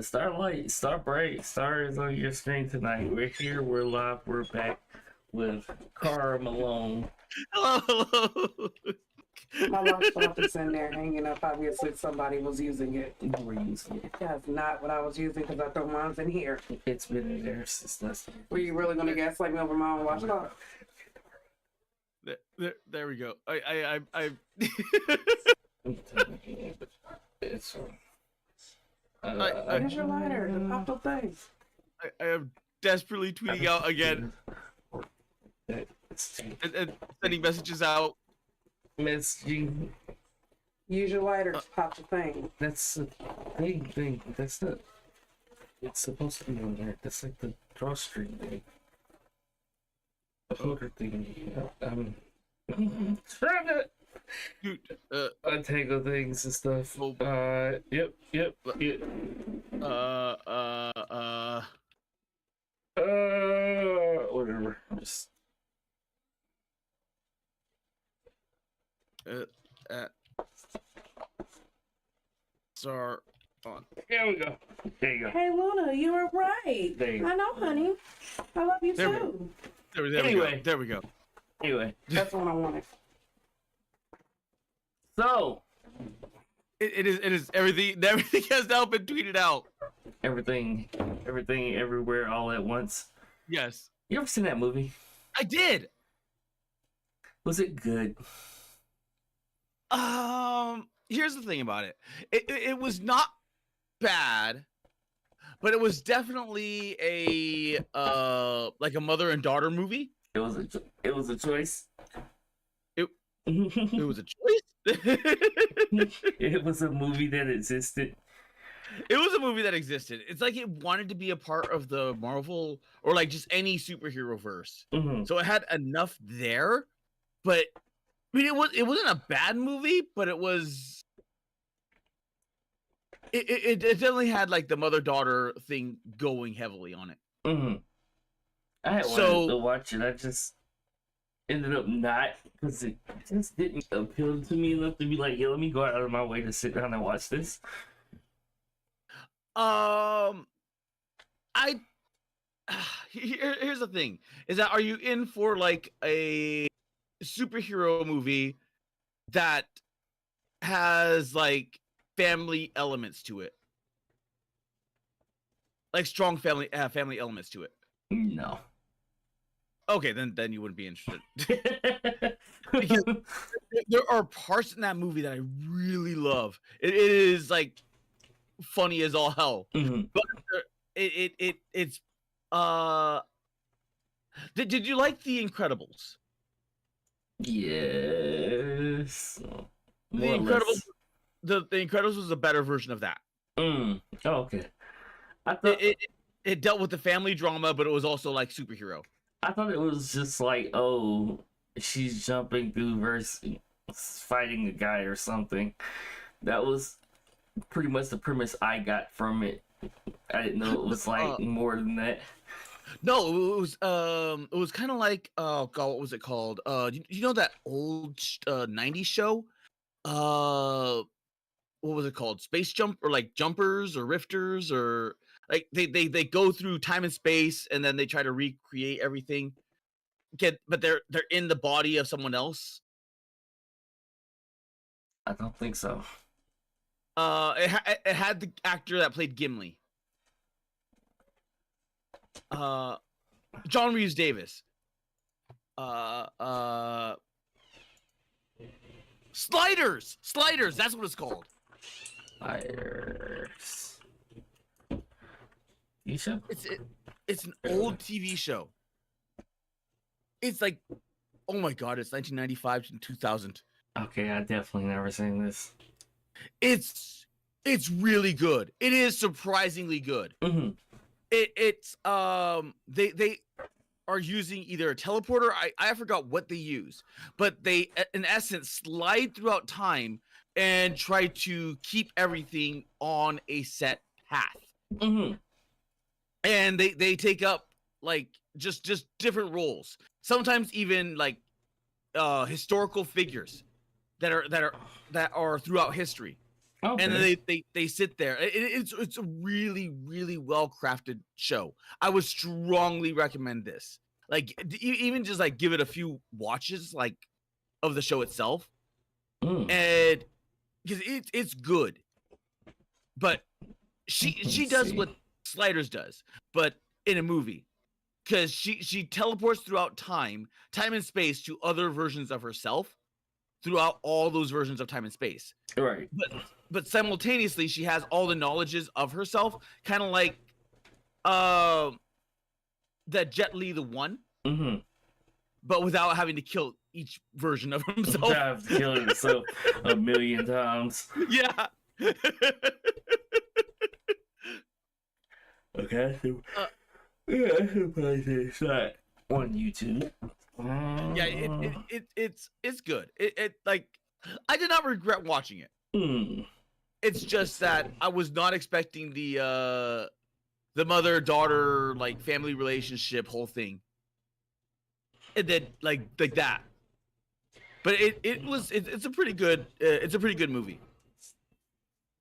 Starlight, Star Bright, Star is on your screen tonight. We're here, we're live, we're back with Cara Malone. Hello, hello. My laptop is in there hanging up. Obviously, somebody was using it. You were using it. That's not what I was using because I thought mine's in here. It's been in there since last time. Were you really going to gaslight me over my own laptop? There we go. I It's Where's your lighter? The pop-up thing. I am desperately tweeting out again and sending messages out. messaging. Use your lighter to pop the thing. That's the thing. That's the. It's supposed to be on there. That's like the drawstring thing. The hooker thing. Trying to Dude, untangle things and stuff. Yep. Whatever. Just. Start on. Here we go. There you go. Hey, Luna, you were right. There you go. I know, honey. I love you There we too. There we go. Anyway, That's what I wanted. so It is everything. Everything has now been tweeted out. everything, everywhere, all at once. Yes, You ever seen that movie? I did. Was it good? Here's the thing about it. It was not bad, but it was definitely a like a mother and daughter movie. It was a choice. It was a choice. It was a movie that existed. It was a movie that existed. It's like it wanted to be a part of the Marvel or like just any superhero verse. Mm-hmm. So it had enough there, but I mean it wasn't a bad movie, but it was it definitely had like the mother-daughter thing going heavily on it. Mm-hmm. I had wanted to watch it. I just ended up not because it just didn't appeal to me enough to be like, yeah, let me go out of my way to sit down and watch this. Here's the thing: is that are you in for like a superhero movie that has like family elements to it, like strong family elements to it? No. Okay, then you wouldn't be interested. Because there are parts in that movie that I really love. It is like funny as all hell. Mm-hmm. But it's did you like The Incredibles? Yes. The Incredibles the Incredibles was a better version of that. Oh, okay. I thought it dealt with the family drama, but it was also like superhero. I thought it was just like, oh, she's jumping through verse fighting a guy or something. That was pretty much the premise I got from it. I didn't know it was like more than that. No, it was kind of like oh god, what was it called? You know that old 90s show? What was it called? Space Jump or like Jumpers or Rifters or like they go through time and space and then they try to recreate everything. But they're in the body of someone else. I don't think so. It had the actor that played Gimli. John Rhys Davis. Sliders, that's what it's called. Sliders. You show? It's an old TV show. It's like, oh my god, it's 1995 to 2000. Okay, I definitely never seen this. It's really good. It is surprisingly good. Mm-hmm. It's they are using either a teleporter. I forgot what they use, but they in essence slide throughout time and try to keep everything on a set path. Mm-hmm. And they take up like just different roles. Sometimes even like historical figures that are throughout history. Okay. And then they sit there. It's a really, really well crafted show. I would strongly recommend this. Like even just like give it a few watches like of the show itself, and because it's good. But she does what Sliders does, but in a movie, because she teleports throughout time and space to other versions of herself throughout all those versions of time and space. Right. But simultaneously, she has all the knowledges of herself, kind of like that Jet Li the One, but without having to kill each version of himself. I've killed himself a million times. Yeah. Okay. Yeah, I should probably say it's not on YouTube. Yeah, it's good. It like I did not regret watching it. It's just that I was not expecting the mother-daughter like family relationship whole thing, and then like that. But it's a pretty good movie.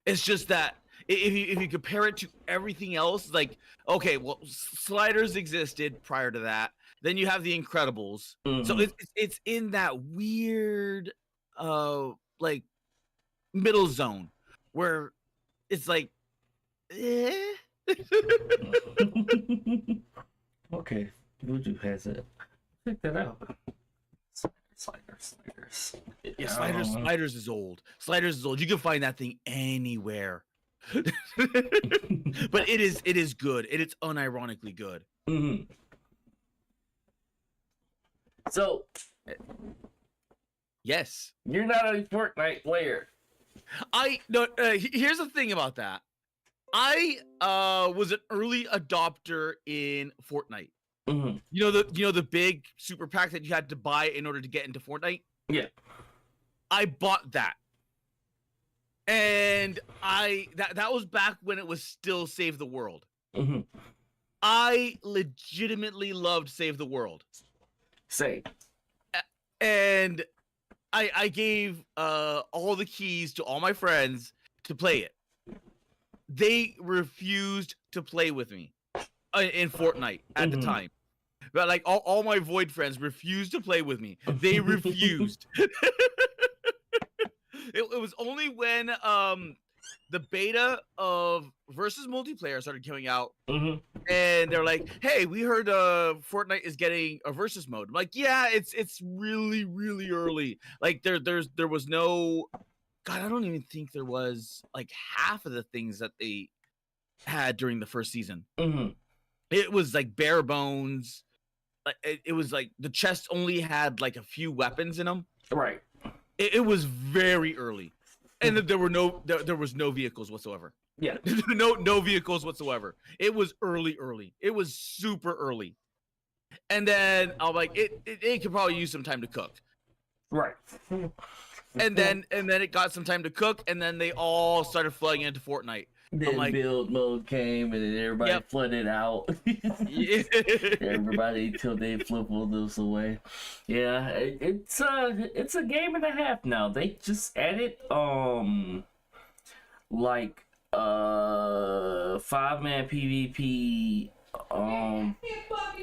It's just that if you compare it to everything else, like okay, well, Sliders existed prior to that. Then you have The Incredibles, so it's in that weird like middle zone where it's like, eh. Okay, Voodoo has it. Check that out. Sliders. Yeah, Sliders is old. Sliders is old. You can find that thing anywhere. But it is good. It is unironically good. So, yes, you're not a Fortnite player. Here's the thing about that. I was an early adopter in Fortnite. You know the big super pack that you had to buy in order to get into Fortnite? Yeah. I bought that. And that was back when it was still Save the World. I legitimately loved Save the World. Same. And I gave all the keys to all my friends to play it. They refused to play with me in Fortnite at the time. But like all my Void friends refused to play with me. They refused. It was only when the beta of Versus multiplayer started coming out, and they're like, "Hey, we heard Fortnite is getting a Versus mode." I'm like, "Yeah, it's really really early. Like there was no, God, I don't even think there was like half of the things that they had during the first season. It was like bare bones. It was like the chest only had like a few weapons in them. Right. It was very early, and there was no vehicles whatsoever. Yeah. no vehicles whatsoever. It was early. It was super early. And then I'm like, it could probably use some time to cook. Right. And then it got some time to cook, and then they all started flooding into Fortnite. Then like, build mode came, and then everybody flooded out. Everybody till they flip all those away. Yeah, it's a game and a half now. They just added like 5-man PvP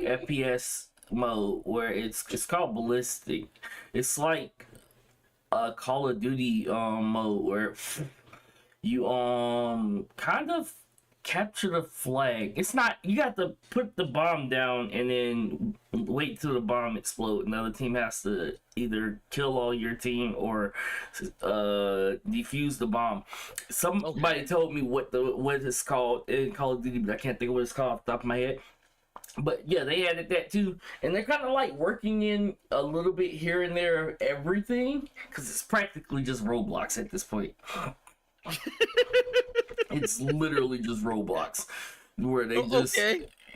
FPS mode where it's called ballistic. It's like a Call of Duty mode where you kind of capture the flag. It's not, you got to put the bomb down and then wait till the bomb explodes. Another team has to either kill all your team or defuse the bomb. Somebody told me what it's called in Call of Duty, but I can't think of what it's called off the top of my head. But yeah, they added that too, and they're kind of like working in a little bit here and there of everything, because it's practically just Roblox at this point. It's literally just Roblox, where they just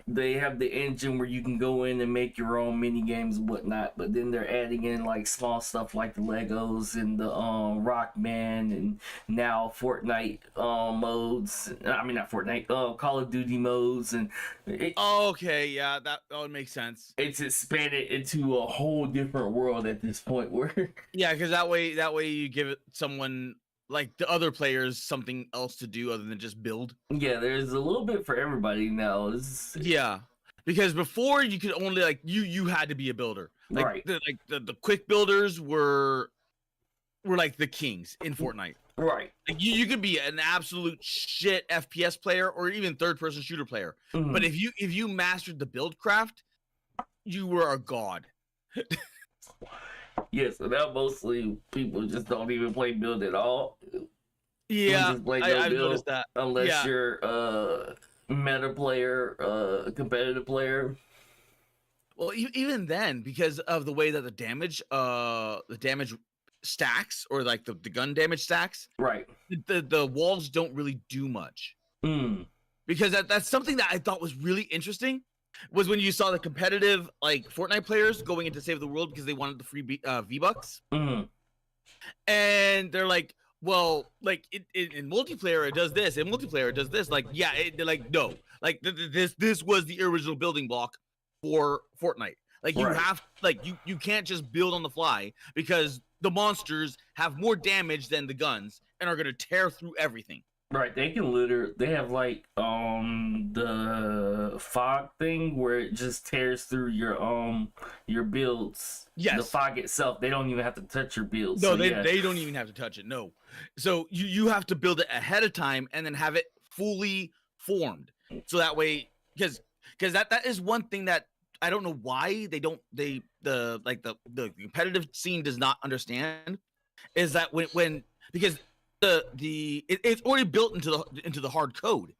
they have the engine where you can go in and make your own mini games and whatnot, but then they're adding in like small stuff like the Legos and the Rockman and now Fortnite modes. I mean, not Fortnite, Call of Duty modes, and that would make sense. It's expanded into a whole different world at this point. Where because that way you give it someone like the other players something else to do other than just build. Yeah, there's a little bit for everybody now. Yeah, because before you could only like you had to be a builder. Like Right. The quick builders were like the kings in Fortnite. Right. Like you could be an absolute shit FPS player or even third person shooter player. Mhm. But if you mastered the build craft, you were a god. Yeah, so now mostly people just don't even play build at all. Yeah, Just play no I've build noticed that. unless Yeah. you're a meta player, a competitive player. Well, even then, because of the way that the damage stacks or like the gun damage stacks, Right. the walls don't really do much. Mm. Because that's something that I thought was really interesting was when you saw the competitive like Fortnite players going into Save the World because they wanted the free V-Bucks. Mm. And they're like, well, like in multiplayer it does this, in multiplayer it does this. Like, yeah, they're like, no, like this was the original building block for Fortnite. Like you Right. have like you can't just build on the fly because the monsters have more damage than the guns and are gonna tear through everything. Right, they have like the fog thing where it just tears through your builds. Yes. The fog itself, they don't even have to touch your builds. No, So, they don't even have to touch it. No. So you have to build it ahead of time and then have it fully formed. So that way because that is one thing that I don't know why the competitive scene does not understand is that when because it's already built into the hard code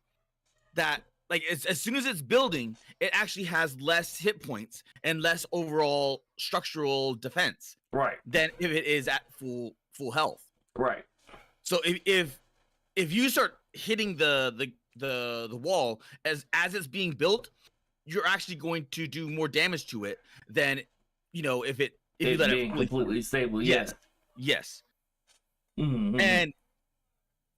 that like as soon as it's building, it actually has less hit points and less overall structural defense Right. than if it is at full health. Right. So if you start hitting the wall as it's being built, you're actually going to do more damage to it than if you let being it fully completely stable. Yes. Yes. Mm-hmm. And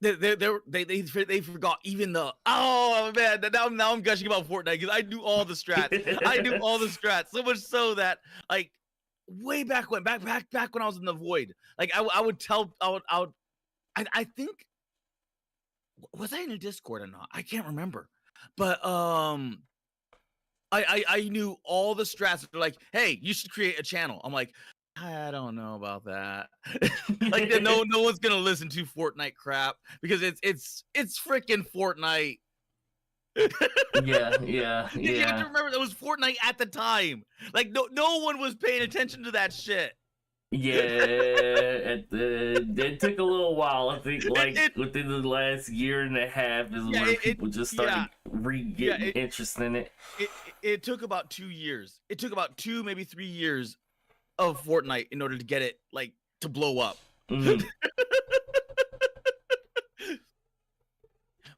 they forgot even the now I'm gushing about Fortnite because I knew all the strats. I knew all the strats so much so that like way back when back when I was in the void, like I would I think was I in a Discord or not? I can't remember, but I knew all the strats. They're like, hey, you should create a channel. I'm like, I don't know about that. Like no one's gonna listen to Fortnite crap because it's freaking Fortnite. yeah. You have to remember that was Fortnite at the time. Like no one was paying attention to that shit. Yeah, it took a little while. I think, like within the last year and a half, is where people just started getting interest in it. It took about 2 years. It took about 2, maybe 3 years of Fortnite in order to get it like to blow up. Mm.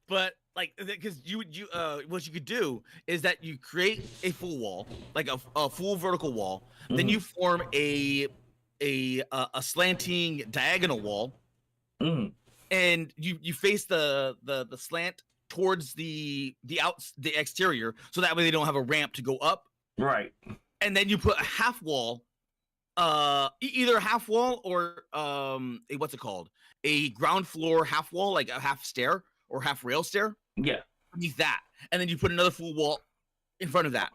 But like, because you what you could do is that you create a full wall, like a full vertical wall, then you form a slanting diagonal wall, and you face the slant towards the exterior, so that way they don't have a ramp to go up. Right. And then you put a half wall, either a half wall or what's it called? A ground floor half wall, like a half stair or half rail stair. Yeah. Beneath that, and then you put another full wall in front of that.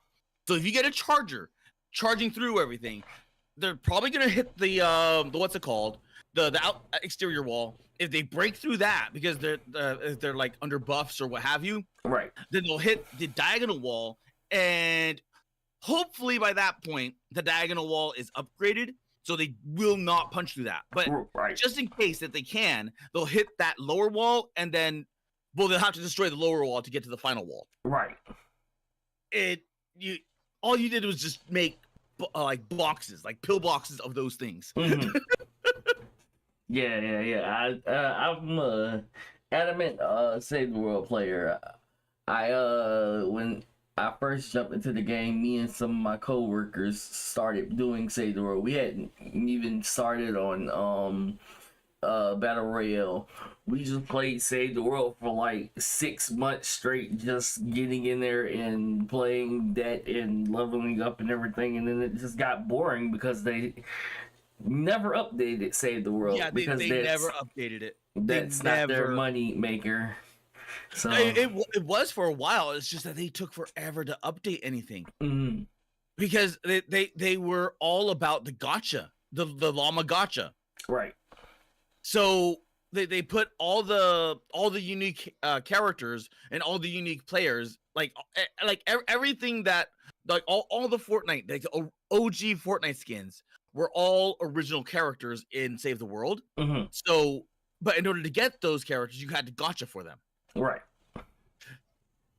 So if you get a charger charging through everything, they're probably gonna hit the what's it called? The exterior wall. If they break through that because they're like under buffs or what have you, right? Then they'll hit the diagonal wall, and hopefully by that point the diagonal wall is upgraded, so they will not punch through that. But just in case that they can, they'll hit that lower wall, and then they'll have to destroy the lower wall to get to the final wall. Right. All you did was just make like boxes, like pill boxes of those things. Mm-hmm. Yeah. I'm a adamant Save the World player. When I first jumped into the game, me and some of my coworkers started doing Save the World. We hadn't even started on Battle Royale. We just played Save the World for like 6 months straight, just getting in there and playing that and leveling up and everything. And then it just got boring because never updated Save the World Yeah, because they never updated it. that's not their money maker. So It was for a while. It's just that they took forever to update anything mhm, because they were all about the gotcha, the llama gotcha. right. So they put all the unique characters and all the unique players, like everything that, like all the Fortnite, like the OG Fortnite skins were all original characters in Save the World. Hmm. So, but in order to get those characters, you had to gotcha for them, Right.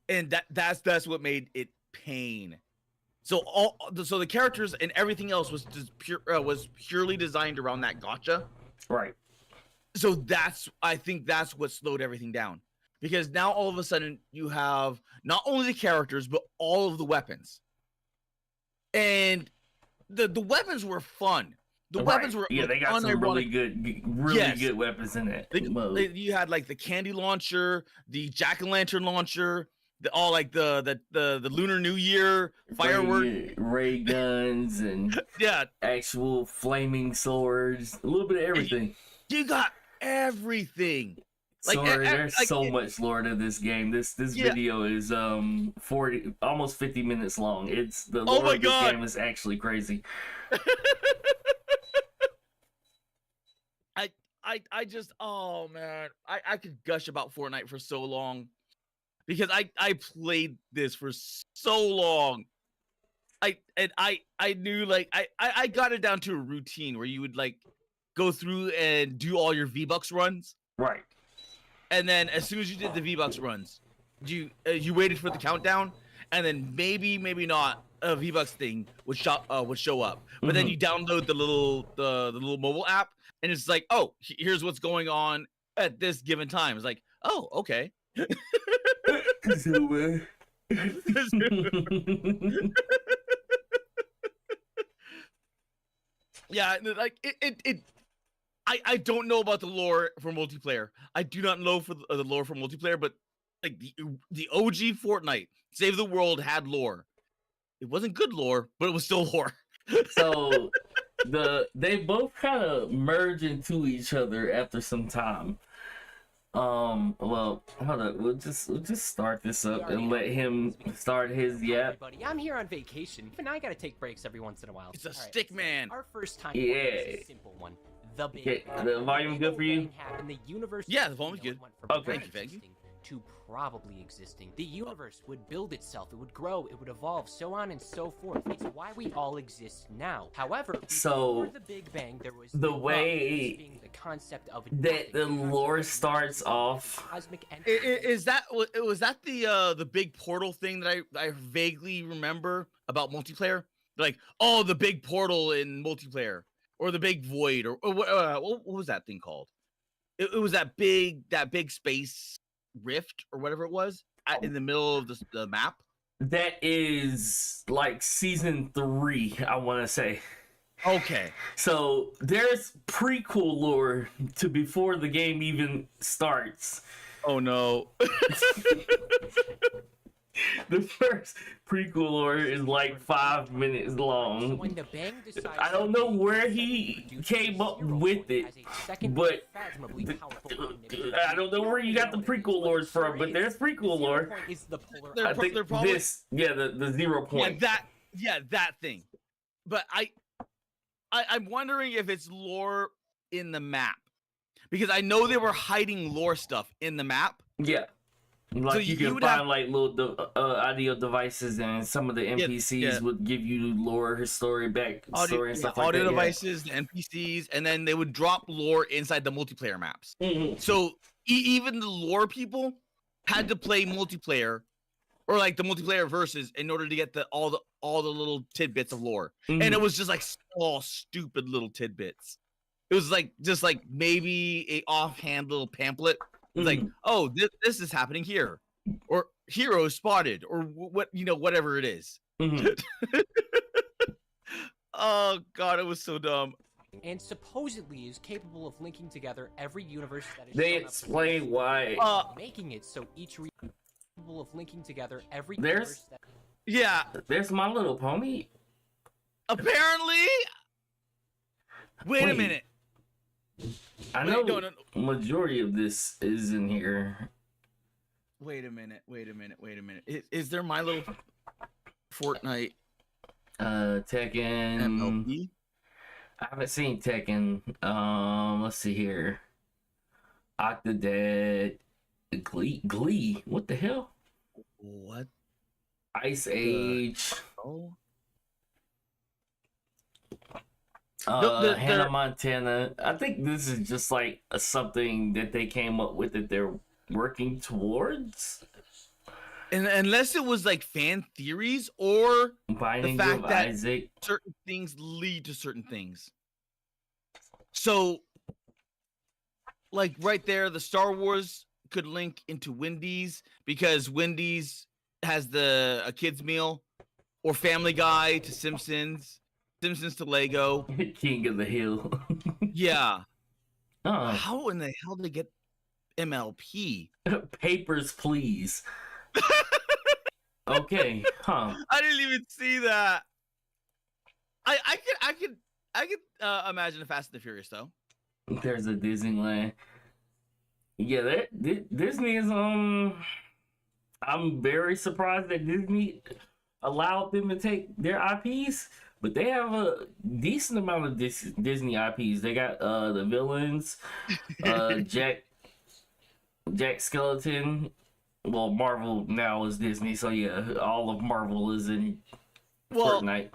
and that's what made it pain. So so the characters and everything else was just was purely designed around that gotcha. Right. So I think that's what slowed everything down, because now all of a sudden you have not only the characters but all of the weapons, and the weapons were fun. The weapons were they got some really Yes. good weapons in it. You had like the candy launcher, the jack-o'-lantern launcher, the Lunar New Year firework, ray guns, and yeah, actual flaming swords, a little bit of everything. you got everything. Like, So there's so much lore to this game. This Yeah. video is 40, almost 50 minutes long. It's the Oh lore my of this God. game is actually crazy. I just, oh man, I could gush about Fortnite for so long, because I played this for so long. I knew, like, I got it down to a routine where you would like go through and do all your V-Bucks runs, Right. and then as soon as you did the V-Bucks runs, you waited for the countdown, and then maybe not a V-Bucks thing would show up, but then Mhm. you download the little mobile app, and it's like, oh, here's what's going on at this given time. It's like, oh, okay. Yeah, like it I don't know about the lore for multiplayer. I do not know for the lore for multiplayer, but like the OG Fortnite Save the World had lore. It wasn't good lore, but it was still lore. So they both kind of merge into each other after some time. Well, hold up. We'll just start this up and let him start his yap. Everybody, I'm here on vacation. Even I gotta take breaks every once in a while. It's a All right, stick so man. Our first time Yeah. is a simple one. The Big Okay, Bang. the volume good for you? Big Bang happened, the universe Yeah, the volume's good. went from Okay. Thank you. existing to probably existing. The universe would build itself, it would grow, it would evolve, so on and so forth. It's why we all exist now. However, So, before the Big Bang, there was the Big way Bang, being the concept of that the nothing, lore concept of starts off. cosmic Is that the big portal thing that I vaguely remember about multiplayer? Like, oh, the big portal in multiplayer, or the big void, or what was that thing called? It was that big space rift or whatever it was in the middle of the map. That is like season 3, I want to say. Okay. So there's prequel lore to before the game even starts. Oh no. The first prequel lore is like 5 minutes So long. when the Bang decides I don't know to where use he reduce came the up zero with point it, as a second but unfathomably powerful omnipotent I don't know where you got the prequel lores from, but there's prequel zero lore. point is the polar They're I think they're probably- the 0 point. that thing. But I'm wondering if it's lore in the map, because I know they were hiding lore stuff in the map. Yeah. Like So you you can would find have- like little audio devices, and some of the NPCs yeah. would give you lore, her story, back story, and stuff like audio that. devices, the NPCs, and then they would drop lore inside the multiplayer maps. Yeah. Mhm. So even the lore people had to play multiplayer, or like the multiplayer versus, in order to get all the little tidbits of lore. And it was just like small, stupid little tidbits. It was like just like maybe a offhand little pamphlet. It's like, oh, this is happening here, or hero spotted, or whatever it is. Mhm. Oh god, it was so dumb. and supposedly is capable of linking together every universe that is They shown up explain why. making it so each capable of linking together every There's- universe that Yeah, There's My Little Pony. apparently. Wait a Wait. minute. I Wait, know no. majority of this is in here. Wait a minute. Is there My Little Fortnite Tekken. MLP? I haven't seen Tekken. Let's see here. Octodad. Glee. What the hell? What? Ice Age. Oh. Hannah Montana. I think this is just like something that they came up with that they're working towards. And unless it was like fan theories or Binding the fact of that Isaac. certain things lead to certain things. So, like right there, the Star Wars could link into Wendy's because Wendy's has a kids meal, or Family Guy to Simpsons, Simpsons to Lego. King of the Hill. Yeah. Oh, How in the hell did they get MLP? Papers, Please. Okay, huh? I didn't even see that. I could imagine a Fast and the Furious though. There's a Disneyland. Yeah, Disney is I'm very surprised that Disney allowed them to take their IPs, but they have a decent amount of Disney IPs. They got the villains, Jack Skeleton. Well, Marvel now is Disney, so yeah, all of Marvel is in Fortnite.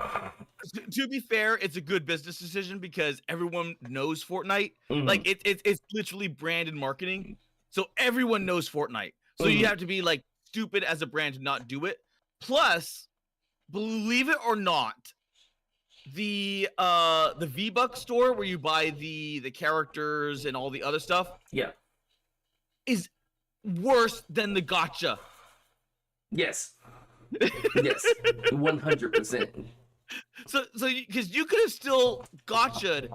To be fair, it's a good business decision because everyone knows Fortnite. Mhm. Like it's literally brand and marketing, so everyone knows Fortnite. So Mhm. you have to be like stupid as a brand to not do it. Plus, believe it or not, the V-Buck store where you buy the characters and all the other stuff Yeah. is worse than the gotcha. Yes. Yes. 100%. So because you could have still gotcha'd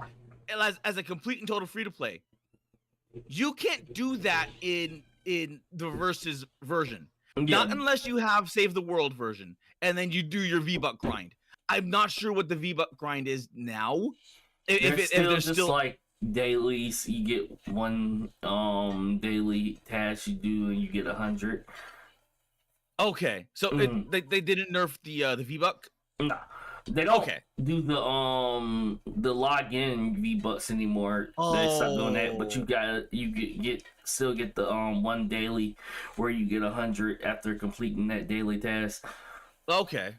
as a complete and total free to play. You can't do that in the versus version. Yeah. Not unless you have Save the World version and then you do your V-Buck grind. I'm not sure what the V-Buck grind is now. If there's just still like dailies, you get one daily task you do and you get 100. okay. So they didn't nerf the V-Buck. Nah, they don't Okay. do the login V-Bucks anymore. They stopped doing that, but you still get the one daily where you get 100 after completing that daily task. Okay.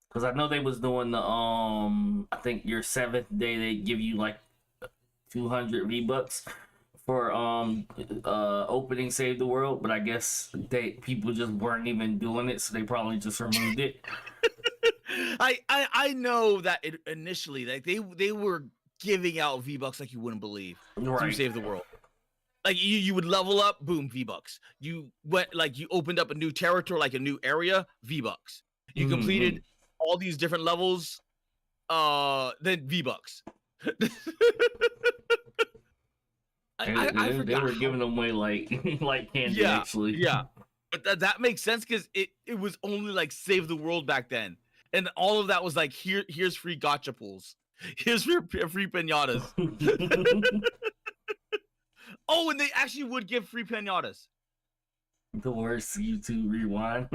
Because I know they was doing the I think your 7th day they give you like 200 V-Bucks for opening Save the World, but I guess people just weren't even doing it, so they probably just removed it. I know that initially like they were giving out V-Bucks like you wouldn't believe through Right. Save the World. Like you would level up, boom, V-Bucks. You went like you opened up a new territory, like a new area, V-Bucks. You completed all these different levels, then V-Bucks. I forgot They were how- giving them away like candy, actually. Yeah, but that makes sense because it was only like Save the World back then, and all of that was like here's free gotcha pools, here's free pinatas. Oh, and they actually would give free pinatas. The worst YouTube rewind.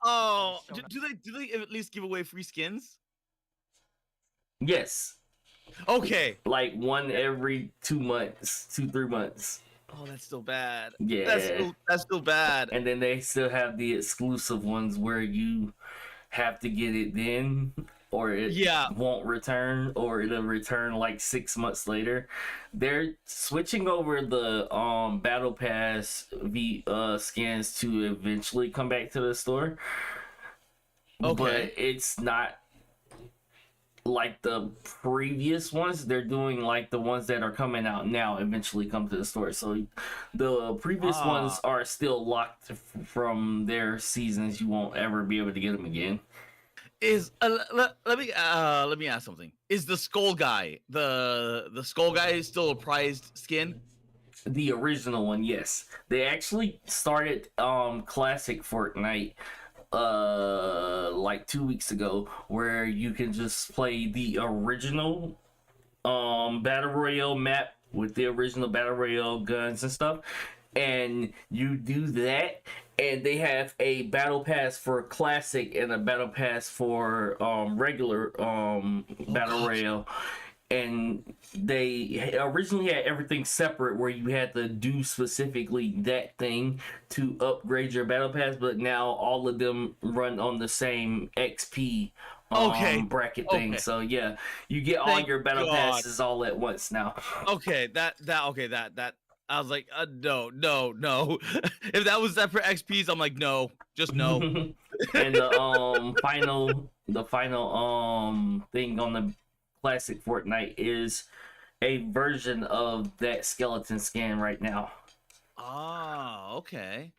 Oh, do they at least give away free skins? Yes, Okay. like one every 2 months, 3 months. Oh, that's still bad. Yeah. That's still bad. And then they still have the exclusive ones where you have to get it then, or it won't return, or it'll return like 6 months later. They're switching over the battle pass skins to eventually come back to the store. Okay. But it's not like the previous ones. They're doing like the ones that are coming out now eventually come to the store. So the previous ones are still locked from their seasons. You won't ever be able to get them again. Is let me ask something. Is the skull guy the skull guy still a prized skin? The original one, yes. They actually started classic Fortnite like 2 weeks ago, where you can just play the original battle royale map with the original battle royale guns and stuff, and you do that, and they have a battle pass for classic and a battle pass for regular battle royale. And they originally had everything separate where you had to do specifically that thing to upgrade your battle pass, but now all of them run on the same XP bracket thing. So yeah, you get all your battle passes all at once now. Okay, that I was like, no. If that was that for XPs, I'm like, no, just no. And the final thing on the classic Fortnite is a version of that skeleton skin right now. Oh, okay.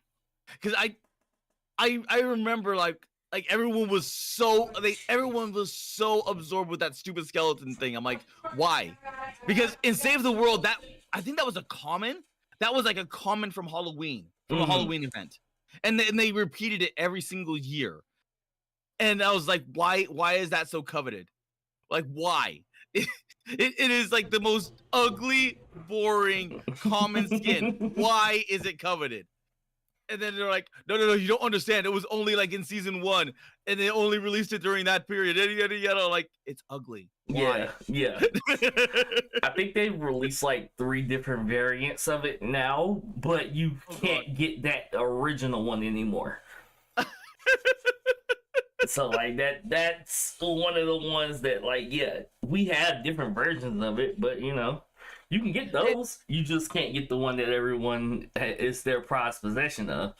Because I remember like everyone was so absorbed with that stupid skeleton thing. I'm like, why? Because in Save the World, I think that was a common. That was like a common from Halloween, from a Halloween event, and they repeated it every single year. And I was like, why is that so coveted? Like, why? It is like the most ugly, boring, common skin. Why is it coveted? And then they're like, no, you don't understand. It was only like in season 1, and they only released it during that period. Yada. Like, it's ugly. Why? Yeah. I think they've released like 3 different variants of it now, but you can't get that original one anymore. So like that's one of the ones that, like, yeah, we have different versions of it, but you know, you can get those. You just can't get the one that everyone is their prized possession of.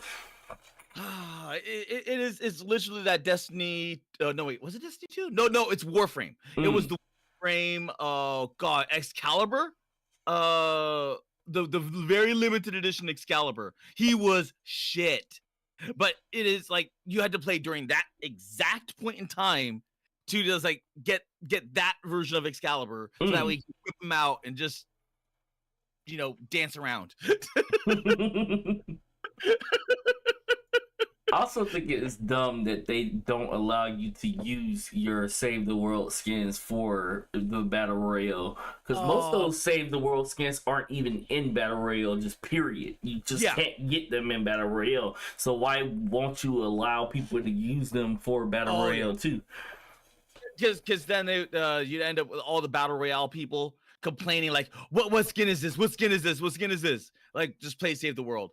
It's literally that Destiny. No, wait, was it Destiny 2? No, it's Warframe. It was the Warframe. Oh God, Excalibur. The very limited edition Excalibur. He was shit. But it is like you had to play during that exact point in time to just like get that version of Excalibur, so that way you can whip him out and just, you know, dance around. I also think it is dumb that they don't allow you to use your Save the World skins for the Battle Royale. Because most of those Save the World skins aren't even in Battle Royale, just period. You just can't get them in Battle Royale. So why won't you allow people to use them for Battle Royale too? Because then you'd end up with all the Battle Royale people complaining like, what skin is this? What skin is this? What skin is this? Like, just play Save the World.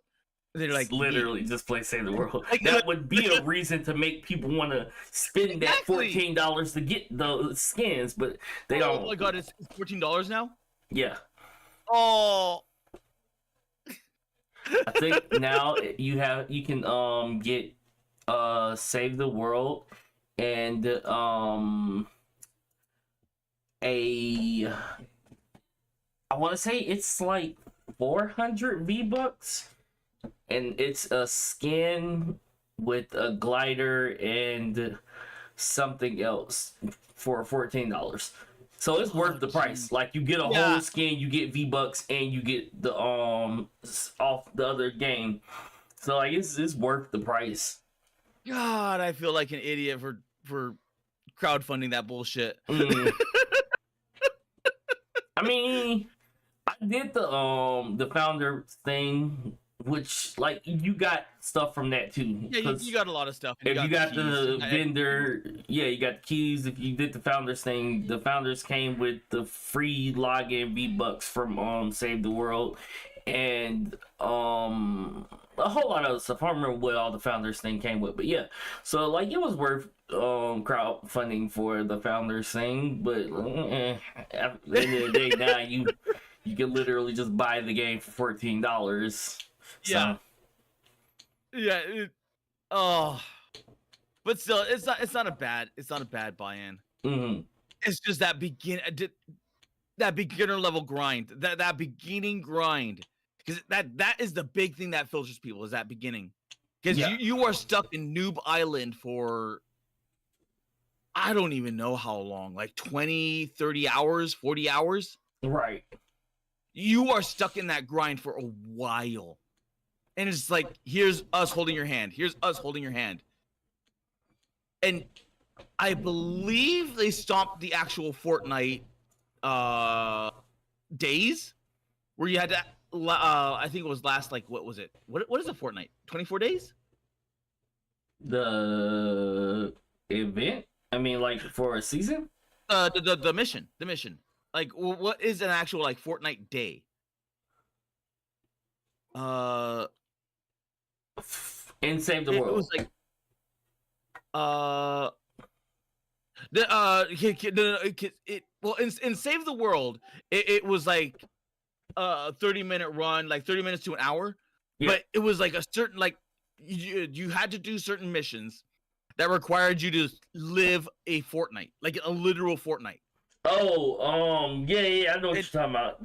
They're like, literally just play Save the World. That would be a reason to make people want to spend that $14 to get those skins, but they don't. Oh my God, it's $14 now? Yeah. Oh. I think now you can get Save the World and I want to say it's like 400 V-Bucks. And it's a skin with a glider and something else for $14. So it's worth the price. Like, you get a whole skin, you get V-Bucks, and you get the off the other game. So like it's worth the price. God, I feel like an idiot for crowdfunding that bullshit. I mean, I did the founder thing, which, like, you got stuff from that too. Yeah, you got a lot of stuff. If you got the vendor, yeah, you got the keys. If you did the founders thing, the founders came with the free login V-Bucks from Save the World, and a whole lot of other stuff. I don't remember what all the founders thing came with, but yeah. So like, it was worth crowdfunding for the founders thing, but at the end of the day, now you can literally just buy the game for $14. So. Yeah. But still, it's not a bad buy-in. Mm-hmm. It's just that beginner level grind, that beginning grind, because that is the big thing that filters people, is that beginning, because you are stuck in Noob Island for I don't even know how long, like 20, 30 hours, 40 hours. Right. You are stuck in that grind for a while. And it's like, here's us holding your hand. Here's us holding your hand. and I believe they stopped the actual Fortnite days where you had to. I think it was last like what was it? What is a Fortnite? 24 days? The event? I mean, like for a season? The mission. Like, what is an actual like Fortnite day? And Save the It World. was like well in Save the World it was like 30-minute run, like 30 minutes to an hour. Yeah. But it was like a certain like you had to do certain missions that required you to live a fortnight, like a literal fortnight. Oh, yeah, I know what you're talking about.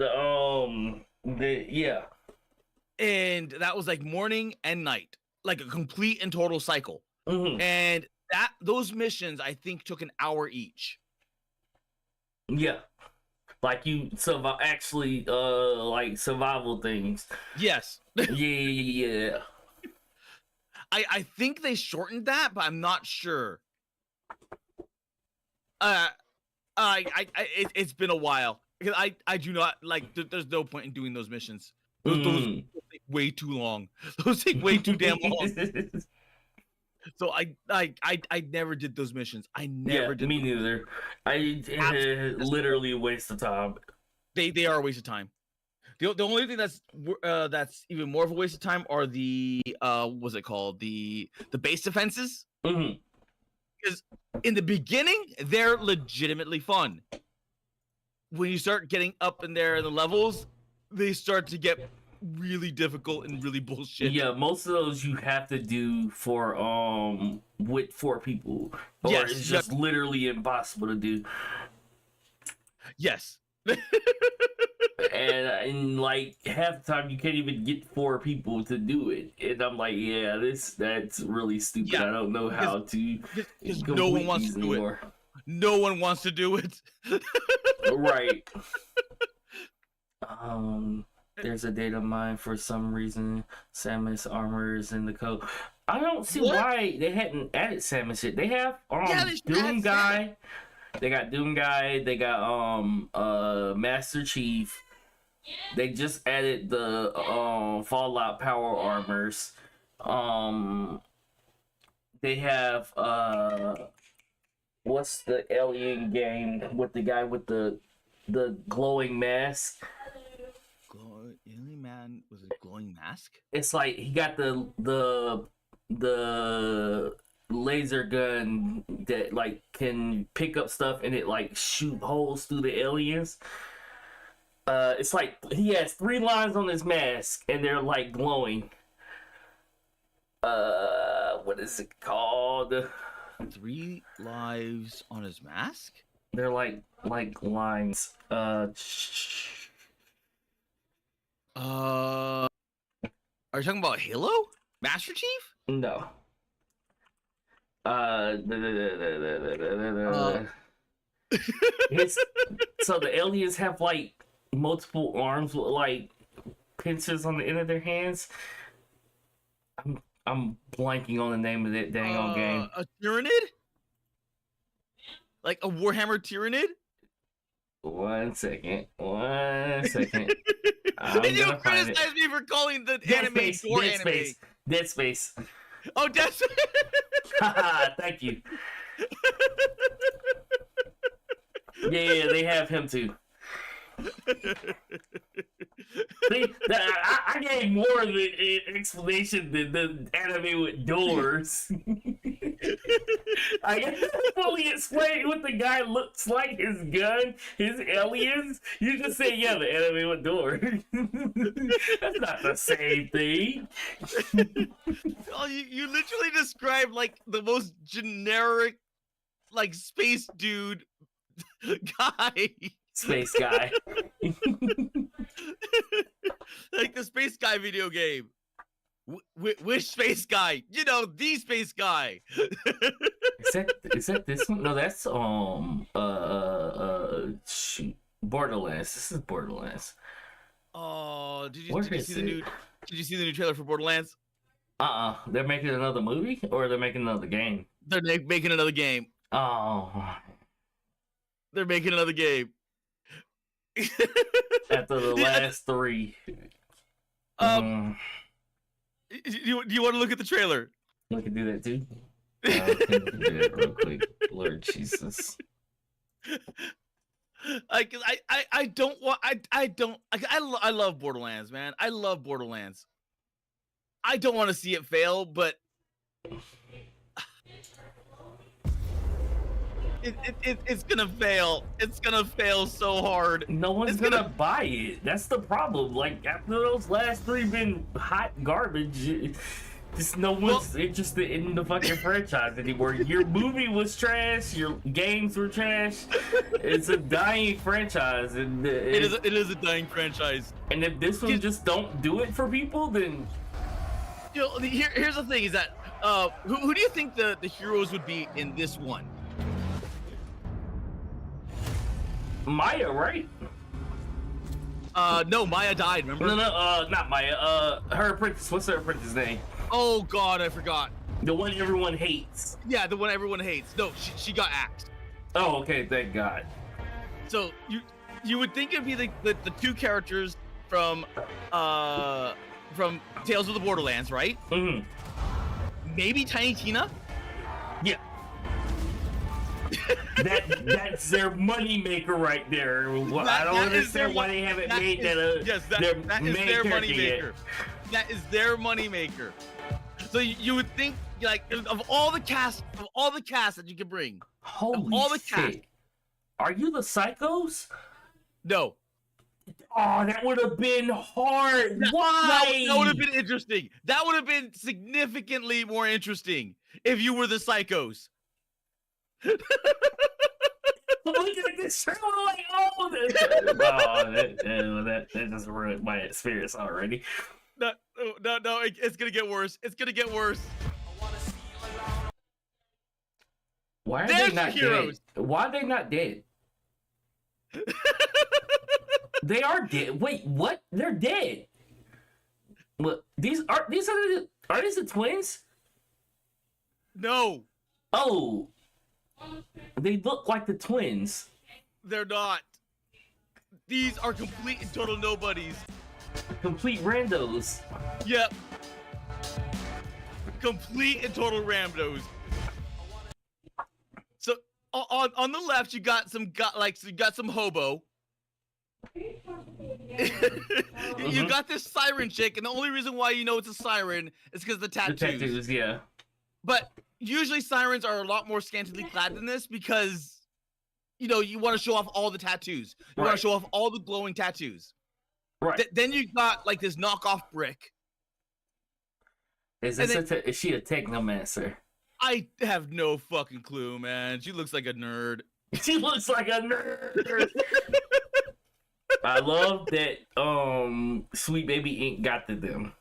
Yeah. And that was like morning and night, like a complete and total cycle. Mm-hmm. And those missions I think took an hour each. Yeah. Like you actually like survival things. Yes. Yeah. I think they shortened that, but I'm not sure. It's been a while because I do not like. There's no point in doing those missions. Those take way too long. Those take way too damn long. So I never did those missions. I never did. Me neither. Literally a waste of time. They are a waste of time. The only thing that's even more of a waste of time are the what's it called, the base defenses. Mm-hmm. Because in the beginning they're legitimately fun. When you start getting up in there in the levels, they start to get really difficult and really bullshit. Yeah, most of those you have to do for with 4 people, or Yes, it's just literally impossible to do. Yes. and like half the time you can't even get 4 people to do it, and I'm like, yeah, that's really stupid. Yeah, I don't know how to. Because no one wants to do it. No one wants to do it. Right. There's a data mine for some reason. Samus armor is in the code. I don't see why they hadn't added Samus yet. They have Doom Guy. They got Doom Guy. They got Master Chief. They just added the Fallout power armors. They have what's the alien game with the guy with the glowing mask? Alien man was a glowing mask? It's like he got the laser gun that like can pick up stuff and it like shoot holes through the aliens. It's like he has 3 lines on his mask and they're like glowing. What is it called? 3 lives on his mask? They're like lines. Are you talking about Halo? Master Chief? No. So the aliens have like multiple arms with like pincers on the end of their hands. I'm blanking on the name of that dang old game. A Tyranid? Like a Warhammer Tyranid? One second. And you criticize me for calling the anime your anime. Dead Space. Oh, Dead Space. Thank you. Yeah, they have him too. See, I gave more of the explanation than the anime with doors. I fully explained what the guy looks like, his gun, his aliens. You just say, yeah, the anime with doors. That's not the same thing. Oh, you literally described like the most generic, like space dude guy. Space guy. Like the Space Guy video game. Which space guy? You know, the space guy. Is that this one? No, that's shoot, Borderlands. This is Borderlands. Oh, did you see the new trailer for Borderlands? They're making another movie or they're making another game. They're making another game. Oh, They're making another game. after the last three. Do you want to look at the trailer? We can do that too. Can we do that real quick? Lord Jesus. I don't want I love Borderlands, man. I love Borderlands. I don't want to see it fail, but it's gonna fail. It's gonna fail so hard. No one's gonna buy it. That's the problem. Like, after those last three been hot garbage, just no one's interested in the fucking franchise anymore. Your movie was trash. Your games were trash. It's a dying franchise, and it is a dying franchise. And if this one just don't do it for people, then here's the thing: is that who do you think the heroes would be in this one? Maya, right? No, Maya died. Remember? No, not Maya. Her apprentice. What's her apprentice's name? Oh God, I forgot. The one everyone hates. Yeah, the one everyone hates. No, she got axed. Oh, okay, thank God. So you would think it'd be the two characters from Tales of the Borderlands, right? Mm-hmm. Maybe Tiny Tina. Yeah. That's their money maker right there. I don't understand why they haven't made that that is their money maker. That is their money maker. So you would think, like, of all the cast that you could bring, holy all the shit. cast. Are you the Psychos? No. Oh, that would have been hard. Why? That would have been interesting. That would have been significantly more interesting if you were the Psychos. Looking at this trailer, like, oh, that doesn't ruin my experience already. No, it's gonna get worse. It's gonna get worse. Why are There's they not heroes. dead? Why are they not dead? They are dead. Wait, what? They're dead. What? Are these the twins? No, Oh, they look like the twins. they're not. These are complete and total nobodies. Complete randos. Yep. Complete and total randos. So on the left you got some hobo. You got this siren chick, and the only reason why you know it's a siren is because the tattoos. The tattoos, yeah. But usually sirens are a lot more scantily clad than this because, you know, you want to show off all the tattoos. You want to show off all the glowing tattoos. Right. Then you got like this knockoff brick. Is she a technomancer? I have no fucking clue, man. She looks like a nerd. She looks like a nerd. I love that Sweet Baby Ink got to them.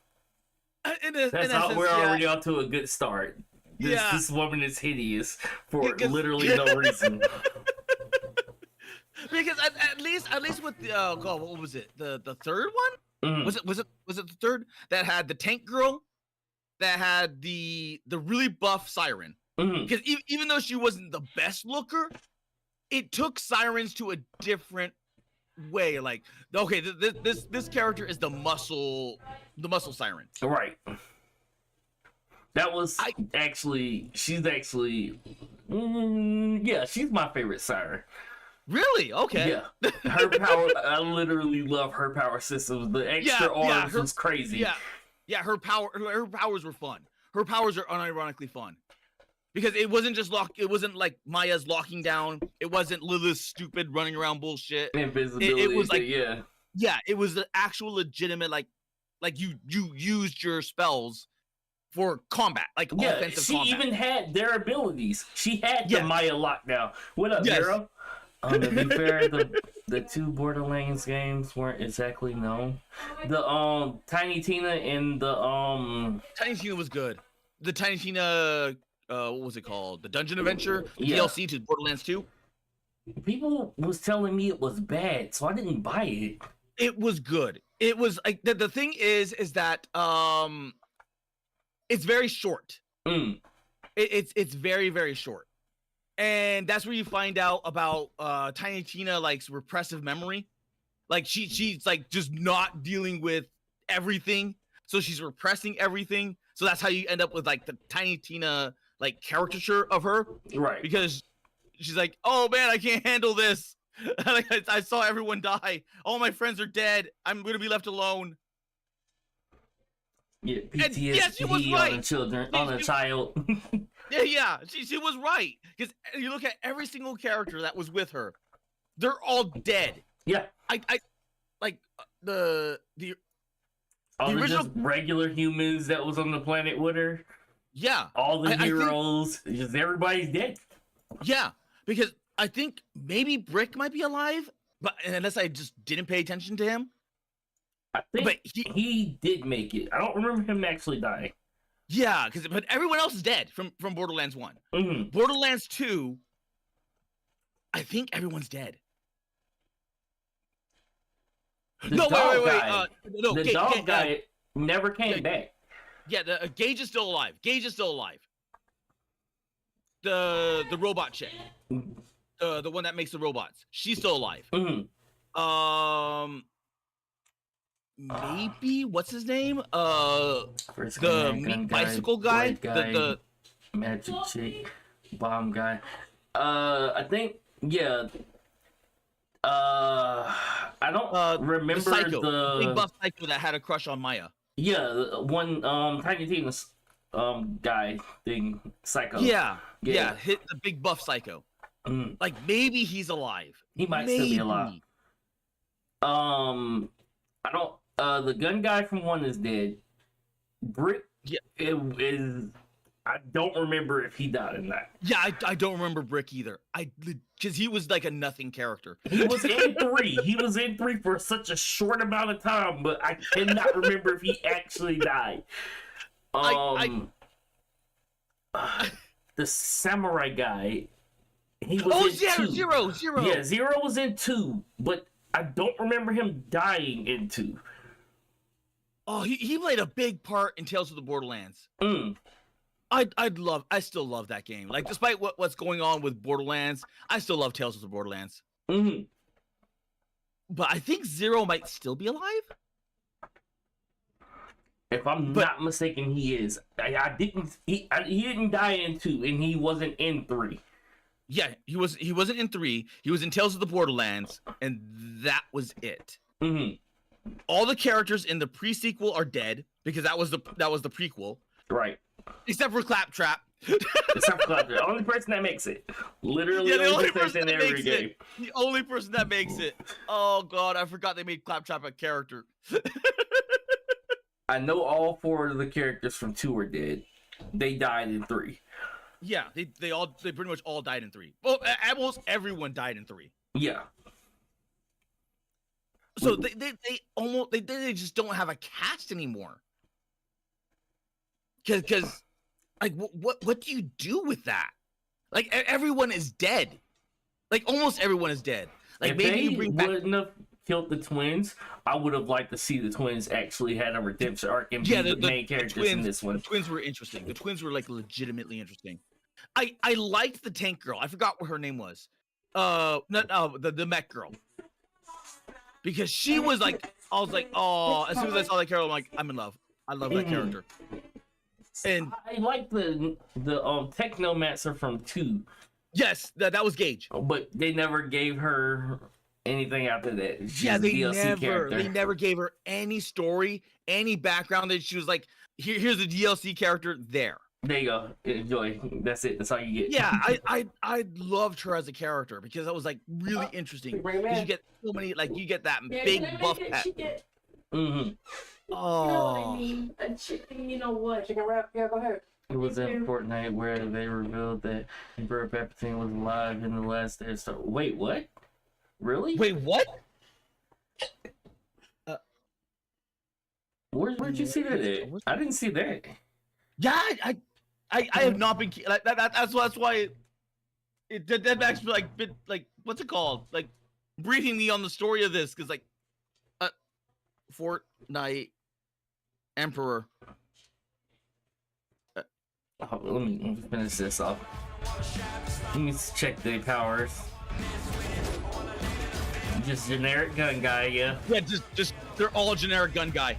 We're already off to a good start. This woman is hideous for literally no reason. Because at least with the God, what was it? The third one? Was it the third that had the tank girl, that had the really buff siren? Because even though she wasn't the best looker, it took sirens to a different way. Like, okay, this character is the muscle siren. Right. That was she's my favorite siren. Really? Okay. Yeah. Her power, I literally love her power systems. The extra arms was crazy. Yeah, her powers were fun. Her powers are unironically fun. Because it wasn't it wasn't like Maya's locking down. It wasn't Lilith's stupid running around bullshit. Invisibility. It was like, yeah, it was the actual legitimate, like you used your spells for combat, like offensive combat. She even had their abilities. She had the Maya lockdown. What up, girl? To be fair, the two Borderlands games weren't exactly known. The Tiny Tina and the Tiny Tina was good. The Tiny Tina, what was it called? The Dungeon Adventure DLC to Borderlands 2. People was telling me it was bad, so I didn't buy it. It was good. It was like the thing is that it's very short. It's very, very short. And that's where you find out about Tiny Tina like's repressive memory. Like she's like just not dealing with everything. So she's repressing everything. So that's how you end up with like the Tiny Tina like caricature of her. Right. Because she's like, oh man, I can't handle this. I saw everyone die. All my friends are dead. I'm gonna be left alone. Yeah, And yes, she was PTSD right. on a child. Yeah, she was right. Because you look at every single character that was with her, they're all dead. Yeah. I like the All the original just regular humans that was on the planet with her. yeah. All the I think- heroes. Just everybody's dead. Yeah, because I think maybe Brick might be alive, but unless I just didn't pay attention to him. I think But he did make it. I don't remember him actually dying. Yeah, but everyone else is dead from Borderlands 1. Mm-hmm. Borderlands 2, I think everyone's dead. The No, dog wait. guy, No, the dog guy never came back. Yeah, the Gage is still alive. The robot chick, the one that makes the robots, she's still alive. Mm-hmm. Maybe what's his name? First The guy, gun meat bicycle guy, white guy, the magic chick, bomb guy. I think yeah. I don't remember the psycho, the big buff psycho that had a crush on Maya. Yeah, the one Tiny Tina's guy thing, psycho. Yeah, hit the big buff psycho. Mm. Like maybe he's alive. He might still be alive. I don't. The gun guy from 1 is dead. Brick. Yeah. It is. I don't remember if he died in that. Yeah, I don't remember Brick either. Because he was like a nothing character. He was in 3. He was in 3 for such a short amount of time, but I cannot remember if he actually died. The samurai guy. He was in 2. Zero. Yeah, Zero was in 2, but I don't remember him dying in 2. Oh, he played a big part in Tales of the Borderlands. Mm. I still love that game. Like, despite what's going on with Borderlands, I still love Tales of the Borderlands. Mm-hmm. But I think Zero might still be alive. If I'm not mistaken, he is. He didn't die in 2, and he wasn't in 3. Yeah, he wasn't in 3. He was in Tales of the Borderlands, and that was it. Mm-hmm. All the characters in the pre-sequel are dead because that was the prequel. Right. Except for Claptrap. Except for Claptrap. The only person that makes it. Literally Yeah, the only person in every game. it. The only person that makes it. Oh god, I forgot they made Claptrap a character. I know all 4 of the characters from 2 are dead. They died in 3. Yeah, they pretty much all died in 3. Well, almost everyone died in 3. Yeah. So they just don't have a cast anymore. Cause like what do you do with that? Like everyone is dead. Like almost everyone is dead. Like if maybe they you bring back. wouldn't have killed the twins, I would have liked to see the twins actually had a redemption arc and be the main characters in this one. The twins were interesting. The twins were like legitimately interesting. I liked the tank girl. I forgot what her name was. The mech girl. Because she was like, I was like, oh, as soon as I saw that character, I'm like, I'm in love. I love that character. And I like the Technomancer from 2. yes, that was Gage. But they never gave her anything after that. She's They never gave her any story, any background. That she was like, here's the DLC character there. There you go. Enjoy. That's it. That's all you get. Yeah, I loved her as a character because that was like really interesting. Because you get so many, like you get that big buff pet. Mm-hmm. Oh. You know what I mean? A chicken, you know what? Chicken wrap? Yeah, go ahead. It was in Fortnite where they revealed that Emperor Palpatine was alive in the last day. So wait, what? Really? Wait, what? Where'd you see that at? I didn't see that. Yeah, I have not been like that's why that actually like been like what's it called, like briefing me on the story of this, because like Fortnite Emperor Let me finish this off. Let me check the powers. Just generic gun guy, yeah. Yeah, just they're all generic gun guy.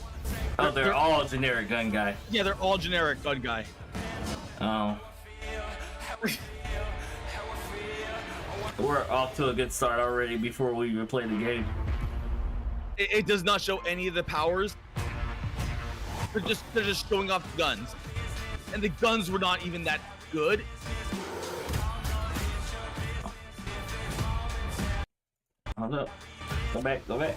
Oh, they're all generic gun guy. Yeah, they're all generic gun guy. Oh. We're off to a good start already before we even play the game. It does not show any of the powers. They're just showing off the guns, and the guns were not even that good. Hold up. Go back. Go back.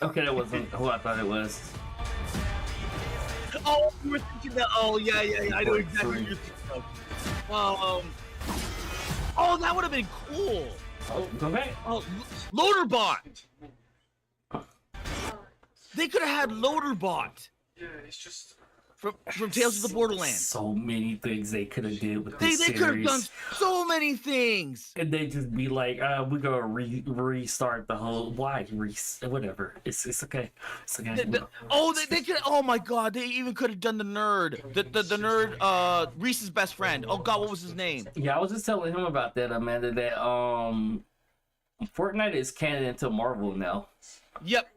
Okay, that wasn't who I thought it was. Oh, you were thinking that. Oh, yeah. I know exactly what you're thinking of. Oh, that would have been cool. Oh, go back. Oh, Loaderbot. They could have had Loaderbot. Yeah, it's just. From Tales of the Borderlands. So many things they could have did with They this could have series. done so many things. And they just be like, we're gonna restart the whole whatever. It's okay. It's okay. They could. Oh my God! They even could have done the nerd. The nerd. Reese's best friend. Oh God, what was his name? Yeah, I was just telling him about that, Amanda. That Fortnite is canon into Marvel now. Yep.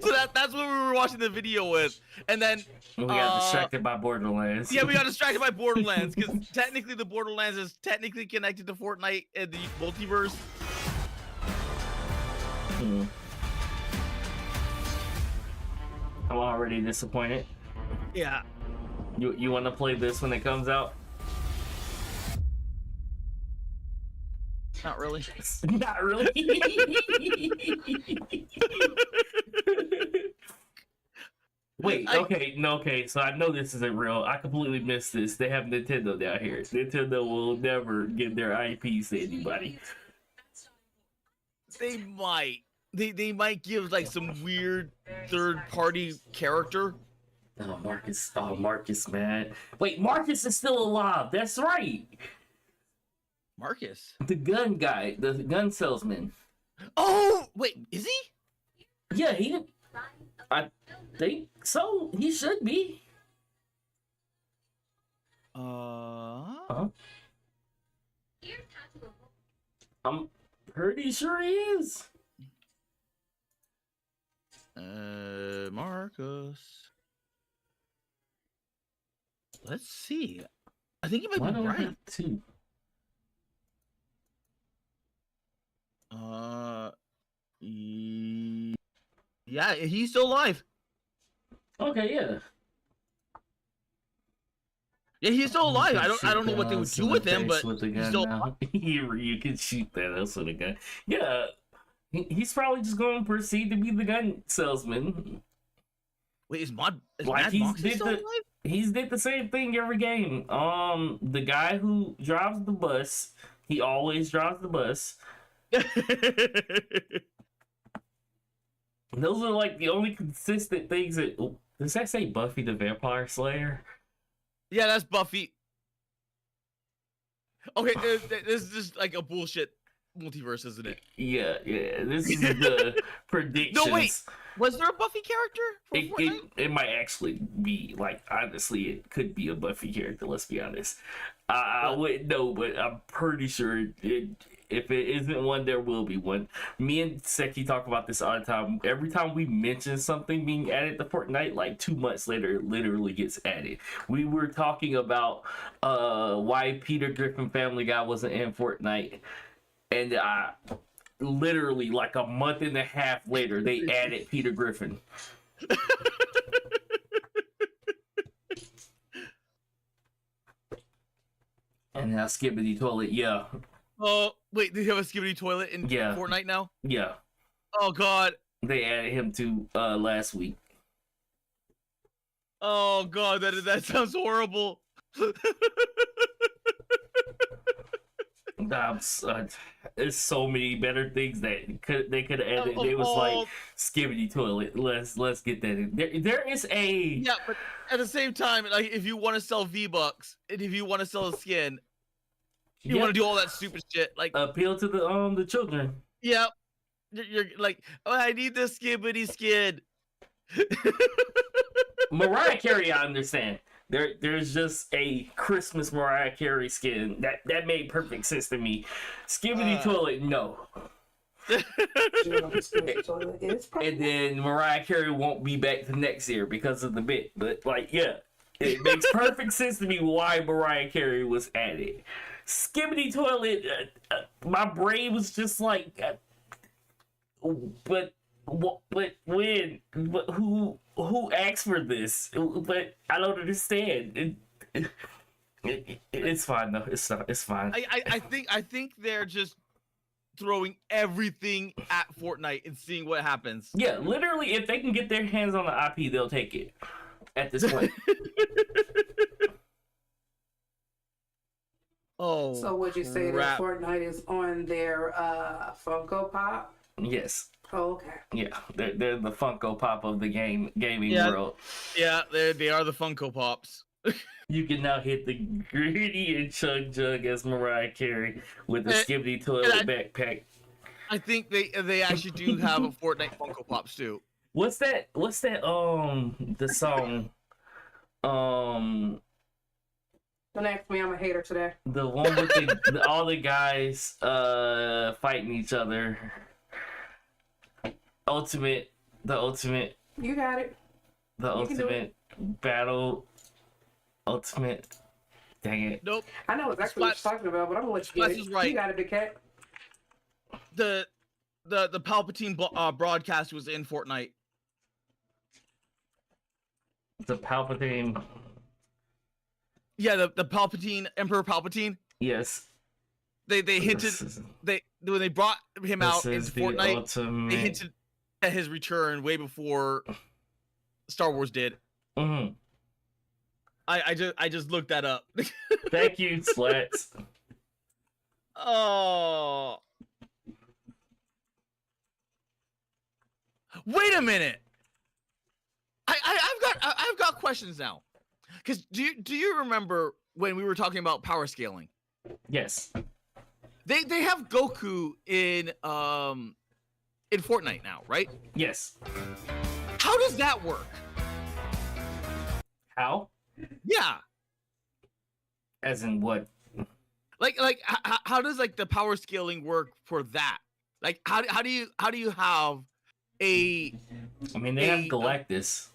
So that's what we were watching the video with, and then We got distracted by Borderlands. yeah, we got distracted by Borderlands because technically the Borderlands is technically connected to Fortnite and the multiverse. I'm already disappointed. Yeah. You want to play this when it comes out? Not really. Not really. Wait, okay, so I know this isn't real. I completely missed this. They have Nintendo down here. Nintendo will never give their IPs to anybody. They might. They might give like some weird third-party character. Oh, Marcus. Oh, Marcus, man. Wait, Marcus is still alive. That's right. Marcus. The gun guy, the gun salesman. Oh, wait, is he? Yeah, he did. I think so. He should be. I'm pretty sure he is. Marcus. Let's see. I think he might Why be don't I right. have two? Yeah, he's still alive. Okay, yeah. Yeah, he's still alive. I don't know what they would do with him, but he's still alive. You can shoot that else with a gun. Yeah, he's probably just going to proceed to be the gun salesman. Wait, is Mad Like Moxie still alive? He's did the same thing every game. The guy who drives the bus, he always drives the bus. Those are like the only consistent things that. Does that say Buffy the Vampire Slayer? Yeah, that's Buffy. Okay, this is just like a bullshit multiverse, isn't it? Yeah. This is the predictions. No, wait. Was there a Buffy character for Fortnite? It might actually be, like, honestly, it could be a Buffy character, let's be honest. I wouldn't know, but I'm pretty sure if it isn't one, there will be one. Me and Seki talk about this all the time. Every time we mention something being added to Fortnite, like 2 months later, it literally gets added. We were talking about why Peter Griffin Family Guy wasn't in Fortnite, and literally like a month and a half later, they added Peter Griffin. And now Skibbity Toilet, yeah. Oh, wait, do you have a Skibbity Toilet in Fortnite now? Yeah. Oh, God. They added him to last week. Oh, God, that sounds horrible. There's so many better things that they could have added. They was like Skibbity Toilet. Let's get that in. There is a yeah, but at the same time, like if you want to sell V-Bucks and if you want to sell a skin, You Yep. want to do all that stupid shit, like, Appeal to the children. yeah, you're like, oh, I need this skibbity skid. Mariah Carey, I understand. There's just a Christmas Mariah Carey skin that made perfect sense to me. Skibbity toilet, no. And then Mariah Carey won't be back the next year because of the bit. But like, yeah, it makes perfect sense to me why Mariah Carey was added. Skibbity toilet, my brain was just like, but when, but who asked for this? But I don't understand. It's fine though. It's fine. I think they're just throwing everything at Fortnite and seeing what happens. Yeah, literally, if they can get their hands on the IP, they'll take it. At this point. Oh. So would you say that crap. Fortnite is on their Funko Pop? Yes. Oh, okay. Yeah, they're the Funko Pop of the gaming Yeah. world. Yeah, they are the Funko Pops. You can now hit the gritty and chug jug as Mariah Carey with the And- Skibbity toilet and backpack. I think they actually do have a Fortnite Funko Pops too. What's that? The song? Don't ask me, I'm a hater today. The one with all the guys fighting each other. The ultimate, You got it. the You can do ultimate battle, ultimate. Dang it! Nope. I know exactly what Splats- you're talking about, but I'm gonna let you get Splats it. is right. You got it, big cat. The Palpatine broadcast was in Fortnite. The Palpatine. Yeah, the Palpatine Emperor Palpatine. Yes. They hinted when they brought him out in Fortnite. Ultimate. They hinted at his return way before Star Wars did. Mhm. I just looked that up. Thank you, Slats. Oh. Wait a minute. I've got questions now. Cause do you remember when we were talking about power scaling? Yes. They have Goku in Fortnite now, right? Yes. How does that work? How? Yeah. As in what? How does like the power scaling work for that? Like how do you have a I mean, they have Galactus.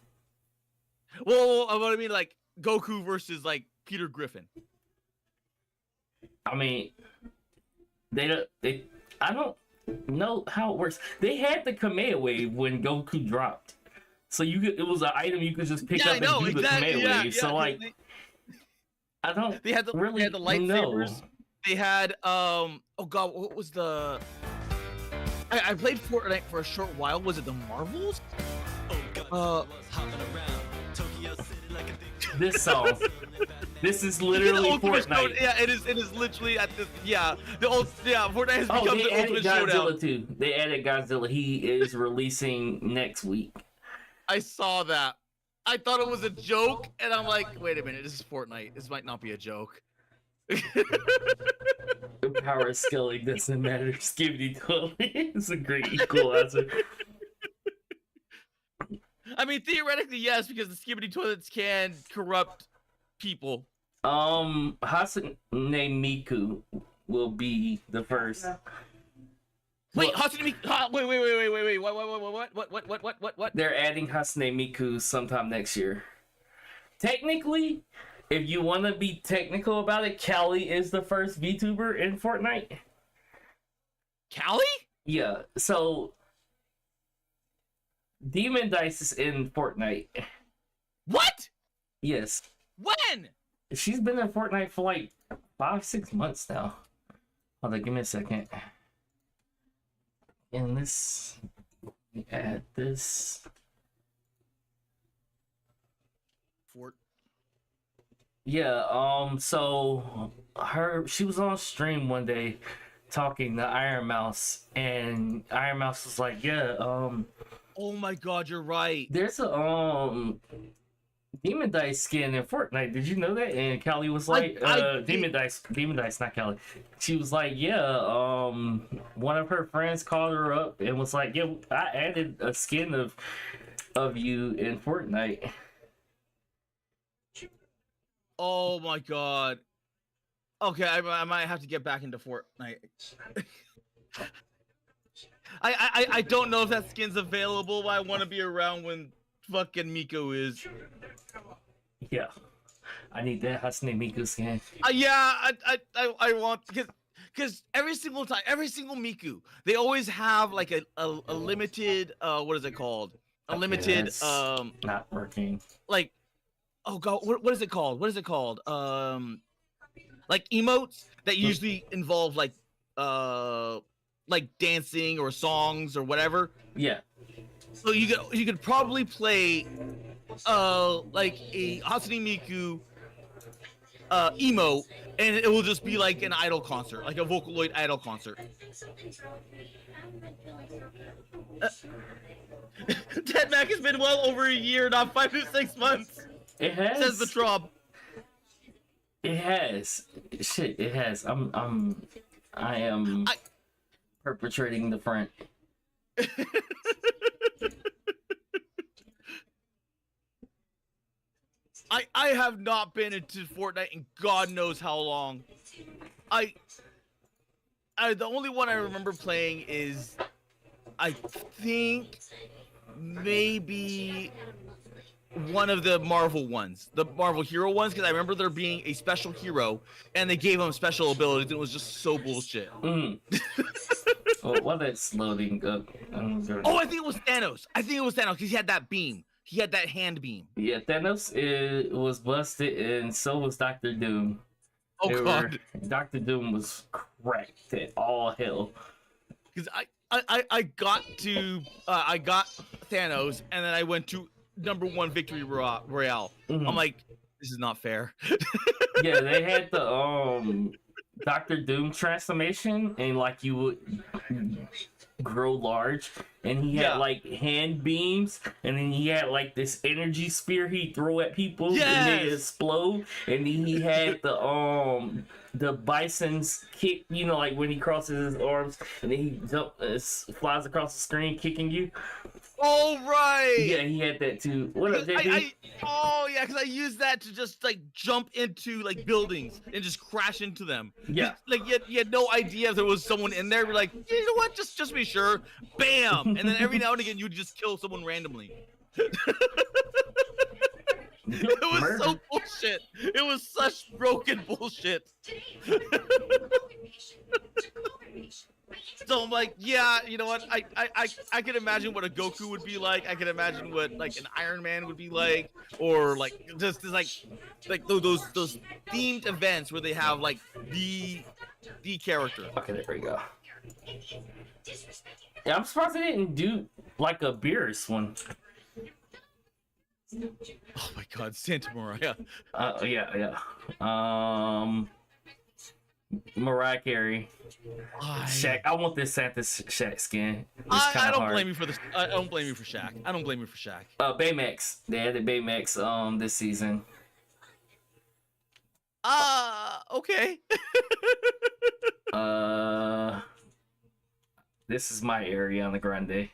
well what I mean like Goku versus like Peter Griffin. I mean, I don't know how it works. They had the Kamea wave when Goku dropped. So it was an item you could just pick up and do the Kamea wave. So like, I don't They had the lightsabers. know. They had oh god, what was the I played Fortnite for a short while. Was it the Marvels? This song. This is The literally Ultimate Fortnite. Showdown. Yeah, it is literally at this. Yeah, Fortnite has Oh, become they the added Ultimate Godzilla Showdown. too. They added Godzilla. He is releasing next week. I saw that. I thought it was a joke, and I'm like, wait a minute, this is Fortnite. This might not be a joke. The power scaling doesn't matter. Skibbity toilet is a great equalizer. I mean, theoretically, yes, because the skibbity toilets can corrupt people. Hasane Miku will be the first. Yeah. Wait, Well, Hatsune Miku. Wait. What? they're adding Hasane Miku sometime next year. Technically, if you want to be technical about it, Callie is the first VTuber in Fortnite. Callie? Yeah, so Demon Dice is in Fortnite. What? Yes. When? She's been in Fortnite for like 5-6 months now. Hold on, give me a second. And this, add this. Yeah, so she was on stream one day talking to Iron Mouse, and Iron Mouse was like, yeah, Oh my god, you're right. there's a Demon Dice skin in Fortnite. Did you know that? And Callie was like, Demon Dice, not Callie. She was like, yeah, one of her friends called her up and was like, yeah, I added a skin of you in Fortnite. Oh my god. Okay, I might have to get back into Fortnite. I don't know if that skin's available, but I want to be around when fucking Miko is. Yeah, I need that Hatsune Miku skin. Yeah, I want because every single time, every single Miku, they always have like a limited what is it called? A limited Yes. Not working. like oh god, what is it called? What is it called? Like emotes that usually involve like dancing or songs or whatever. Yeah. So you could probably play like a Hatsune Miku emo, and it will just be like an idol concert, like a Vocaloid idol concert. Dead Mac has been well over a year, not 5 to 6 months. It has. Says the Trob. It has. Shit, it has. I am perpetrating the front. I have not been into Fortnite in God knows how long. I the only one I remember playing is, I think, maybe one of the Marvel ones, the Marvel hero ones, because I remember there being a special hero and they gave him special abilities and it was just so bullshit. Oh, while that's loading up, Oh, I think it was Thanos. I think it was Thanos because he had that beam. He had that hand beam. yeah, Thanos was busted, and so was Doctor Doom. Oh god, Doctor Doom was cracked at all hell. because I got to I got Thanos and then I went to #1 victory royale. Mhm. I'm like, this is not fair. Yeah, they had the Doctor Doom transformation, and like you would grow large, and he had like hand beams, and then he had like this energy spear he throw at people and they explode, and then he had the bison's kick, you know, like when he crosses his arms and then he flies across the screen kicking you. Oh right. Yeah, he had that too. What up, JP? Oh yeah, because I used that to just like jump into like buildings and just crash into them. Yeah. Like you had no idea if there was someone in there. You're like, you know what? Just be sure. Bam! And then every now and again you'd just kill someone randomly. It was so bullshit. It was such broken bullshit. So I'm like, yeah, you know what? I can imagine what a Goku would be like. I can imagine what like an Iron Man would be like, or like just like those themed events where they have like the character. Okay, there we go. Yeah, I'm surprised they didn't do like a Beerus one. Oh my God, Santa Mariah. Yeah. Mariah Carey. Shaq. I want this Santa Shaq skin. I don't blame you for this. I don't blame you for Shaq. I don't blame you for Shaq. Baymax. They added Baymax this season. Okay. This is my Ariana Grande.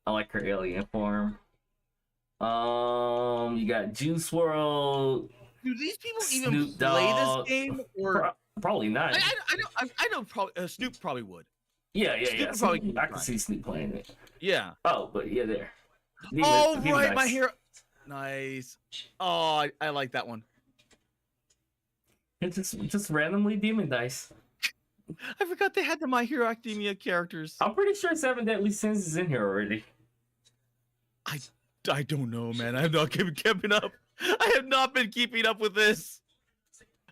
I like her alien form. You got Juice WRLD. Do these people even Snoop play Dogg. this game? Or Probably not. I know. Probably Snoop probably would. Yeah. Snoop probably I can see Snoop playing it. Yeah. Oh, but yeah, there. Oh Demon right, Dice. my hero. Nice. Oh, I like that one. It's just randomly Demon Dice. I forgot they had the My Hero Academia characters. I'm pretty sure 7 Deadly Sins is in here already. I don't know, man. I have not keeping up. I have not been keeping up with this.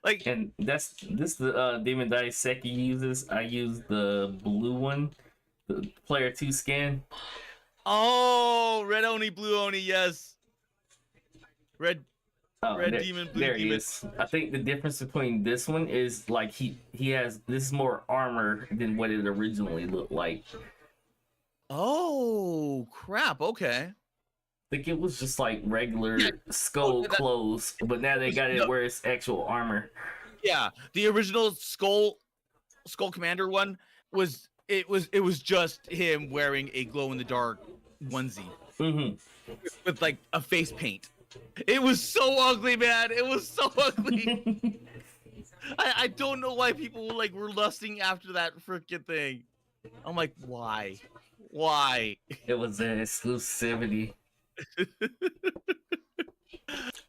Like, And this the Demon Dice Seki uses. I use the blue one, the player 2 skin. oh, red Oni, blue Oni, yes. Red Red demon, blue there he demon. is. I think the difference between this one is like he has this is more armor than what it originally looked like. Oh crap. Okay. think it was just like regular skull that- clothes, but now they got it No. where it's actual armor. Yeah, the original Skull Commander one was just him wearing a glow in the dark onesie Mm-hmm. with like a face paint. It was so ugly, man. It was so ugly. I don't know why people like were lusting after that freaking thing. I'm like, why? Why? It was an exclusivity.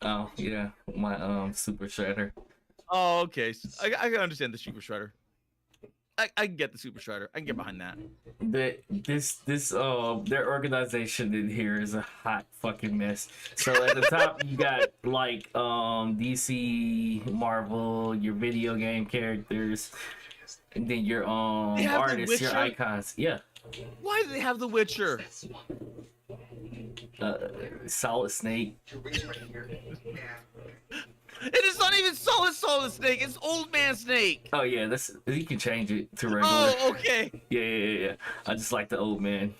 Oh yeah, my super shredder. Oh, okay. I can understand the Super Shredder. I can get the Super Shredder. I can get behind that. Their organization in here is a hot fucking mess. So at the top you got like DC, Marvel, your video game characters, and then your They have the artists, your Witcher? icons. Yeah. Why do they have The Witcher? Solid Snake. It is not even Solid Snake. It's Old Man Snake. Oh yeah, you can change it to regular. Oh, okay. Yeah. I just like the old man.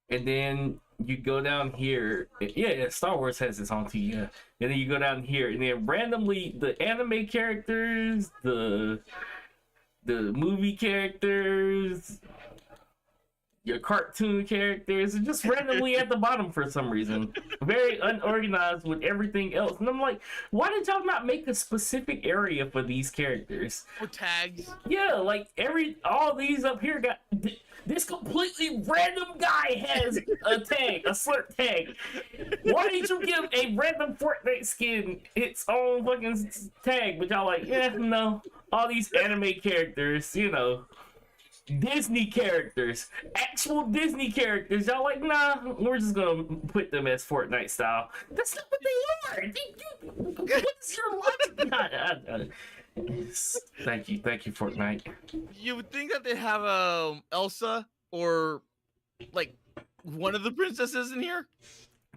And then you go down here. Yeah, Star Wars has its own too. Yeah. And then you go down here, and then randomly the anime characters, the movie characters, your cartoon characters are just randomly at the bottom for some reason. Very unorganized with everything else. And I'm like, why did y'all not make a specific area for these characters? Or tags. Yeah, like all these up here got this completely random guy has a tag, a slurp tag. Why did you give a random Fortnite skin its own fucking tag? But y'all like, yeah, no. All these anime characters, you know. Disney characters, actual Disney characters. Y'all like, nah, we're just gonna put them as Fortnite style. That's not what they are. What's your logic behind it? Thank you, Fortnite. You would think that they have Elsa or like one of the princesses in here.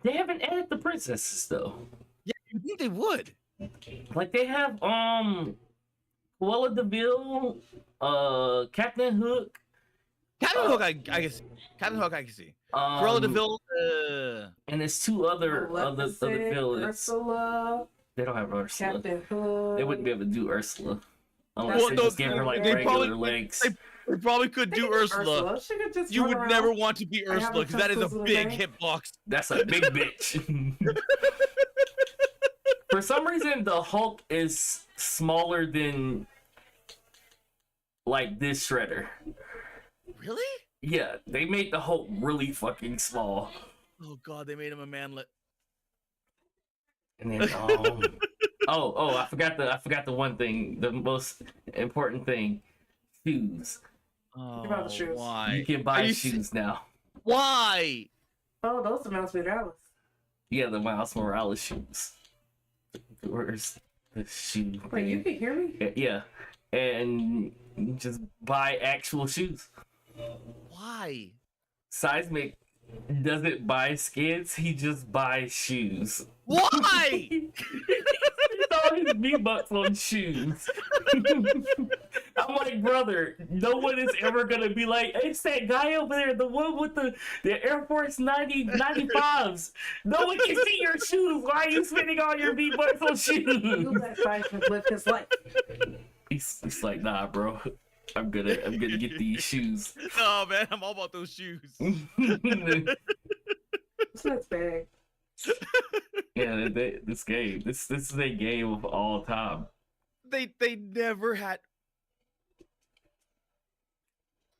They haven't added the princesses though. Yeah, you think they would? Like they have Cruella DeVille, Captain Hook. Captain Hook, I can see. Captain Hook, I can see. Cruella DeVille. And there's two other Maleficent, villains. Ursula, They don't have Ursula. Captain Hook. They wouldn't be able to do Ursula unless Well, they no, just gave her like they regular probably- legs. They probably could They do could Ursula. She could just You run would around. never want to be I have Ursula because that is a pencils in big there. hitbox. That's a big bitch. For some reason, the Hulk is smaller than like this Shredder. Really? Yeah, they made the Hulk really fucking small. Oh god, they made him a manlet. And then I forgot the one thing, the most important thing. Shoes. Oh, about the shoes? why? You can Are buy you shoes now. Why? Oh, those are Miles Morales. Yeah, the Miles Morales shoes. Where's the shoe? Wait, you thing? can hear me? Yeah. And you just buy actual shoes. Why? Seismic doesn't buy skins, he just buys shoes. Why? He all his V-Bucks on shoes. I'm like, brother, no one is ever gonna be like, it's that guy over there, the one with the Air Force 95s. No one can see your shoes. Why are you spending all your V-Bucks on shoes? You let Seismic live his life. He's like, nah, bro. I'm gonna get these shoes. Oh man, I'm all about those shoes. It's not bad. Yeah, this game. This is a game of all time. They never had.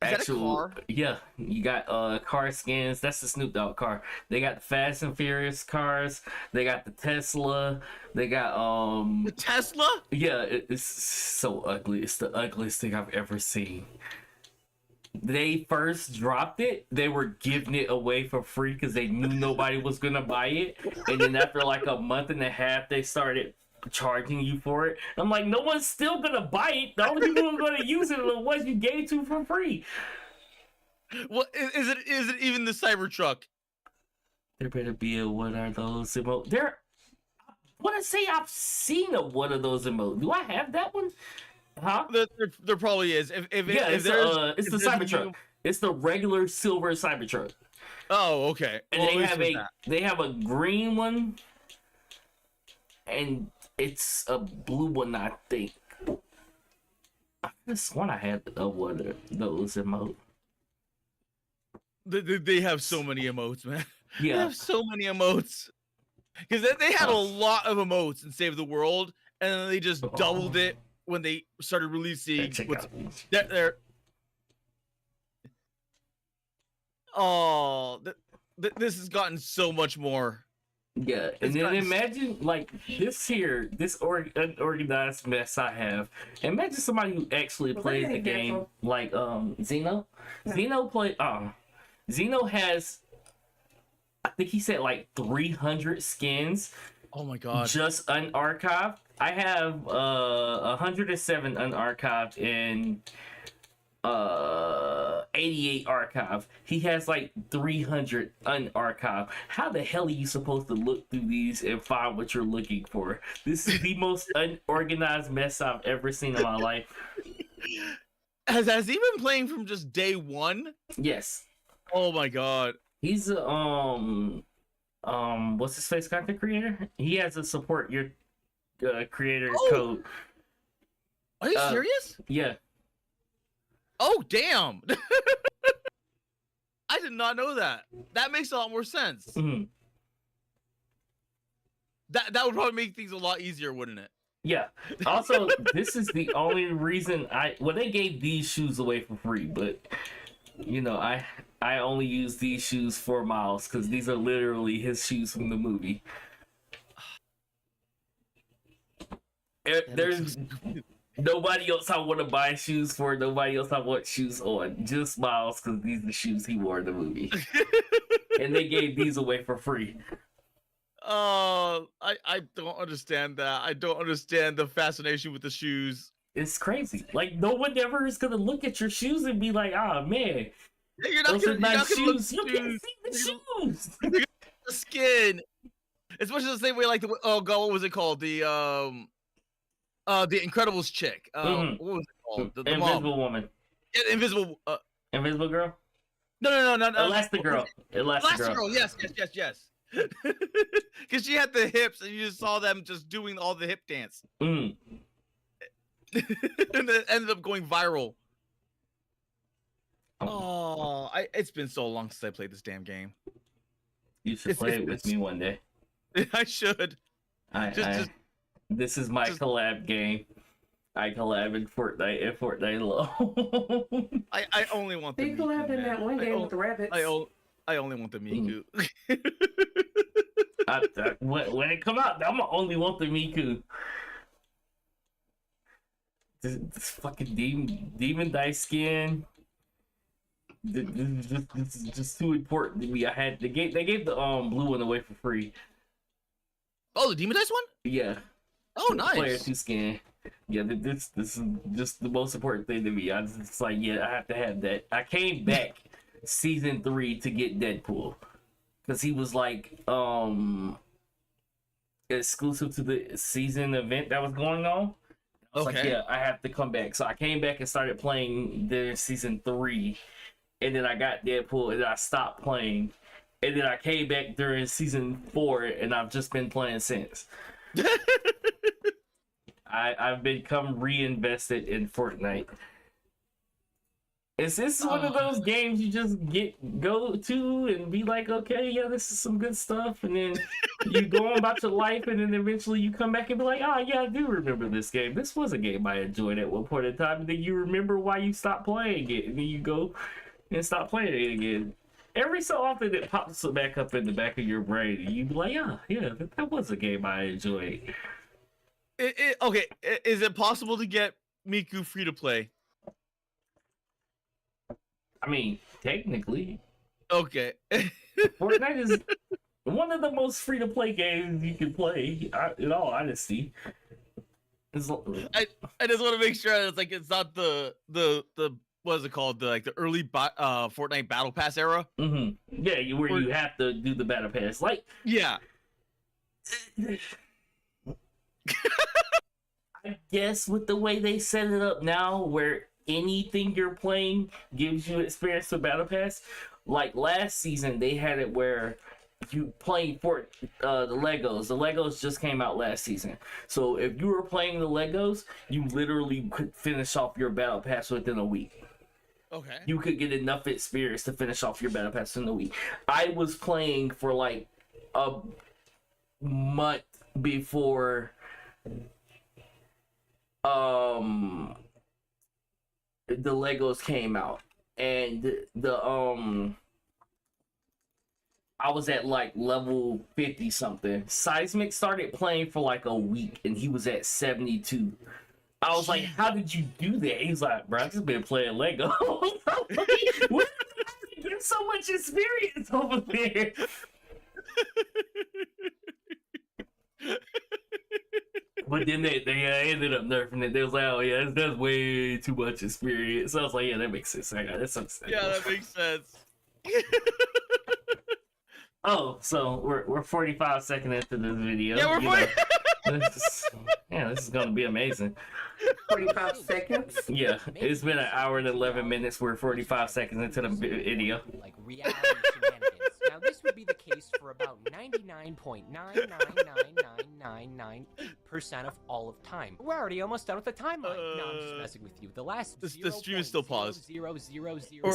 Is that a car? Yeah, you got car skins. That's the Snoop Dogg car. They got the Fast and Furious cars. They got the Tesla. They got The Tesla? yeah, it's so ugly. It's the ugliest thing I've ever seen. They first dropped it, they were giving it away for free because they knew nobody was gonna buy it. And then after like a month and a half, they started charging you for it. I'm like, no one's still gonna buy it. The only people who are gonna use it are the ones you gave to for free. Well, is it even the Cybertruck? There better be a one of those emotes. I want to say I've seen a one of those emotes. Do I have that one? Huh? There probably is. Yeah, if it's the if there's a Cybertruck. new- It's the regular silver Cybertruck. Oh, okay. And Well, at least there's that. they have a green one, and it's a blue one, I think. I just one I had one of those emotes. They have so many emotes, man. They Yeah, have so many emotes. Because they had a lot of emotes in Save the World, and then they just doubled it when they started releasing. check What's out these. they're oh, this has gotten so much more. Yeah, It's and then gotten- imagine like this unorganized mess I have. Imagine somebody who actually Well, plays that the ain't game different. like Xeno. Yeah. Xeno has, I think he said like 300 skins Oh my god. just unarchived. I have 107 unarchived and 88 archived. He has like 300 unarchived. How the hell are you supposed to look through these and find what you're looking for? This is the most unorganized mess I've ever seen in my life. Has he been playing from just day one? Yes, Oh my god. he's a what's his face content creator. He has to support your creator Oh. code. Are you Uh, serious? Yeah. Oh damn. I did not know that. That makes a lot more sense. Mhm. That would probably make things a lot easier, wouldn't it? Yeah. Also, this is the only reason they gave these shoes away for free, but you know, I only use these shoes for Miles because these are literally his shoes from the movie. There's nobody else I want to buy shoes for. Nobody else I want shoes on. Just Miles because these are the shoes he wore in the movie, and they gave these away for free. I don't understand that. I don't understand the fascination with the shoes. It's crazy. Like no one ever is gonna look at your shoes and be like, "Ah, man, You're not those gonna, are nice you're not gonna look shoes." You can't see the shoes. the skin. It's much the same way like the oh god, what was it called? The Incredibles chick. Mhm. What was it called? The Invisible mom. Woman, Yeah, Invisible. Invisible Girl, No. Elastigirl, Elastigirl. Yes. Because she had the hips, and you just saw them just doing all the hip dance, Mm. and it ended up going viral. Oh, It's been so long since I played this damn game. you should play it with me one day. I should. Just- This is my just- collab game. I collab in Fortnite and Fortnite alone. I only want the They Miku, collabed in man. that one game with the rabbits. I only want the Miku. When it come out, I'm gonna only want the Miku. This fucking demon dice skin. This is just too important to me. They gave the blue one away for free. Oh, the Demon Dice one? Yeah. Oh, Player nice. 2 skin. Yeah, this is just the most important thing to me. I just like, yeah, I have to have that. I came back season 3 to get Deadpool because he was like exclusive to the season event that was going on. I was like, Okay. yeah, I have to come back. So I came back and started playing the season 3, and then I got Deadpool, and then I stopped playing, and then I came back during season 4, and I've just been playing since. I've become reinvested in Fortnite. This is one of those games you just go to and be like, okay, yeah, this is some good stuff, and then you go on about your life, and then eventually you come back and be like, oh yeah, I do remember this game. This was a game I enjoyed at one point in time, and then you remember why you stopped playing it, and then you go and stop playing it again. Every so often it pops back up in the back of your brain, and you be like, yeah, that was a game I enjoyed. Okay, is it possible to get Miku free to play? I mean, technically, Okay. Fortnite is one of the most free-to-play games you can play, in all honesty. I just want to make sure that it's like it's not the what is it called, the early Fortnite Battle Pass era. Yeah, where you have to do the battle pass. Like, Yeah. I guess with the way they set it up now, where anything you're playing gives you experience with Battle Pass. Like last season, they had it where you playing for the Legos. The Legos just came out last season, so if you were playing the Legos, you literally could finish off your Battle Pass within a week. Okay. You could get enough experience to finish off your Battle Pass in a week. I was playing for like a month before the Legos came out, and I was at like level 50 something. Seismic started playing for like a week and he was at 72. I was like, how did you do that? He's like, bro, I've just been playing Lego. Where did you get so much experience over there? But then they ended up nerfing it. They was like, oh yeah, that's way too much experience. So I was like, yeah, that makes sense. That's understandable. Yeah, that makes sense. Oh, so we're 45 seconds into this video. Yeah, we're you know, this is gonna be amazing. 45 seconds. Yeah, it's been an hour and 11 minutes. We're 45 seconds into the video. Like reality shenanigans. Now, this would be the case for about 99.99999% of all of time. We're already almost done with the timeline. No, I'm just messing with you. The last The stream is still paused. 0.0000002% Or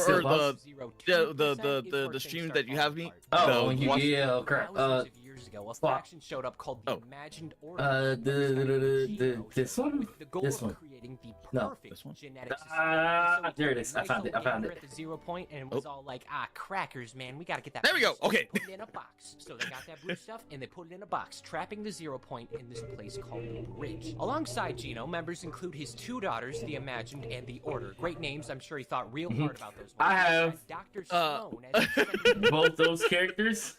the is where stream things that you start have me. falling Oh, The you, watch- yeah, crap. Thousands of years ago, a faction showed up called the Oh. Imagined Order. This one? The goal This of one. creating the No, perfect this one? genetic system. There it is. I found it. At the 0 point and was all like, crackers, man, we gotta get that. There we blue go. stuff Okay. and Put it in a box. So they got that blue stuff and they put it in a box, trapping the 0 point in this place called the Bridge. Alongside Gino, members include his two daughters, the Imagined and the Order. Great names. I'm sure he thought real hard about those. I have, Dr. Sloan as both those characters.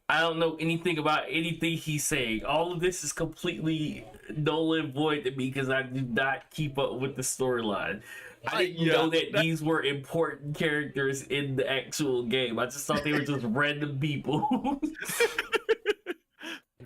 I don't know anything about anything he's saying. All of this is completely null and void to me because I do not keep up with the storyline. I didn't know that these were important characters in the actual game. I just thought they were just random people.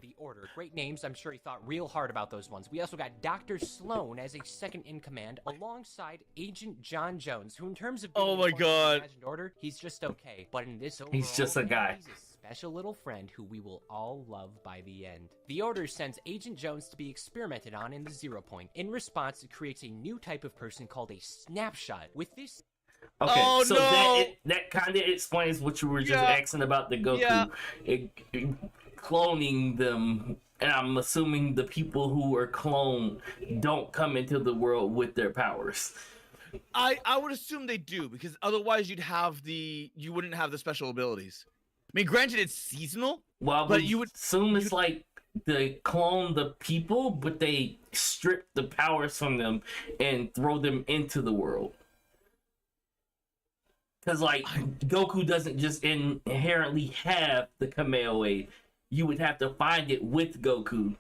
the Order. Great names. I'm sure he thought real hard about those ones. We also got Dr. Sloan as a second in command alongside Agent John Jones, who in terms of being Oh my important to the God. Imagined Order, he's just okay. But in this overall He's just a game, guy. He's a special little friend who we will all love by the end. The Order sends Agent Jones to be experimented on in the 0 point. In response, it creates a new type of person called a snapshot. With this Okay, Oh, so no. that kind of explains what you were just Yeah. asking about the Goku. Yeah. Cloning them, and I'm assuming the people who are cloned don't come into the world with their powers. I would assume they do, because otherwise you wouldn't have the special abilities. I mean, granted, it's seasonal. Well, But you would- assume it's like they clone the people, but they strip the powers from them and throw them into the world. Because, like, Goku doesn't just inherently have the Kamehameha. You would have to find it with Goku.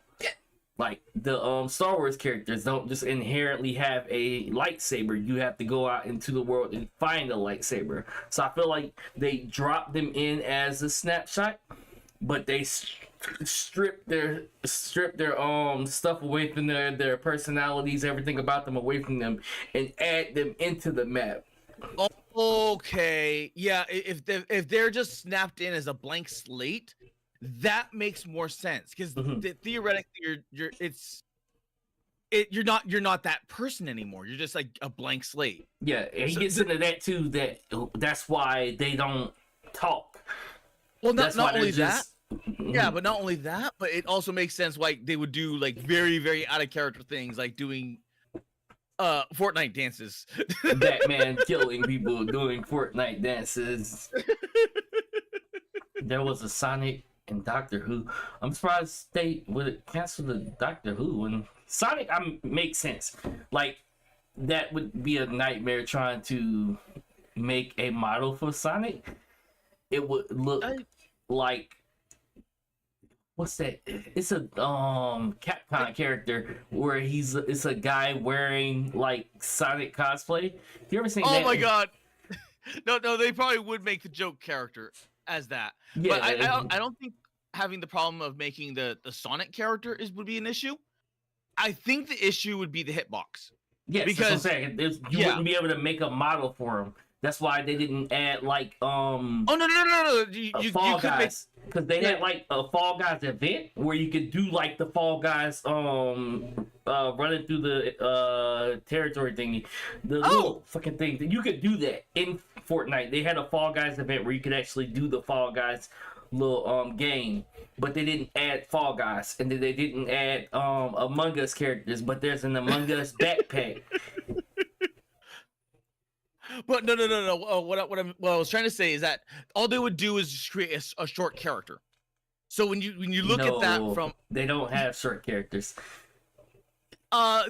Like, the Star Wars characters don't just inherently have a lightsaber. You have to go out into the world and find a lightsaber. So I feel like they drop them in as a snapshot, but they strip their stuff away from their personalities, everything about them away from them, and add them into the map. Okay, yeah. If they're just snapped in as a blank slate, that makes more sense, because theoretically you're not that person anymore. You're just like a blank slate. Yeah, and he gets into that too. That's why they don't talk. Well, That's not why only they're that. just- Yeah, but not only that, but it also makes sense why they would do like very, very out of character things, like doing Fortnite dances. Batman killing people doing Fortnite dances. There was a Sonic and Doctor Who. I'm surprised they would cancel the Doctor Who. And Sonic, makes sense. Like, that would be a nightmare trying to make a model for Sonic. It would look like, what's that? It's a Capcom character where it's a guy wearing like Sonic cosplay. You ever seen that? Oh my god! No, they probably would make the joke character as that. Yeah. But I don't think having the problem of making the Sonic character would be an issue. I think the issue would be the hitbox. Yes, Because- that's what I'm saying. You wouldn't be able to make a model for him. That's why they didn't add like Oh no! You Fall could make Guys, because they had like a Fall Guys event where you could do like the Fall Guys running through the territory thingy, the little fucking thing. You could do that in Fortnite. They had a Fall Guys event where you could actually do the Fall Guys little game, but they didn't add Fall Guys, and then they didn't add Among Us characters, but there's an Among Us backpack. But no. What I was trying to say is that all they would do is just create a short character. So when you look at that from, they don't have short characters.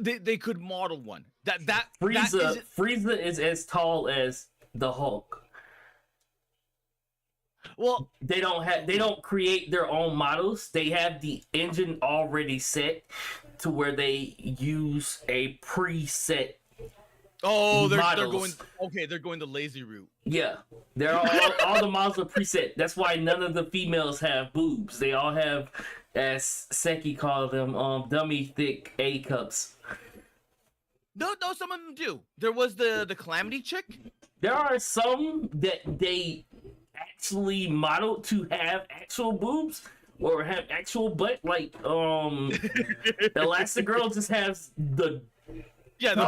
they could model one. That Frieza is as tall as the Hulk. Well, They don't create their own models. They have the engine already set to where they use a preset. oh, they're models. they're going the lazy route. Yeah, they're all the models are preset. That's why none of the females have boobs. They all have, as Seki called them, dummy thick A cups. No, some of them do. There was the Calamity chick. There are some that they actually modeled to have actual boobs or have actual butt. Like Elastigirl just has the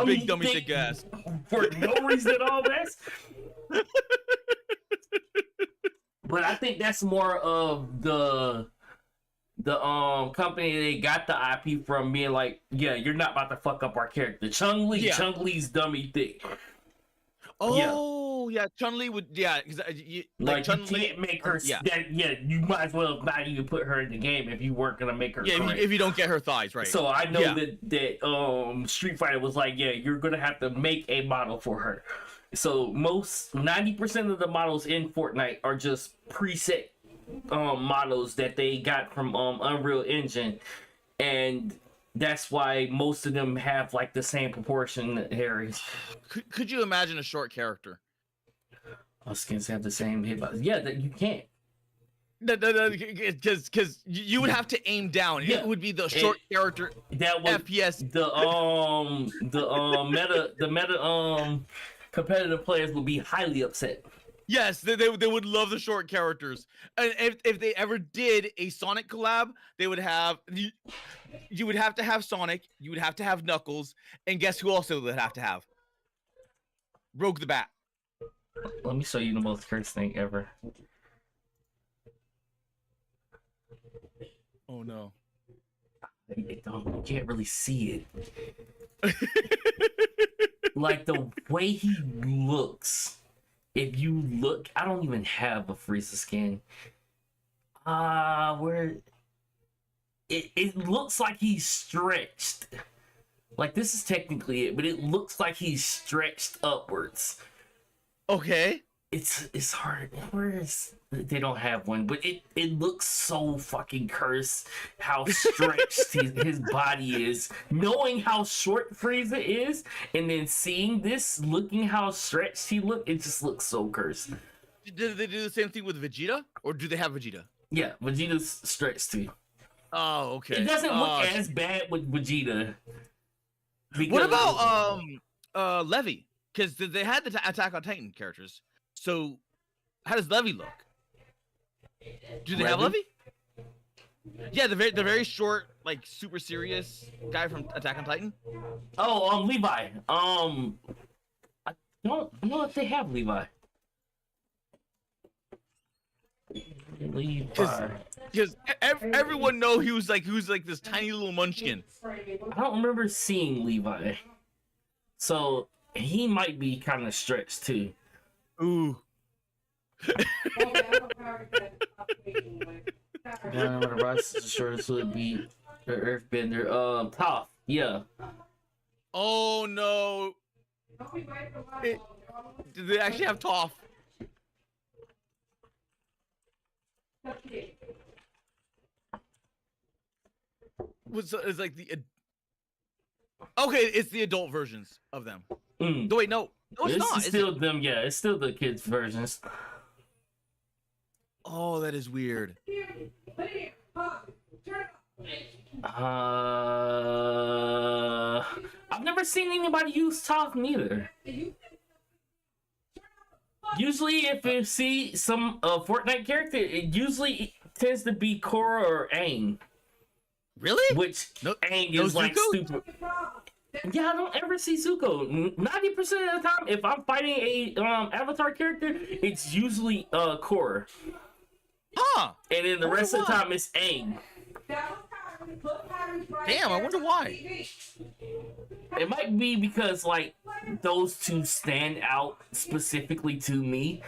Big dummy thick thick ass. for no reason at all. But I think that's more of the company they got the IP from, being like, yeah, you're not about to fuck up our character. Chun-Li, Yeah. Chun-Li's dummy thick. Oh yeah, Chun-Li would because Like you Chun-Li. can't make her. Yeah. You might as well not even put her in the game if you weren't gonna make her. Yeah, correct. if you don't get her thighs right. So I know Yeah. that Street Fighter was like, yeah, you're gonna have to make a model for her. So 90% of the models in Fortnite are just preset models that they got from Unreal Engine, and that's why most of them have like the same proportion areas. Could you imagine a short character? All skins have the same hitbox. Yeah, that you can't. No, because you would have to aim down. Yeah. It would be the short character That was FPS. the meta competitive players would be highly upset. Yes, they would love the short characters. And if they ever did a Sonic collab, they would have you would have to have Sonic, you would have to have Knuckles, and guess who also would have to have? Rogue the Bat. Let me show you the most cursed thing ever. Oh no. You can't really see it. Like the way he looks. If you look, I don't even have a Frieza skin. Where it looks like he's stretched. Like this is technically it, but it looks like he's stretched upwards. Okay. It's hard. They don't have one, but it looks so fucking cursed how stretched his body is. Knowing how short Frieza is, and then seeing this, looking how stretched he look, it just looks so cursed. Did they do the same thing with Vegeta, or do they have Vegeta? Yeah, Vegeta's stretched too. Oh, okay. It doesn't look as bad with Vegeta. What about Levi? Because they had the Attack on Titan characters. So how does Levi look? Do they have Levi? Levi? Yeah, the very short, like super serious guy from Attack on Titan. Oh, Levi. I don't know if they have Levi. Levi. Because everyone know he was like this tiny little munchkin. I don't remember seeing Levi. So he might be kind of stretched too. Ooh. One of the rises shortest would be the Earthbender. Toph. Yeah. Oh no. Did they actually have Toph? It's like the okay, it's the adult versions of them. Mm. No, wait, no, it's This not. is still them. Yeah, it's still the kids' versions. Oh, that is weird. I've never seen anybody use Toph neither. Usually, if you see some Fortnite character, it usually tends to be Korra or Aang. Really? Which Aang no is like Zuko? stupid. Yeah, I don't ever see Zuko. 90% of the time, if I'm fighting a Avatar character, it's usually Korra. Huh? And then the rest of the time, it's Aang. Damn, I wonder why. It might be because like those two stand out specifically to me,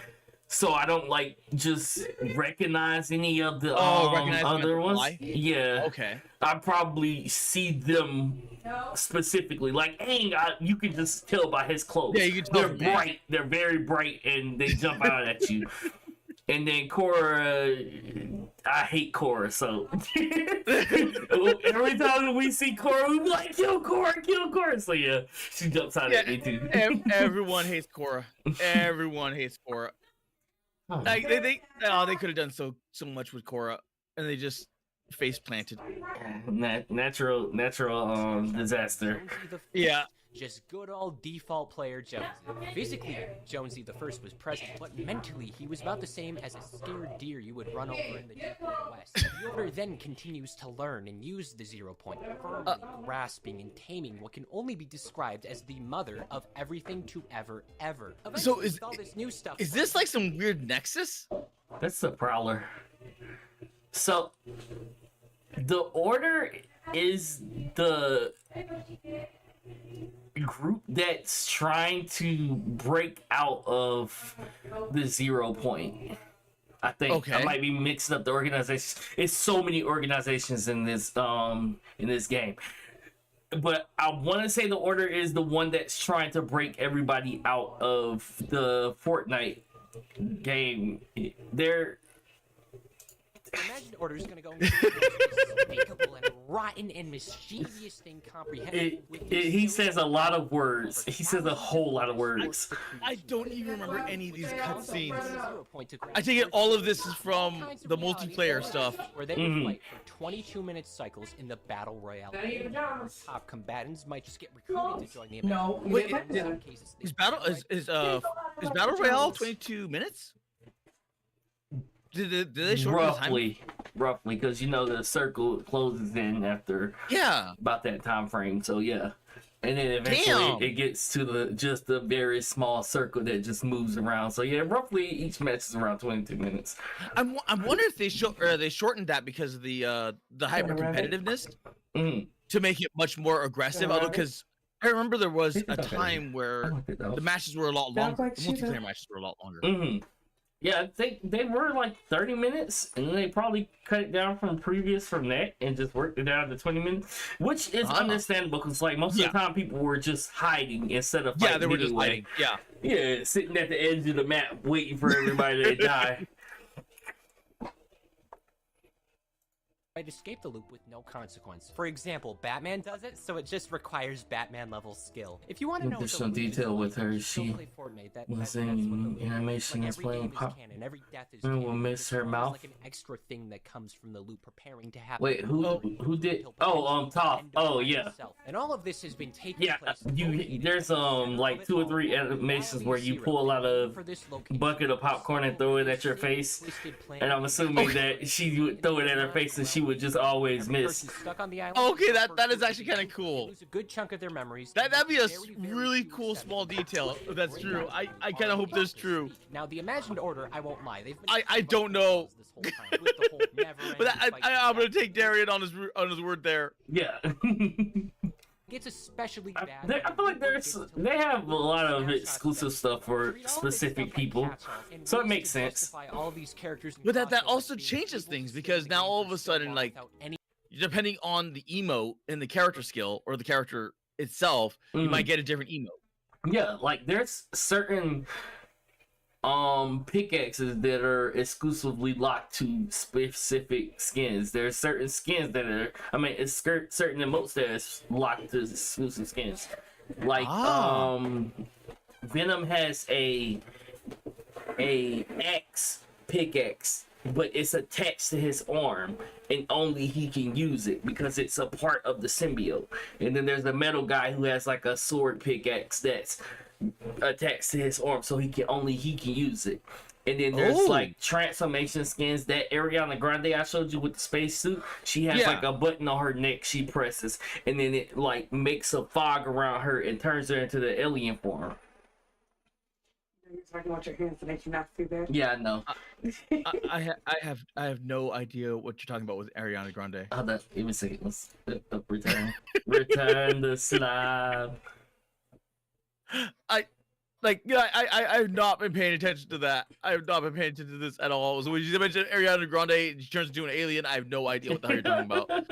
so I don't like just recognize any of the recognize them other as ones. why? Yeah, Okay. I probably see them specifically. Like Aang, you can just tell by his clothes. Yeah, you can tell They're from that. bright. They're very bright, and they jump out at you. And then Korra, I hate Korra, so every time that we see Korra, we be like, kill Korra. So yeah, she jumps out at me too. Everyone hates Korra. Everyone hates Korra. Like they could have done so much with Korra, and they just face planted. Natural disaster. Jonesy the First, Yeah. just good old default player Jonesy. Physically, Jonesy the First was present, but mentally he was about the same as a scared deer you would run over in the deep west. The Order then continues to learn and use the 0 point, firmly grasping and taming what can only be described as the mother of everything to ever. So Eventually, with all this new stuff, Is this like some weird nexus? That's the Prowler. So the Order is the group that's trying to break out of the 0 point. I think Okay. I might be mixing up the organizations. It's so many organizations in this game. But I want to say the Order is the one that's trying to break everybody out of the Fortnite game. They're Imagined Order is going to go into the despicable and rotten and mischievous and incomprehensible. he says a lot of words. He says a whole lot of words. I don't even remember any of these cutscenes. I I take it all of this is from the multiplayer stuff. Where they would fight for 22-minute cycles in the battle royale. Top combatants might just get recruited to join the No, Wait, you didn't. In some cases, they Is battle royale 22 minutes? Did they shorten the time? Roughly, because you know the circle closes in after Yeah. about that time frame. So yeah, and then eventually Damn. it gets to the very small circle that just moves around. So yeah, roughly each match is around 22 minutes. I wonder if they shortened that because of the hyper competitiveness Mhm. to make it much more aggressive. Yeah, Because I remember there was It's a okay. time where I like it, though. the matches were a lot Sounds longer. like The shit, multiplayer huh? matches were a lot longer. Mm-hmm. Yeah, I think they were like 30 minutes, and they probably cut it down from that and just worked it down to 20 minutes, which is understandable because like most of the time people were just hiding instead of fighting. Yeah, they were just anyway. fighting. Yeah. Yeah, sitting at the edge of the map waiting for everybody to die. might escape the loop with no consequence. For example, Batman does it, so it just requires Batman level skill. If you want to know what the Additional loop is detail like, with her, still she play Fortnite. That's was what the in loop is. animation Like is every playing game is pop. canon, every death is Everyone canon, miss but her this mouth. is like an extra thing that comes from the loop preparing to happen. Wait, who did? Oh, Toph. Oh, yeah. And all of this has been taking Yeah, place in located there's in like 2 or 3 animations where you pull out a bucket of popcorn and throw it at your face, and I'm assuming that she would throw it at her face and she would just always miss. Okay, that is actually kind of cool. Lose a good chunk of their memories. That'd be a Very, very really few cool exceptions. small detail. If that's Right true. now, I kind of hope that's true. Now the imagined order, I won't lie. They've been I don't know. this whole time with the whole never-ending But fight I'm gonna to take Darian on his word there. Yeah. It's especially bad. I feel like they have a lot of exclusive stuff for specific people, so it makes sense. But that also changes things because now all of a sudden, like, depending on the emote and the character skill or the character itself, you might get a different emote. Yeah, like there's certain pickaxes that are exclusively locked to specific skins. There's certain skins that are, it's certain emotes that is locked to exclusive skins. Like Venom has a X pickaxe, but it's attached to his arm, and only he can use it because it's a part of the symbiote. And then there's the metal guy who has like a sword pickaxe that's attached to his arm, so he can use it. And then there's like transformation skins. That Ariana Grande I showed you with the spacesuit, she has like a button on her neck she presses, and then it like makes a fog around her and turns her into the alien form. You're talking about your hands, so they cannot see that. Yeah, I know. I have no idea what you're talking about with Ariana Grande. Hold up, give me a second. Let's return. Return the slime. I have not been paying attention to that. I have not been paying attention to this at all. So when you mentioned Ariana Grande, she turns into an alien. I have no idea what the hell you're talking about. Let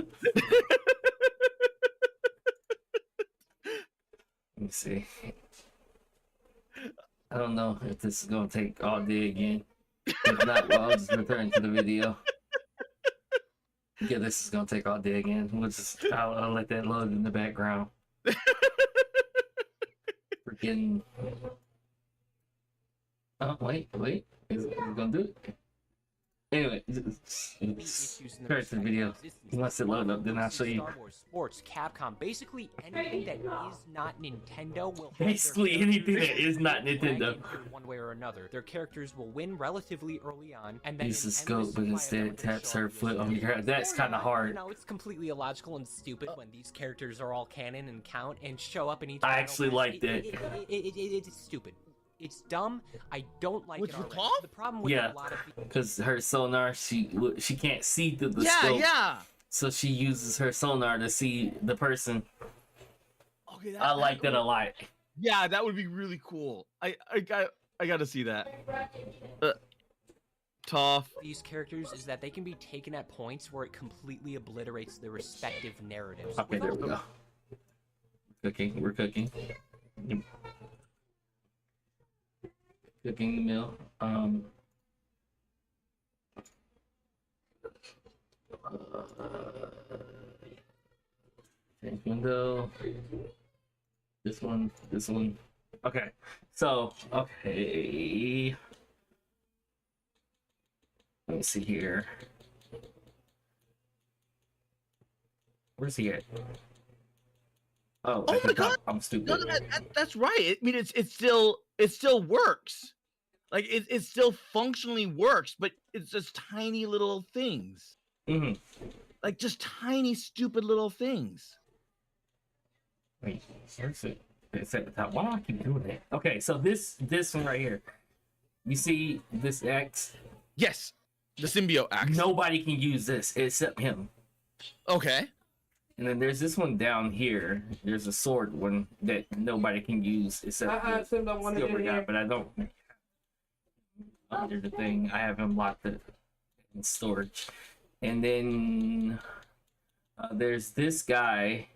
me see. I don't know if this is gonna take all day again. If not, well, I'll just return to the video. Yeah, this is gonna take all day again. I'll let that load in the background. Freaking. Oh, wait. Is it gonna do it? Anyway, start the video. Once it load up, then I'll show you. Star Wars, sports, Capcom, basically anything that is not Nintendo will. Basically anything that is not Nintendo. One way or another, their characters will win relatively early on, and then Use the scope, but instead it taps her foot on your head. That's kind of hard. You know, it's completely illogical and stupid when these characters are all canon and count and show up in each. I actually like that. It's stupid. It's dumb. I don't like it already. Toph? The problem with a lot of people, because her sonar, she can't see through the Yeah, scope. yeah. So she uses her sonar to see the person. Okay, I like that a lot. Yeah, that would be really cool. I got to see that. Toph. these characters is that they can be taken at points where it completely obliterates their respective narratives. Okay, there we go. We're cooking. Cooking the meal. Change window. This one. Okay. So, okay. Let me see here. Where's he at? Oh my God! I'm stupid. No, that's right. I mean, it still works. Like it still functionally works, but it's just tiny little things. Mm-hmm. Like just tiny, stupid little things. Wait, where's it? It's at the top. Why do I keep doing that? Okay, so this one right here. You see this X? Yes, the symbiote axe. Nobody can use this except him. Okay. And then there's this one down here. There's a sword one that nobody can use except the silver guy, but I don't. Under the thing, I have him locked in storage. And then there's this guy.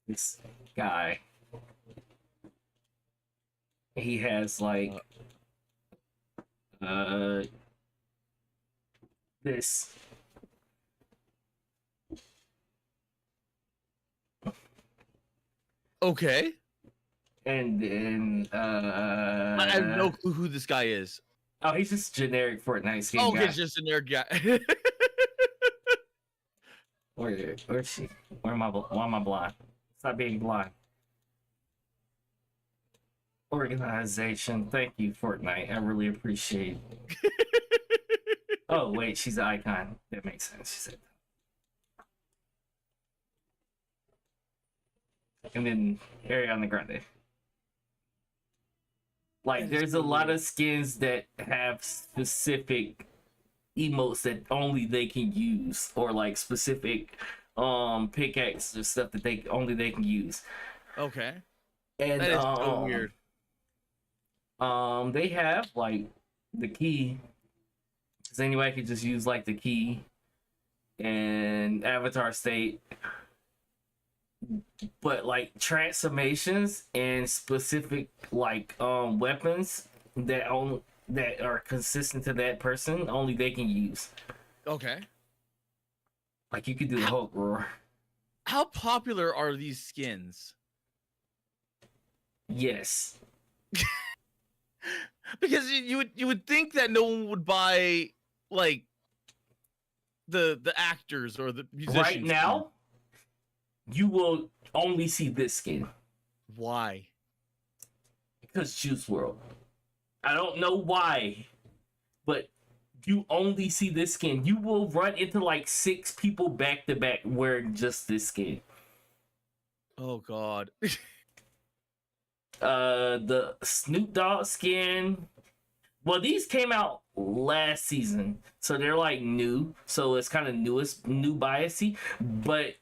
This guy. He has like this. Okay. And then I have no clue who this guy is. Oh, he's just generic Fortnite skin Okay, guy. it's just a nerd guy. Where's she? Why am I blind? Stop being blind. Organization. Thank you, Fortnite. I really appreciate it. Oh, wait, she's an icon. That makes sense. She said. And then Ariana Grande. Like, there's a lot of skins that have specific emotes that only they can use, or like specific pickaxe or stuff that they can use. Okay. And That is so weird. They have like the key, because anybody could just use like the key and avatar state. But like transformations and specific like weapons that are consistent to that person, only they can use. Okay. Like you could do the Hulk roar. How popular are these skins? Yes. Because you would think that no one would buy like the actors or the musicians. Right now, you will only see this skin Why? because Juice World. I don't know why, but you only see this skin. You will run into like 6 people back to back wearing just this skin. Oh God. The Snoop Dogg skin. Well, these came out last season, so they're like new. So it's kind of new biasy. But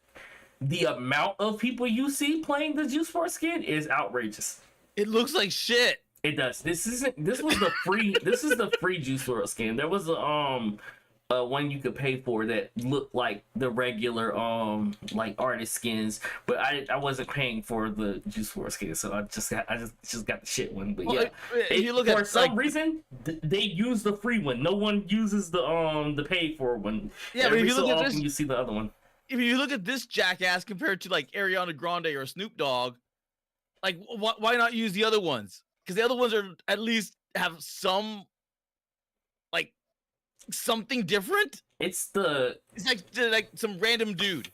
the amount of people you see playing the Juice WRLD skin is outrageous. It looks like shit. It does. This was the free. This is the free Juice WRLD skin. There was a one you could pay for that looked like the regular like artist skins, but I wasn't paying for the Juice WRLD skin, so I just got the shit one. But Well, yeah, if you look for at some like, reason they use the free one. No one uses the paid for one. yeah, but if Every you look so at often this, you see the other one. if you look at this jackass compared to like Ariana Grande or Snoop Dogg, like why not use the other ones? Because the other ones are at least have some like something different. It's like some random dude.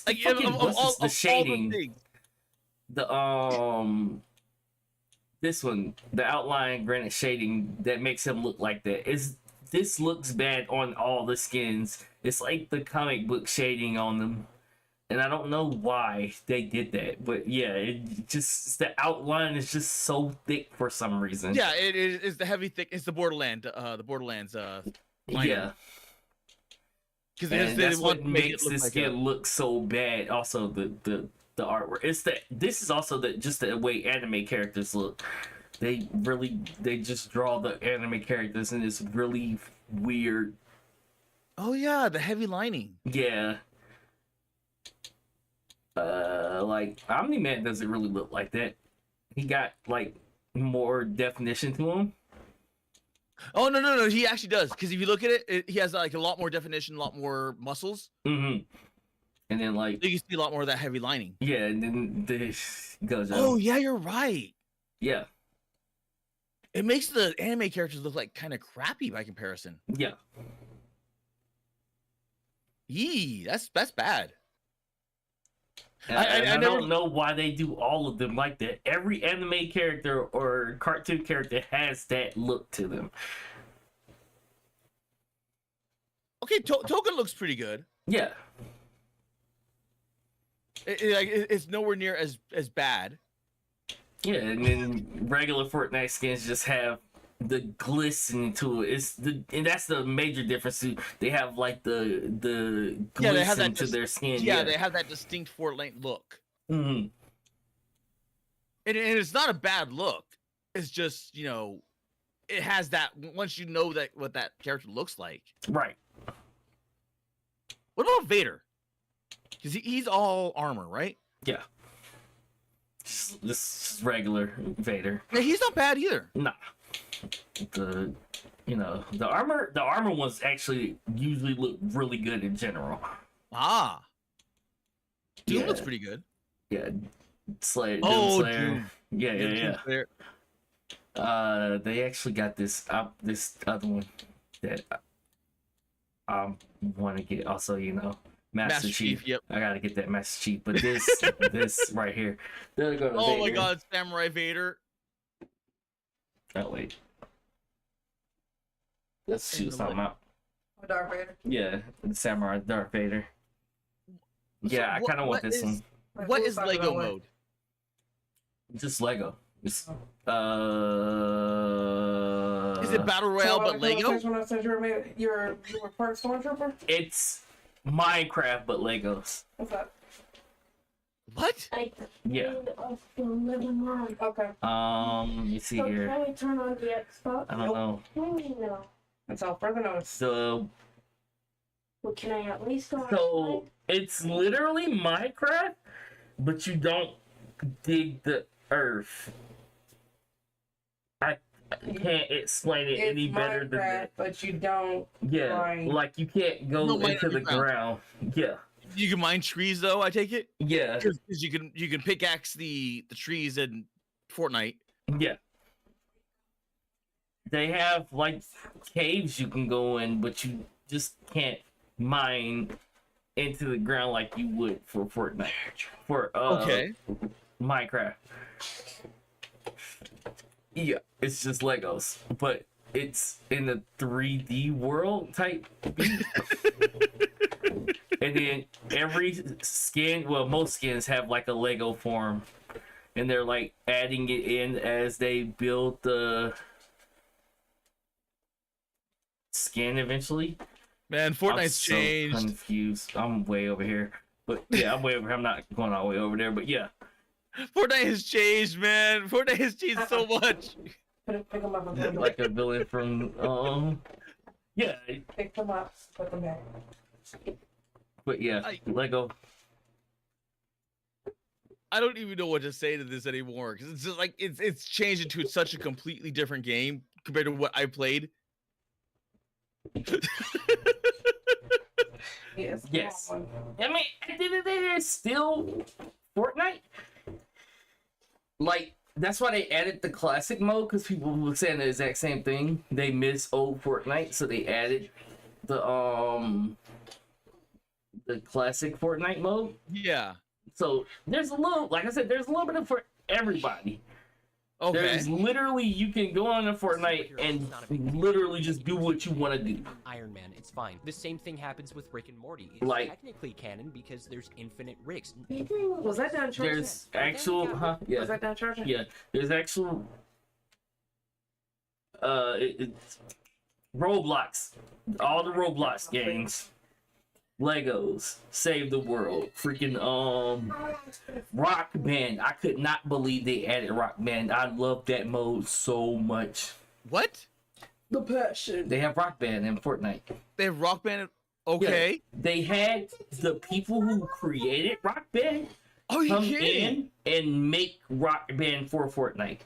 the Like fucking what's the shading. things. This one, the outline granite shading that makes him look like that. This looks bad on all the skins. It's like the comic book shading on them, and I don't know why they did that. But yeah, it just the outline is just so thick for some reason. Yeah, it's the heavy thick. It's the Borderlands. Yeah. Because And they that's want what to make makes it look this like skin look so bad. Also, the artwork. This is also just the way anime characters look. They just draw the anime characters and it's really weird. Oh yeah, the heavy lining. Yeah. Like Omni-Man doesn't really look like that. He got like more definition to him. Oh no, he actually does. Because if you look at it, he has like a lot more definition, a lot more muscles. Mm-hmm. And then like So you see a lot more of that heavy lining. yeah, and then this goes. Oh yeah, you're right. Yeah, It makes the anime characters look like kind of crappy by comparison. yeah. Yee, that's bad. And I don't know why they do all of them like that. Every anime character or cartoon character has that look to them. Okay, Token looks pretty good. Yeah, It's nowhere near as bad. yeah. And then regular Fortnite skins just have the glisten to it. And that's the major difference too. They have like the glisten they have that to their skin. Yeah, they have that distinct Fortnite look. Mm-hmm. And it's not a bad look. It's just, it has that once you know that what that character looks like. Right. What about Vader? Because he's all armor, right? Yeah. This is regular Vader. Yeah, he's not bad either. Nah. The armor ones actually usually look really good in general. Ah. Doom Yeah. looks pretty good. Yeah. Slayer. Oh, Doom Slayer. Doom. Yeah. Slayer. They actually got this other one that I want to get. Also, Master Chief. Yep. I gotta get that Master Chief. But this this right here. There we go. Oh my God, Samurai Vader. Oh wait. Let's shoot something out. Darth Vader. Yeah, the Samurai Darth Vader. Yeah, I kind of want this one. What is Lego mode? Just Lego. It's, Is it Battle Royale but Lego? When I said you were part Stormtrooper? It's Minecraft but Legos. What's that? What? Like Yeah. of the living room. Okay. Let me see So here. can we turn on the Xbox? I don't know. No. That's all further notice. So Well, can I at least go so outside? it's literally Minecraft, but you don't dig the earth. I can't explain it any It's better than Minecraft, that. but you don't. Yeah, Right. like you can't go No mine into the underground. ground. Yeah, You can mine trees though, I take it? yeah, Because you can pickaxe the trees in Fortnite. yeah. They have like caves you can go in, but you just can't mine into the ground like you would for Fortnite, for Okay. Minecraft. Yeah, it's just Legos, but it's in the 3D world type beat. And then every skin, well, most skins have like a Lego form, and they're like adding it in as they build the skin eventually. Man, Fortnite's changed. Confused. I'm way over here, but yeah, I'm way over here. I'm not going all the way over there, but yeah. Fortnite has changed, man. Fortnite has changed so much. Pick them up and put them Like a villain from yeah, Pick them up, put them back. but yeah, Lego. I don't even know what to say to this anymore because it's just like it's changed into such a completely different game compared to what I played. Yes. Yes. I mean, at the end of the day, it's still Fortnite. Like, that's why they added the classic mode, because people were saying the exact same thing. They miss old Fortnite, so they added the classic Fortnite mode. Yeah. So there's a little, like I said, there's a little bit of for everybody. Okay. There's literally, you can go on a Fortnite and literally just do what you want to do. Iron Man, it's fine. The same thing happens with Rick and Morty. It's Like- technically canon because there's infinite Ricks. Was that done charging? There's actual, yeah. Was that done charging? Yeah, there's actual it's Roblox, all the Roblox games, Legos, Save the World, freaking Rock Band. I could not believe they added Rock Band. I love that mode so much. What? The passion. They have Rock Band in Fortnite. They have Rock Band. Okay. Yeah, they had the people who created Rock Band Oh, you come kidding? in and make Rock Band for Fortnite.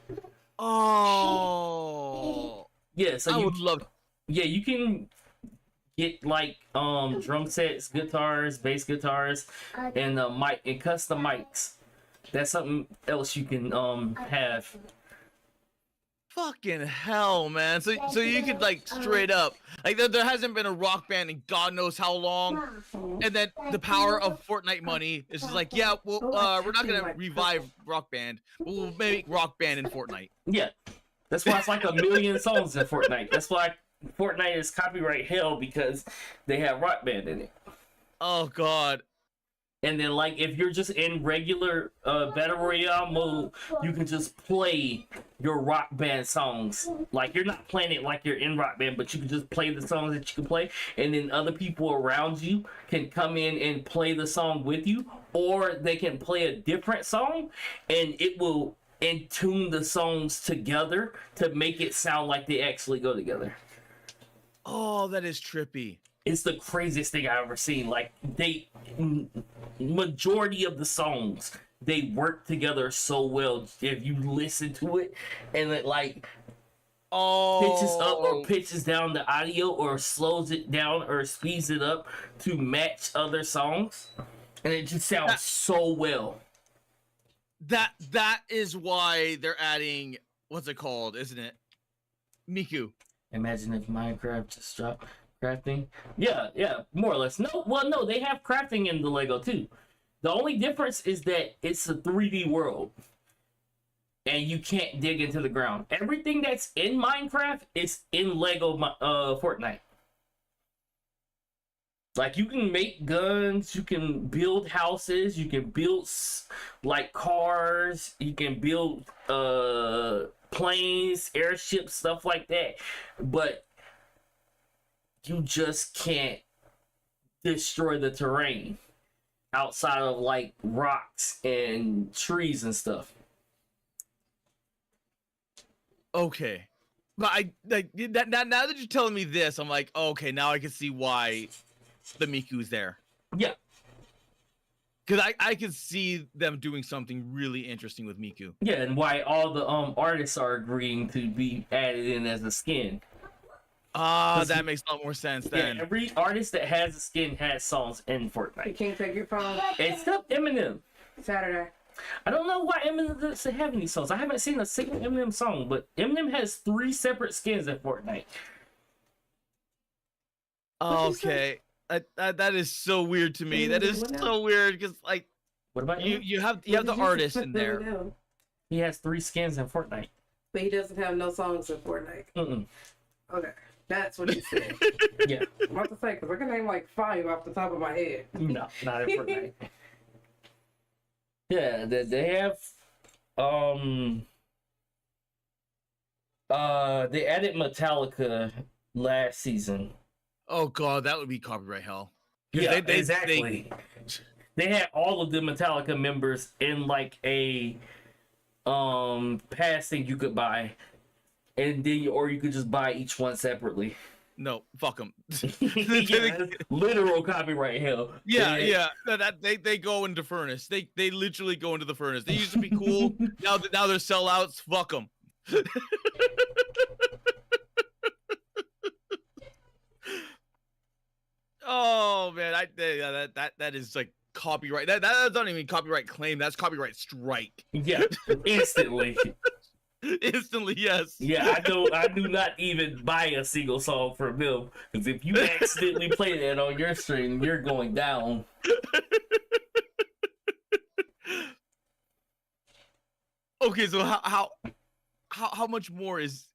Oh. Yeah, so I you would love. yeah, you can get like drum sets, guitars, bass guitars, and mic and custom mics. That's something else you can have. Fucking hell, man. So you could like straight up like there hasn't been a Rock Band in God knows how long, and then the power of Fortnite money is just like, yeah, well, we're not gonna revive Rock Band, but we'll make Rock Band in Fortnite. Yeah, that's why it's like a million songs in Fortnite. That's why Fortnite is copyright hell, because they have Rock Band in it. Oh God. And then, like, if you're just in regular Battle Royale mode, you can just play your Rock Band songs. Like, you're not playing it like you're in Rock Band, but you can just play the songs that you can play. And then other people around you can come in and play the song with you. Or they can play a different song, and it will tune the songs together to make it sound like they actually go together. Oh, that is trippy. It's the craziest thing I've ever seen. Like, majority of the songs, they work together so well if you listen to it, and it like pitches up or pitches down the audio, or slows it down or speeds it up to match other songs, and it just sounds so well. That is why they're adding, what's it called, isn't it? Miku. Imagine if Minecraft just dropped crafting. Yeah, more or less. No, they have crafting in the Lego too. The only difference is that it's a 3D world, and you can't dig into the ground. Everything that's in Minecraft is in Lego Fortnite. Like, you can make guns, you can build houses, you can build like cars, you can build planes, airships, stuff like that. But you just can't destroy the terrain outside of like rocks and trees and stuff. Okay. But I like that now that you're telling me this, I'm like, okay, now I can see why the Miku's there. Yeah. Because I can see them doing something really interesting with Miku. Yeah, and why all the artists are agreeing to be added in as a skin. That makes a lot more sense then. Yeah, every artist that has a skin has songs in You Fortnite. can't take your phone. Except Eminem. Saturday. I don't know why Eminem doesn't have any songs. I haven't seen a single Eminem song, but Eminem has 3 separate skins in Fortnite. Okay. That is so weird to me. That is so weird because like What about you have the artist in there. He has 3 skins in Fortnite. But he doesn't have no songs in Fortnite. Mm-mm. Okay, that's what he said. Yeah. I'm about to say, because I can name like 5 off the top of my head. No, not in Fortnite. Yeah, they have they added Metallica last season. Oh god, that would be copyright hell. 'Cause Yeah, exactly. They had all of the Metallica members in like a pass thing you could buy, and then or you could just buy each one separately. No, fuck them. Yeah, literal copyright hell. Yeah. That they go into furnace. They literally go into the furnace. They used to be cool. now they're sellouts. Fuck them. Oh man, that is like copyright. That's not even copyright claim. That's copyright strike. Yeah, instantly. Instantly, yes. Yeah, I do not even buy a single song from them, because if you accidentally play that on your stream, you're going down. Okay, so how much more is?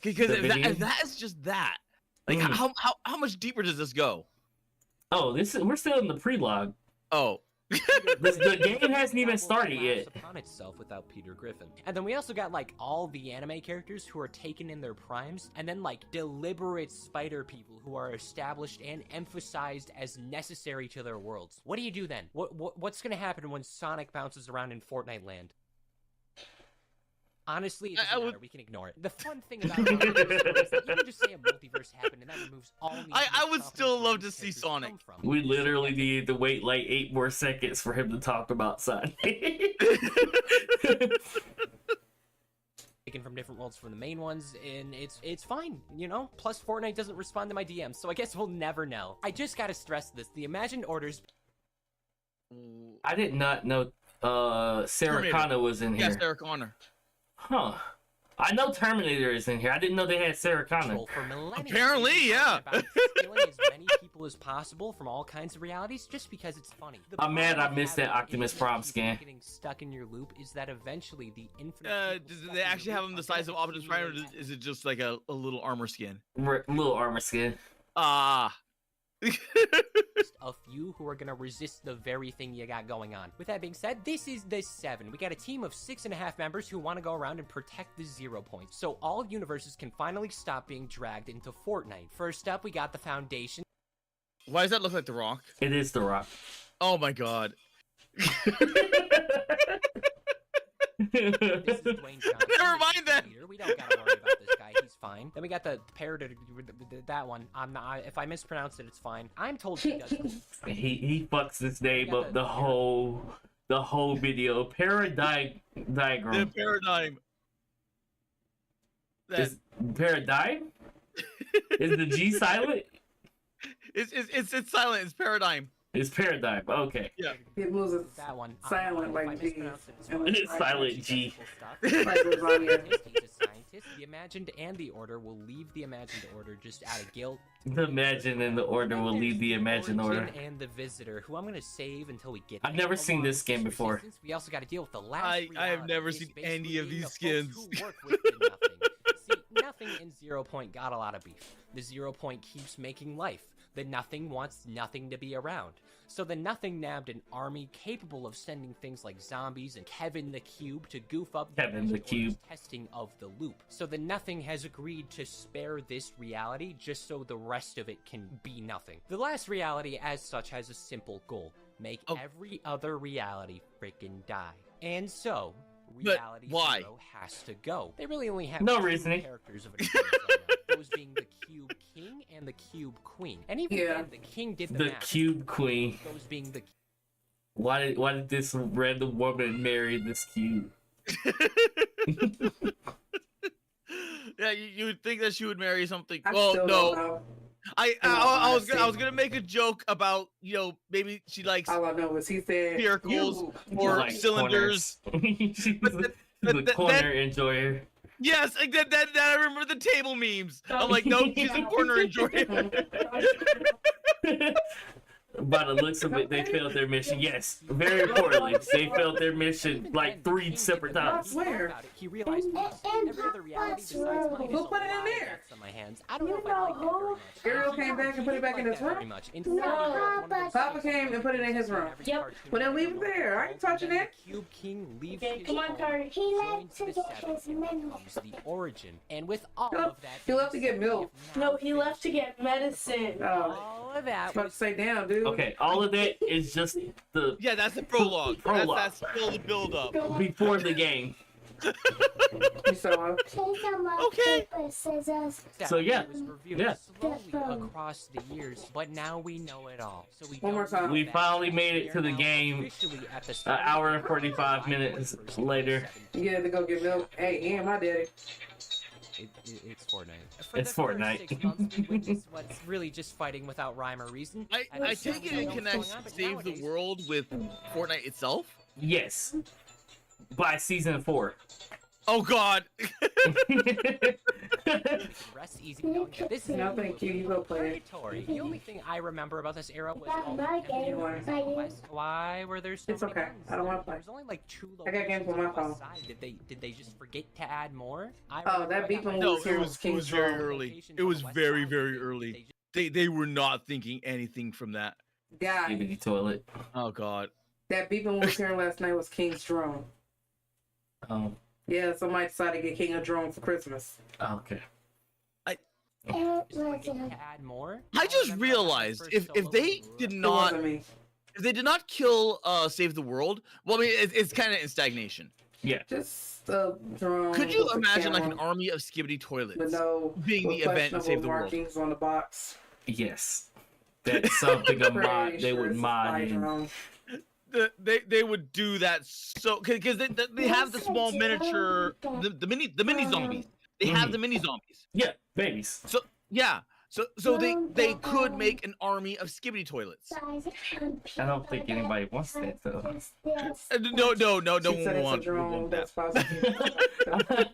Because if that is just that, like how much deeper does this go? Oh, we're still in the prelog. Oh. The game hasn't even started yet. Upon itself without Peter Griffin. And then we also got like all the anime characters who are taken in their primes, and then like deliberate spider people who are established and emphasized as necessary to their worlds. What do you do then? What's gonna happen when Sonic bounces around in Fortnite land? Honestly, it doesn't matter. We can ignore it. The fun thing about multiverse is that you can just say a multiverse happened, and that removes all. I would still love to see Sonic. We literally needed to wait like 8 more seconds for him to talk about Sonic. Taken from different worlds from the main ones, and it's fine, you know? Plus, Fortnite doesn't respond to my DMs, so I guess we'll never know. I just gotta stress this. The imagined orders... I did not know Sarah Connor was in here. Yes, Sarah Connor. Huh. I know Terminator is in here. I didn't know they had Sarah Connor. Apparently, yeah. About stealing as many people as possible from all kinds of realities just because it's funny. I'm mad I missed that Optimus Prime scan. Getting stuck in your loop is that eventually the infinite... Do they actually have him the size of Optimus Prime, or is it just like a little armor skin? Little armor skin. Ah. A few who are gonna resist the very thing you got going on. With that being said, this is the 7. We got a team of 6.5 members who want to go around and protect the 0 points, so all universes can finally stop being dragged into Fortnite. First up, we got the Foundation. Why does that look like The Rock? It is The Rock. Oh my god. This is Dwayne Johnson. Never mind that. We don't gotta worry about this guy. He's fine. Then we got the parrot. That one. I'm not. If I mispronounce it, it's fine. I'm told he does. He fucks this name up the whole video. Paradigm diagram. The paradigm. Is paradigm? Is the G silent? It's silent. It's paradigm. It's paradigm. Okay. Yeah. It moves that one. silent like G. It's silent G. Like lasagna. He's a scientist. The imagined and the order will leave the imagined order just out of guilt. The imagined and the order will leave the imagined order. And the visitor, who I'm gonna save until we get. I've never seen this skin before. We also got to deal with the last. I have never seen any of these skins. See, nothing in 0 Point got a lot of beef. The 0 Point keeps making life. The nothing wants nothing to be around. So the nothing nabbed an army capable of sending things like zombies and Kevin the Cube to goof up the Cube testing of the loop. So the nothing has agreed to spare this reality just so the rest of it can be nothing. The last reality as such has a simple goal. Make every other reality freaking die. And so reality zero has to go. They really only have no two reasoning characters of an those being the Cube King and the Cube Queen. And even then, the King did the math. Cube Queen. Those being the... Why did this random woman marry this cube? Yeah, you would think that she would marry something. I Well, still no. don't know. I was gonna make a joke about, you know, maybe she likes All I know is he said spiracles you or like cylinders. She's the corner enjoyer. Yes, like that I remember the table memes. I'm like, no, she's in corner enjoying it. By the looks of it, they failed their mission. Yes, very poorly. They failed their mission like 3 separate times. Where? He realized every other reality besides mine Who is a put it in lot of there? guts on my hands. I don't know if I like that very much. Ariel came back and put it back in his room? Very much. In fact, Papa came and put it in his room. Yep. Well, then leave it there. I ain't touching it. Cube King leaves Okay, his come on, home, Carter. He joins left to the get Seven, his and medicine. becomes the origin. And with all He of left- that, he left to get milk. No, he left to get medicine. Oh, all of I was that about to was say down, dude. Okay, all of that is just the Yeah, that's the prologue. Prologue. That's still the build up. before the game. You saw Okay. So, yeah. It was revealed Yeah. slowly across the years, but now we know it all. So we One more don't time. know We that. finally made it to the We are now game officially at the an start of hour the and 45 minutes later. You had to go get milk. Hey, and my daddy. It's Fortnite. It's For the Fortnite. First 6 months, we witnessed what's really just fighting without rhyme or reason. I take it it connects Save the World with Fortnite itself? Yes. By season 4. Oh god. Rest easy knowing that this is No, thank you. You go play it. purgatory. The only thing I remember about this era was That's all my the game. enemies on the West. Why were there so It's many okay. guns? I don't wanna play. There was only like 2 I got games locations on my the west phone. side. Did they just forget to add more? Oh, that beeping No, was here was it King was very Strong. early. It was very, very early. They were not thinking anything from that. Guy, Skibidi toilet. Oh god. that beeping was here last night was King Strong. Yeah, somebody decided to get King of Drone for Christmas. Okay. Just forget to add more? I just remember realized my if first they solo did It not wasn't me. if they did not kill Save the World, well I mean it's kind of in stagnation. Just a drone. Could you with a imagine like an camera army of skibbity toilets with no being the event in questionable Save the World? markings on the box? Yes. That's something a mod Pretty they sure would it's a mod spy in. drone. They would do that so because they have the small miniature the mini zombies. They have the mini zombies. Yeah, babies. So yeah. So they could make an army of skibbity toilets. I don't think anybody wants that though. No She said one it's a want drone that. that's possible.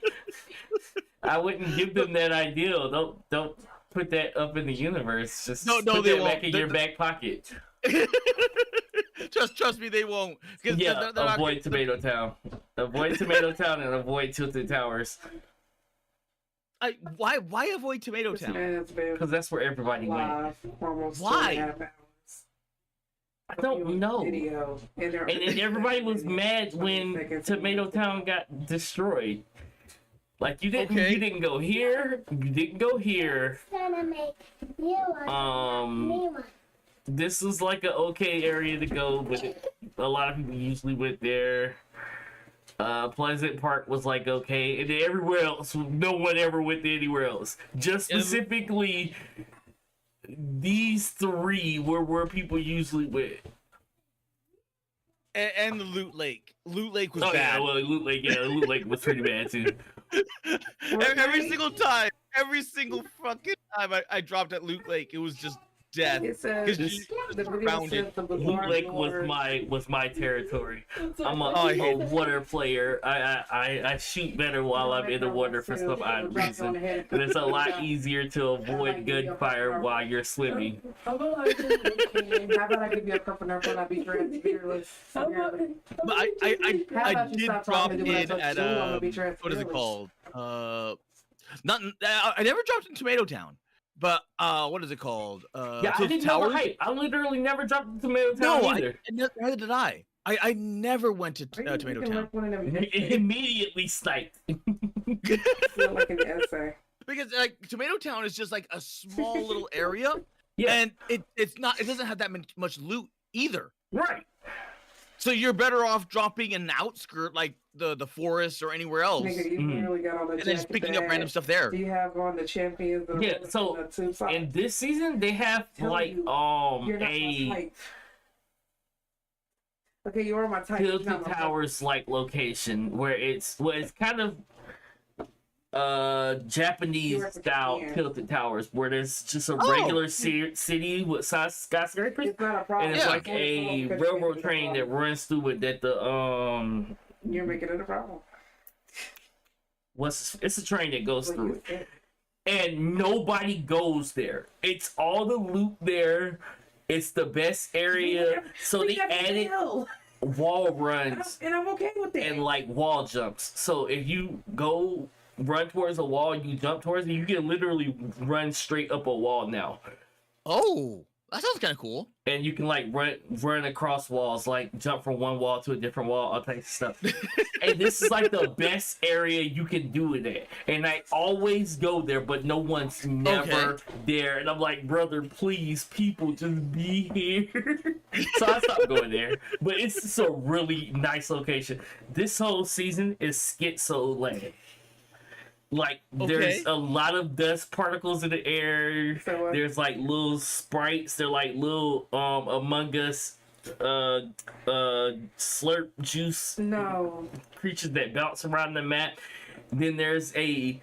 I wouldn't give them that ideal. Don't put that up in the universe. Just No, put they that back won't. in your back pocket. Trust me, they won't. 'Cause Yeah, they're not- avoid Tomato Town. Avoid Tomato Town and avoid Tilted Towers. Why avoid Tomato This Town? man's been Because that's where everybody went. live almost Why? 2.5 hours. I don't know. Video, and And everybody was mad when Tomato Town got destroyed. Like you didn't go here, you didn't go here. This was like an okay area to go, but a lot of people usually went there. Pleasant Park was like okay, and then everywhere else, no one ever went anywhere else. Just specifically, these 3 were where people usually went. And the Loot Lake. Loot Lake was Oh bad. yeah, well, Loot Lake was pretty bad too. Every single fucking time I dropped at Loot Lake, it was just death. It says Because the video grounded. says the Loot bizarre Lake lore- was my territory. I'm a, Oh, I hate a water player. I shoot better while I'm in the water for some odd reason. And it's a lot easier to avoid gunfire while you're swimming. How about I give you a cup of nerf when I be fearless? But I did drop in at what is it called? I never dropped in Tomato Town. But what is it called? Yeah, I didn't know the hype. I literally never dropped to Tomato Town either. Neither did I. I never went to Tomato Town. Immediately sniped. Feel like an essay. Because like Tomato Town is just like a small little area, Yeah. and it doesn't have that much loot either. Right. So you're better off dropping in an outskirt like the forest or anywhere else, Nigga, you really got on the and then just picking up random stuff there. Do you have on the champions? Yeah, so in this season they have like You're not my a type. Okay, you are my type. Tilted Towers like location where it's kind of Japanese style Tilted Towers where there's just a regular city with skyscrapers, It's not a problem. and it's Yeah. like a railroad train that runs through it that the You're making it a problem. it's a train that goes What through you it. said. And nobody goes there. It's all the loot there. It's the best area. So We they got added hell. wall runs And I'm okay with that. and like wall jumps. So if you go run towards a wall, you jump towards it, you can literally run straight up a wall now. Oh, that sounds kind of cool. And you can like run across walls, like jump from one wall to a different wall, all types of stuff. And this is like the best area you can do it at. And I always go there, but no one's never there. And I'm like, brother, please, people, just be here. So I stopped going there. But it's just a really nice location. This whole season is Schizo Land. Like there's a lot of dust particles in the air. So, There's like little sprites. They're like little Among Us slurp juice no. creatures that bounce around the map. Then there's in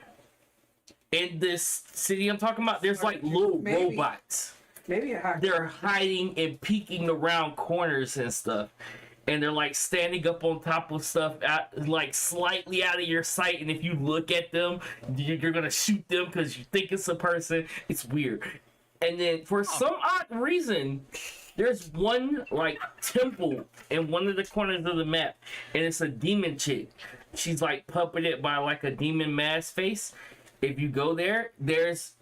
this city I'm talking about, there's like little Maybe. robots. Maybe a hot. They're hiding and peeking around corners and stuff. And they're like standing up on top of stuff, like slightly out of your sight. And if you look at them, you're gonna shoot them because you think it's a person. It's weird. And then for some odd reason, there's one like temple in one of the corners of the map, and it's a demon chick. She's like puppeted by like a demon mask face. If you go there, there's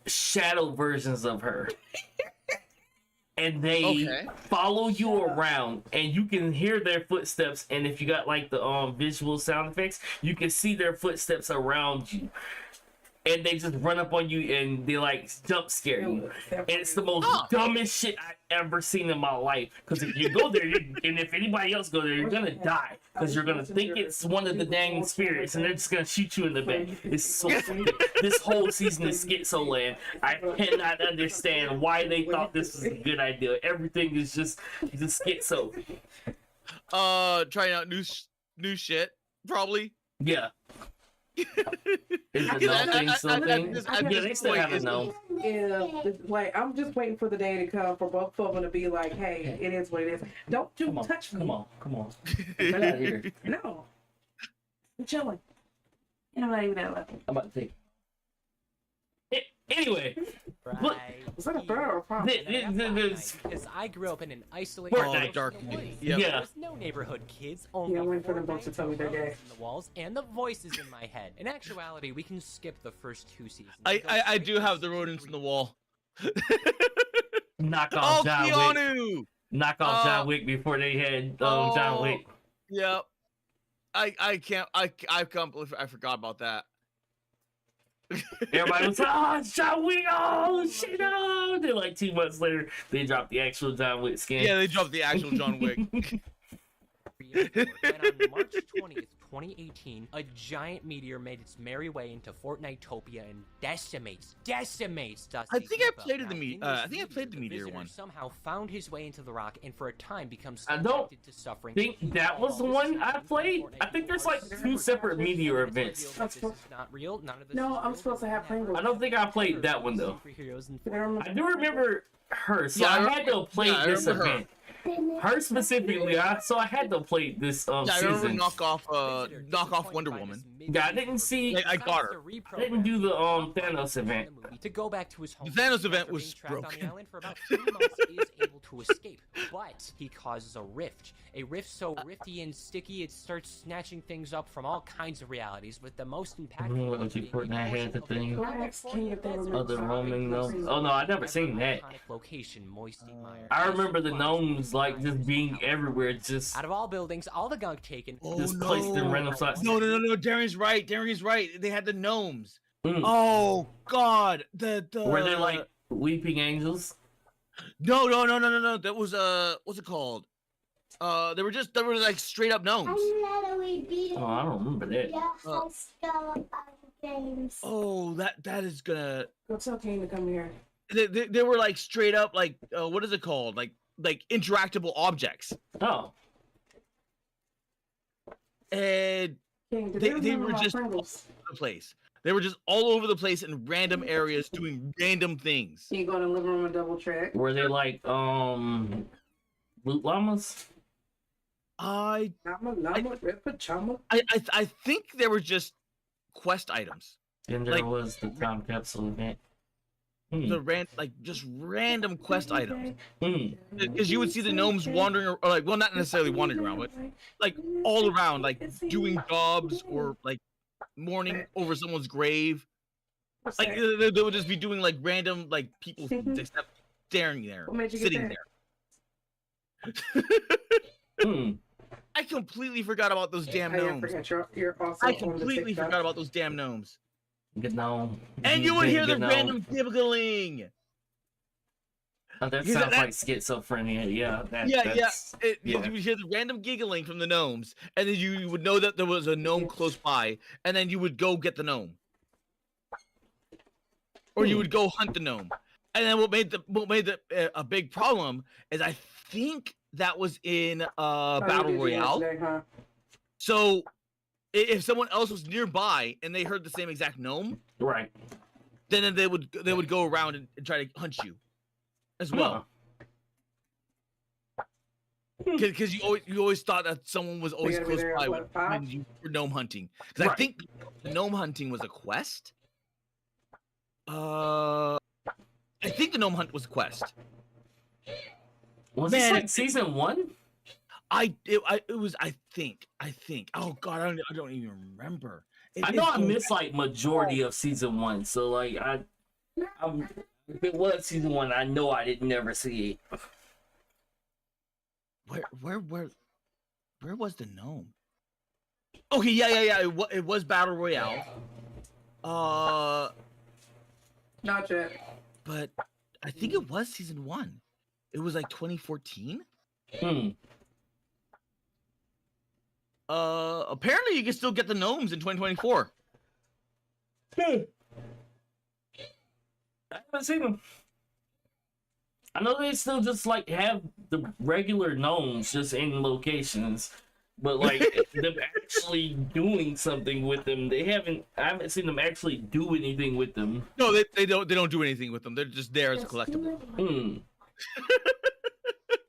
shadow versions of her. And they follow you around, and you can hear their footsteps. And if you got like the visual sound effects, you can see their footsteps around you. And they just run up on you and they like jump scare you. And it's the most dumbest shit I've ever seen in my life. Because if you go there, and if anybody else go there, you're gonna die. Because you're gonna think it's one of the dang spirits, and they're just gonna shoot you in the back. It's so stupid. This whole season is Schizo Land. I cannot understand why they thought this was a good idea. Everything is just schizo. Trying out new shit, probably. Yeah. Is the gnome thing still thing? Yeah, they still have a gnome. Yeah, like I'm just waiting for the day to come for both of them to be like, "Hey, it is what it is. Don't touch me." Come on. Get out of here. No, I'm chilling. And I'm not even that level. I'm about to take. Anyway, look, Was that a bird or a prop? Because I grew up in an isolated Fortnite. Dark. Yeah. There was no neighborhood kids, only I'm waiting for them both to Fortnite, tell me they're gay. in the walls, and the voices in my head. In actuality, we can skip the first 2 seasons. I do have the rodents in the wall. knock off John Wick. Keanu! Knock off John Wick before they had John Wick. Yep. I can't believe I forgot about that. Everybody was like, "Oh, it's John Wick! Oh shit! Oh!" Then like 2 months later, they dropped the actual John Wick skin. Yeah, they dropped the actual John Wick. And on March 20th, 2018, a giant meteor made its merry way into Fortnitopia and decimates Dusty. I think I Depot. played Now, the in I this think I played the meteor visitor one. Somehow found his way into the rock and for a time becomes I don't subjected to suffering. think that was the one I played. I think there's like 2 separate meteor events. This is not real. None of this No, is I'm real. supposed to have Pringles. I don't think I played that one though. Superheroes and I do remember her, so Yeah, I had to play I this remember her. event. Her specifically, so I had to play this Yeah, I remember season. knock off Wonder Woman. Yeah, I didn't see. I got her. I didn't do the Thanos event. To go back to his home. The Thanos event After was being trapped on broken. the island for about 2 months, he is able to escape, but he causes a rift. A rift so rifty and sticky it starts snatching things up from all kinds of realities, with the most impactful. OG being a Fortnite had the portion of the thing. California desert Other roaming gnomes. Oh no, I never seen that. iconic location, Moisty Mire. I remember the gnomes like just being everywhere, just Out of all buildings, all the gunk taken. Oh, just placed in random spots. No, Darren's right. They had the gnomes. Mm. Oh God, the Were they like weeping angels? No. That was what's it called? They were like straight up gnomes. Oh, I don't remember that. Oh, that is gonna. What's okay to come here? They were like straight up like what is it called? Like interactable objects. Oh, And King, did They remember were my just- Pringles? the place. They were just all over the place in random areas doing random things. You go in the living room and double check. were they like loot llamas? I Llama, ripper, chama. think they were just quest items. And there Like- was the time capsule event. Just random quest items. Hmm. Because you would see the gnomes wandering, or like, well, not necessarily wandering around, but like all around, like doing jobs or like mourning over someone's grave. Like they would just be doing like random like people just staring there, What made you get sitting that? there. Hmm. I completely forgot about those damn I gnomes. forgot you're also I on the completely TikTok. forgot about those damn gnomes. Gnome. And you would hear the Gnome. random giggling. Oh, that because sounds that- like schizophrenia. Yeah. Yeah. That's, yeah. You would hear the random giggling from the gnomes, and then you would know that there was a gnome close by, and then you would go get the gnome, or you would go hunt the gnome. And then what made a big problem is I think that was in Oh, you Battle did do that Royale. today, huh? So if someone else was nearby and they heard the same exact gnome, Right. then they would go around and try to hunt you as well. Because you always thought that someone was always gotta be close there by at, when, what, 5? you were gnome hunting. Because I Right. think gnome hunting was a quest. I think the gnome hunt was a quest. Was Man, this like season 1? It was I think. Oh god, I don't even remember. I know I missed like majority of season 1, so like if it was season 1, I know I didn't never see it. Where was the gnome? Okay, yeah. It was Battle Royale. Not yet. But I think it was season 1. It was like 2014. Hmm. Apparently you can still get the gnomes in 2024. I haven't seen them. I know they still just like have the regular gnomes just in locations, but like them actually doing something with them, I haven't seen them actually do anything with them. No, they don't do anything with them. They're just there as a collectible. Hmm.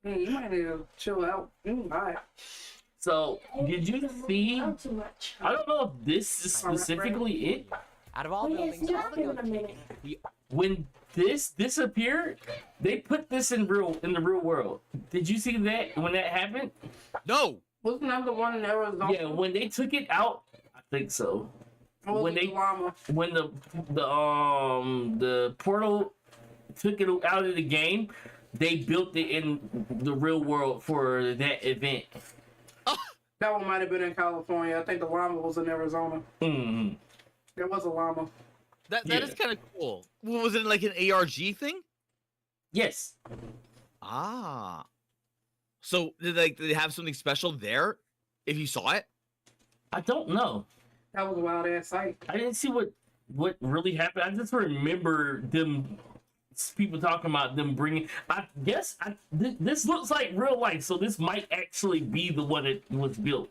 Hey, you might need to chill out. Bye. So did you see? Not too much. I don't know if this is specifically it. Out of all Yes, buildings, all just the give it a goat minute. we When this disappeared, they put this in the real world. Did you see that when that happened? No. Wasn't that the one in Arizona? Yeah, when they took it out, I think so. Or was when it they- the llama? When the portal took it out of the game, they built it in the real world for that event. That one might have been in California. I think the llama was in Arizona. Hmm. There was a llama. That Yeah. is kind of cool. Was it like an ARG thing? Yes. Ah. So did they have something special there? If you saw it? I don't know. That was a wild ass sight. I didn't see what really happened. I just remember people talking about them bringing. I guess this looks like real life, so this might actually be the one that was built.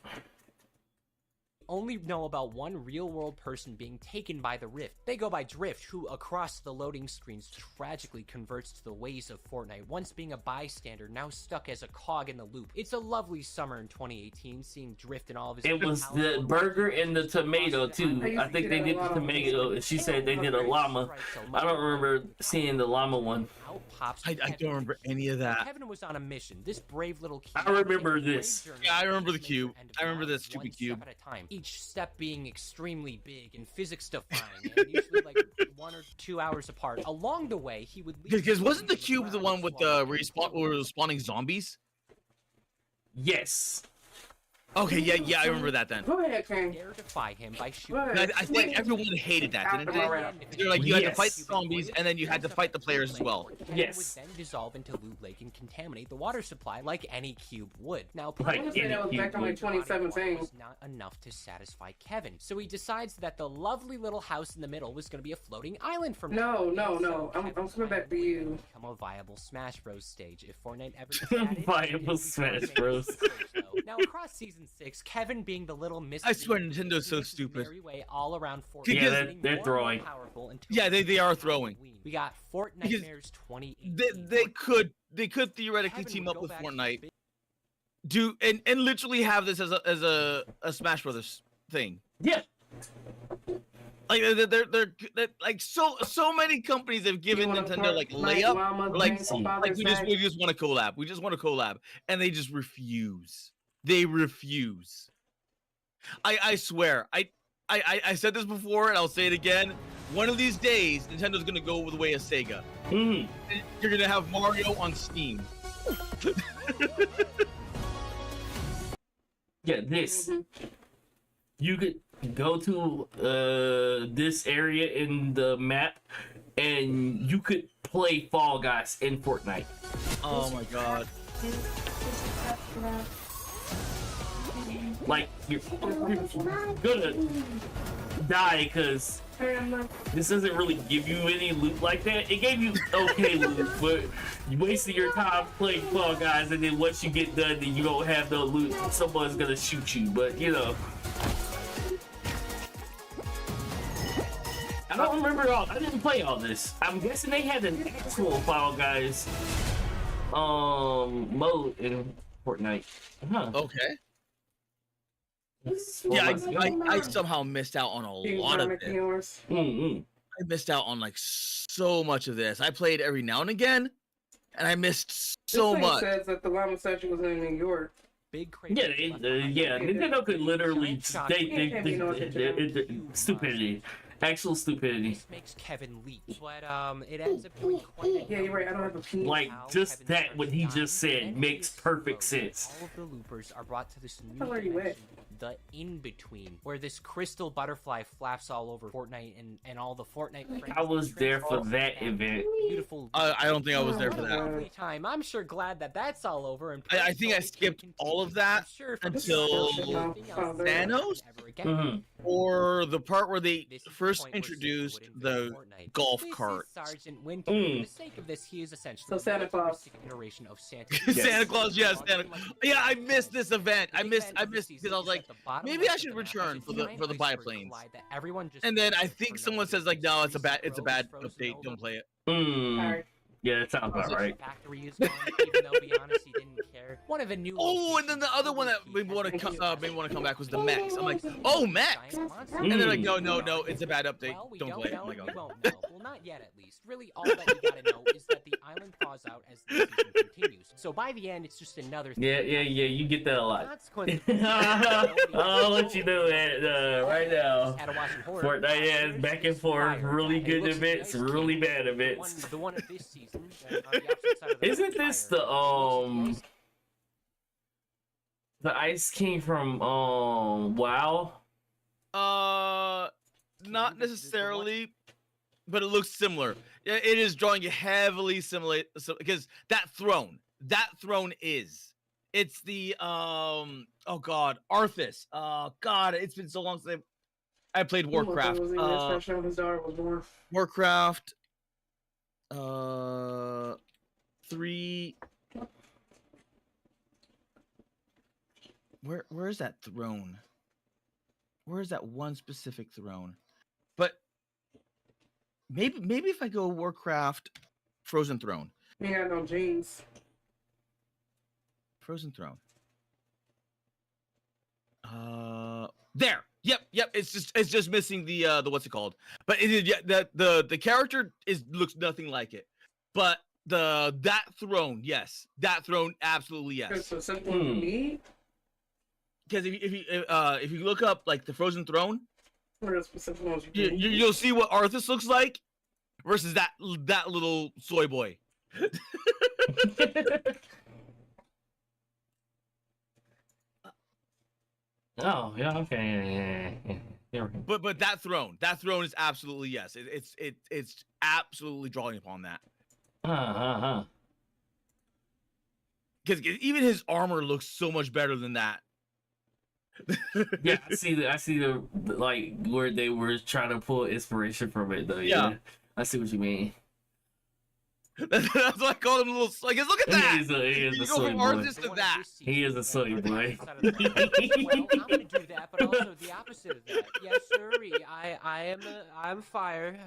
only know about one real-world person being taken by the Rift. They go by Drift, who across the loading screens tragically converts to the ways of Fortnite, once being a bystander, now stuck as a cog in the loop. It's a lovely summer in 2018, seeing Drift in all of his... It was the burger and the tomato too. I think they did the tomato. She said they did a llama. I don't remember seeing the llama one. Out pops I Kevin. don't remember any of that. Kevin was on a mission. This brave little cube. I remember took a brave this. journey Yeah, I remember the to cube. end of I remember the that line, stupid one cube. step at a time. Each step being extremely big and physics defying, and usually like 1 or 2 hours apart. Along the way, he would leave Because wasn't the cube the one with the where it was spawning zombies? Yes. Okay, yeah, I remember that then. Go ahead, King. dare defy him by Go shooting. ahead. I think everyone hated that, didn't they? Alright. They're like you had to Yes. fight the zombies and then you had to fight the players as well. Yes. Would then dissolve into Loot Lake and contaminate the water supply like any cube would. Now, Like I want to say that was back in like body of water 2017. was not enough to satisfy Kevin, so he decides that the lovely little house in the middle was going to be a floating island from No, now on. no, So no. I'm Kevin's coming back to island you. would become a viable Smash Bros. Stage if Fortnite ever decided Viable to Smash become Bros. a stage, though. Now, across season 6, Kevin being the little mystery, I swear Nintendo's so makes his stupid. merry way all around Fortnite, Yeah, getting they're more and more throwing. powerful until Yeah, they are throwing. We got Fortnite Because Nightmares 2018. They could theoretically Kevin team would up go with back to Fortnite, big- do and literally have this as a Smash Brothers thing. Yeah. Like they're like so many companies have given Nintendo like layup, like we just want to collab. We just want to collab, and they just refuse. They refuse. I swear. I said this before, and I'll say it again. One of these days, Nintendo's gonna go the way of Sega. Mm. You're gonna have Mario on Steam. Yeah, this. You could go to this area in the map, and you could play Fall Guys in Fortnite. Oh my god. Like you're gonna die because this doesn't really give you any loot like that. It gave you okay loot, but you wasted your time playing Fall Guys, and then once you get done, then you don't have no loot. Someone's gonna shoot you, but you know. I don't remember all. I didn't play all this. I'm guessing they had an actual Fall Guys mode in Fortnite. Huh. Okay. Yeah, I somehow missed out on a lot of it. I missed out on like so much of this. I played every now and again, and I missed so much. Says that the llama statue was in New York. Big Yeah, Nintendo could literally stupidity. Actual stupidity. This makes Kevin leap, but it ends up doing quite a Yeah, you're right. I don't have a penis. Like just that, what he just said makes perfect sense. All of the loopers are brought to this new Where are you at? dimension, the in-between, where this crystal butterfly flaps all over Fortnite and all the Fortnite friends. I was there for that event. Beautiful. I don't think I was there for that. Lovely time. I'm sure glad that that's all over. And I think I skipped all of that until Thanos, or the part where they first introduced the golf cart. Sergeant Winter. For the sake of this, he is essentially So Santa Claus. iteration of Santa. Santa Claus, yes. Yeah, I missed this event. I missed because I was like, maybe I should return for the biplanes. And then I think someone says like, no, it's a bad update. Don't play it. Yeah, that sounds about right. Factory is gone, even though, be honest, he didn't care. One of a new. Oh, and then the other one that maybe want to come back was the mechs. I'm like, oh, mechs. And they're like, no, it's a bad update. Well, we don't play it. know, I'm like, we won't know. Well, not yet, at least. Really, all that you gotta know is that the island thaws out as the season continues. So by the end, it's just another thing. Yeah, you get that a lot. Consequently, I'll let you know that right now. Fortnite has back and forth, really good events, really bad events. The one of this season. On the opposite side of the Isn't this the Ice King from WoW? Not necessarily, but it looks similar. It is drawing heavily similar because that throne is. It's the oh god, Arthas. God, it's been so long since I played Warcraft. Warcraft. 3. Where is that throne? Where is that one specific throne? But maybe if I go Warcraft Frozen Throne. You got no jeans. Frozen Throne. There. Yep. It's just missing the what's it called? But it is, yeah, the character looks nothing like it. But that throne, yes, that throne, absolutely yes. So simple to me. Because if you look up like the Frozen Throne, you'll see what Arthas looks like versus that little soy boy. Oh yeah, okay, yeah. But that throne is absolutely yes. It's absolutely drawing upon that. Because even his armor looks so much better than that. Yeah, I see the like where they were trying to pull inspiration from it though. Yeah. I see what you mean. That's why I call him a little. Like, look at that. He is a soy boy. To that. He is a soy boy. Well, I'm gonna do that, but also the opposite of that. Yes, sir. I'm fire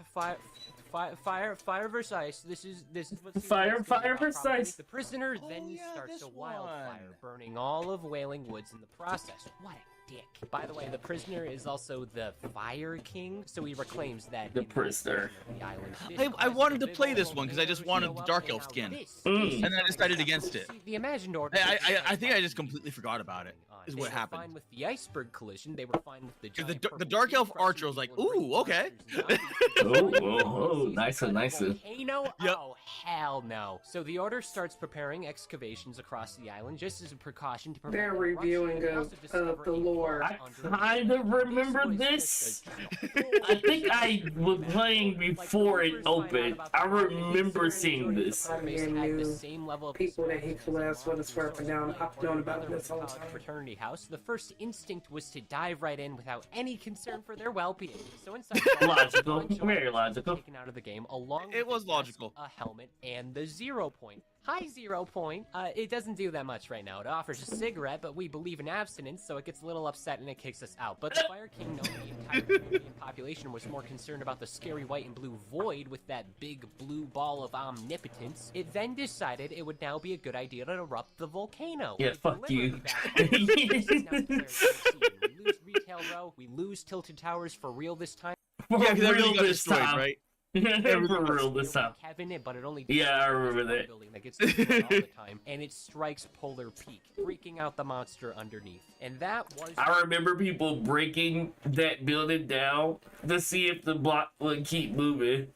versus ice. This is what fire versus ice. The prisoner then starts a wildfire, burning all of Wailing Woods in the process. What a dick. By the way, the prisoner is also the Fire King, so he reclaims that The in this prisoner. version of the island, this I quest, wanted the to big play old this one because I just volcanoes wanted the show Dark up, Elf and skin. now this Mm. is And then I something decided special. against it. See, the imagined order. I think I just completely forgot about it. Is what They were happened. fine with the iceberg collision. They were fine with the Because the giant the purple Dark sea Elf crushing archer was like, people and ooh, okay. monsters and zombies. Oh, nice one, nice one. Volcano? Yep. Oh, hell no. So the Order starts preparing excavations across the island just as a precaution to prevent They're eruption. reviewing They of also discover the a lore. I vault kind of underneath. remember was this. just a- I think I was playing before it opened. I remember seeing this. Had the same level of People that he expansion as collapsed with his Monsters, swerving down. so I've known about another this whole what's called time. fraternity house. The first instinct was to dive right in without any concern for their well-being. So inside Logical, John very Jones was logical. taken out of the game along It with was his vest, logical. a helmet, and the 0 point. Hi, 0 point. It doesn't do that much right now. It offers a cigarette, but we believe in abstinence, so it gets a little upset and it kicks us out. But the Fire King, knowing the entire Canadian population was more concerned about the scary white and blue void with that big blue ball of omnipotence, it then decided it would now be a good idea to erupt the volcano. Yeah, It fuck you. deliberately backfired. This is now declared succeeding. We lose Retail Row, we lose Tilted Towers for real this time. For Yeah, because everything real got this destroyed, time. right? For real this time. Kevin, but it only Yeah, I remember one that. building that gets destroyed all the time, and it strikes Polar Peak, freaking out the monster underneath. And that was I remember people breaking that building down to see if the block would keep moving.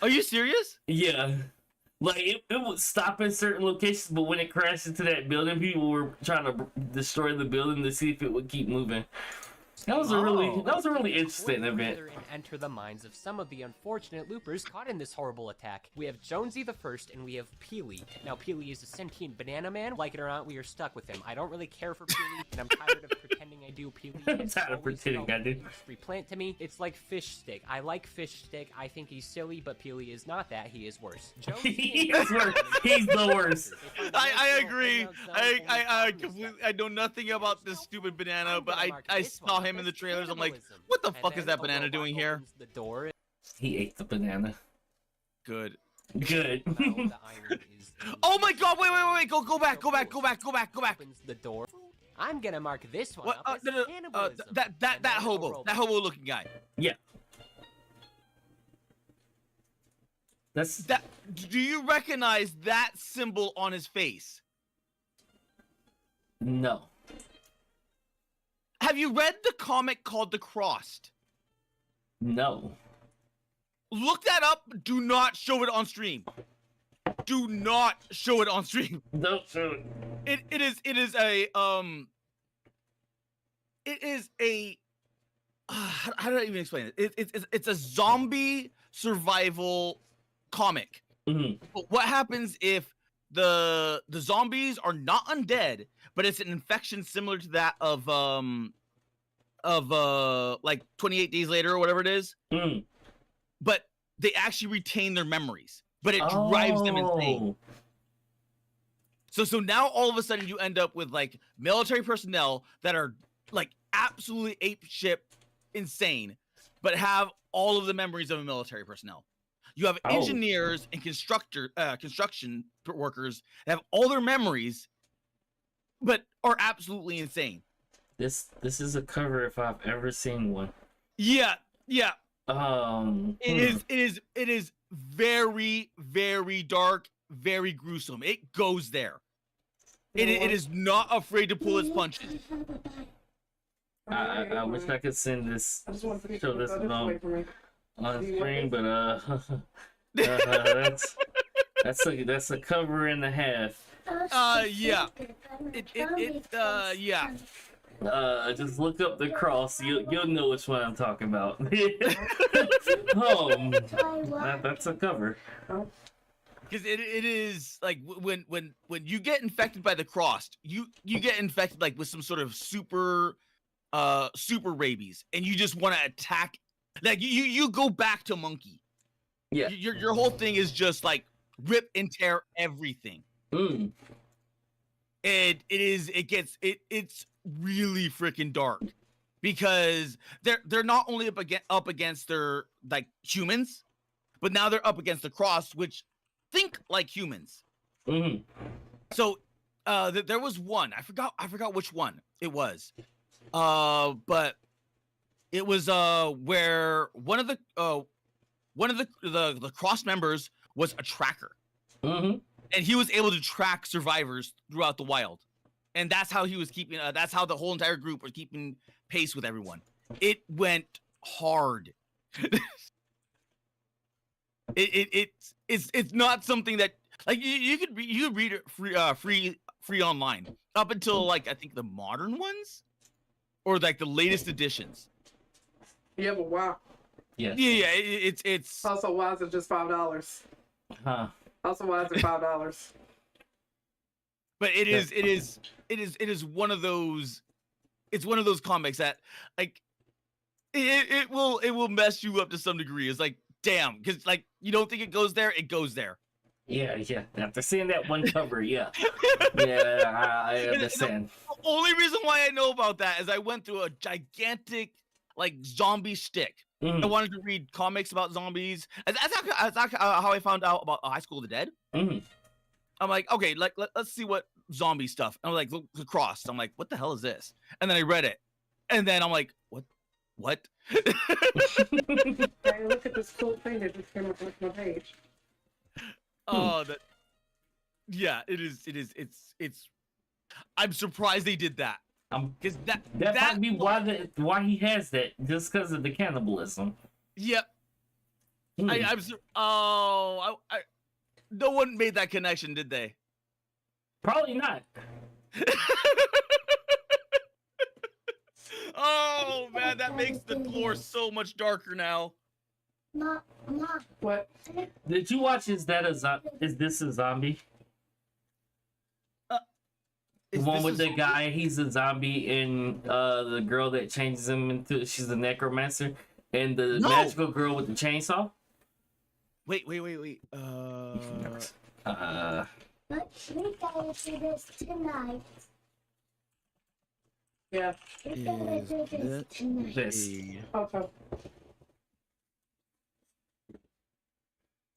Are you serious? Yeah. Like, it would stop in certain locations, but when it crashed into that building, people were trying to destroy the building to see if it would keep moving. That was a really interesting event. And enter the minds of some of the unfortunate loopers caught in this horrible attack. We have Jonesy the First, and we have Peely. Now, Peely is a sentient banana man. Like it or not, we are stuck with him. I don't really care for Peely, and I'm tired of pretending I do. Peely I'm is tired of always pretending I do. helpful. Just replant to me. It's like Fish Stick. I like Fish Stick. I think he's silly, but Peely is not that. He is worse. He is worse. He's the worst. I agree. I know nothing about this stupid banana, but I saw him in the trailers. I'm like, what the fuck is that banana doing here? The door. He ate the banana. Good. Good. Oh my god, wait, go back. Opens the door. I'm gonna mark this one What? up as No, cannibalism. that hobo looking guy. Yeah. That's That, do you recognize that symbol on his face? no. Have you read the comic called The Crossed? No. Look that up. Do not show it on stream. Do not show it on stream. Don't shoot. It is a how do I even explain it? It's a zombie survival comic. Mm-hmm. But what happens if the zombies are not undead, but it's an infection similar to that of like 28 days later or whatever it is, Mm. but they actually retain their memories, but it drives them insane. So now all of a sudden you end up with like military personnel that are like absolutely ape shit insane, but have all of the memories of a military personnel. You have engineers and construction workers that have all their memories, but are absolutely insane. This is a cover if I've ever seen one. Yeah. It is very, very dark, very gruesome. It goes there. It is not afraid to pull its punches. I wish I could send this, I just want to show this away from me. on screen, but that's a cover and a half. Yeah. Yeah. Just look up the cross. You'll know which one I'm talking about. That's a cover. Because it is like when you get infected by the crossed, you get infected like with some sort of super rabies, and you just want to attack. Like you go back to monkey. Yeah. Your whole thing is just like rip and tear everything. Mm. And it's really freaking dark because they're not only up against their like humans, but now they're up against the cross, which think like humans. Mm. So there was one, I forgot which one it was, But it was where one of the cross members was a tracker, Mm-hmm. and he was able to track survivors throughout the wild, and that's how he was keeping. That's how the whole entire group was keeping pace with everyone. It went hard. It's not something that like you could read it free online up until like I think the modern ones or like the latest editions. Yeah, but wow. Yes. Yeah, it's Also, why is it just $5? Huh. Also, why is it $5? but it is one of those. It's one of those comics that like it will mess you up to some degree. It's like damn, because like you don't think it goes there, it goes there. Yeah. After seeing that one cover, yeah. I understand. The only reason why I know about that is I went through a gigantic like zombie shtick. I wanted to read comics about zombies. That's how I found out about High School of the Dead. Mm-hmm. I'm like, okay, let's see what zombie stuff. And I'm like, look, the cross. I'm like, what the hell is this? And then I read it, and then I'm like, what? Hey, look at this cool thing that just came up on my page. Oh, yeah, it is. It's. I'm surprised they did that. Because That might be why he has that, just because of the cannibalism. Yep. Hmm. I no one made that connection, did they? Probably not. Oh man, that makes the lore so much darker now. What? Did you watch Is This a Zombie? The one with the guy, he's a zombie, and the girl that changes him into, she's a necromancer, and the magical girl with the chainsaw. Wait. But we gotta do this tonight. Yeah. We gotta do this tonight. This. Okay.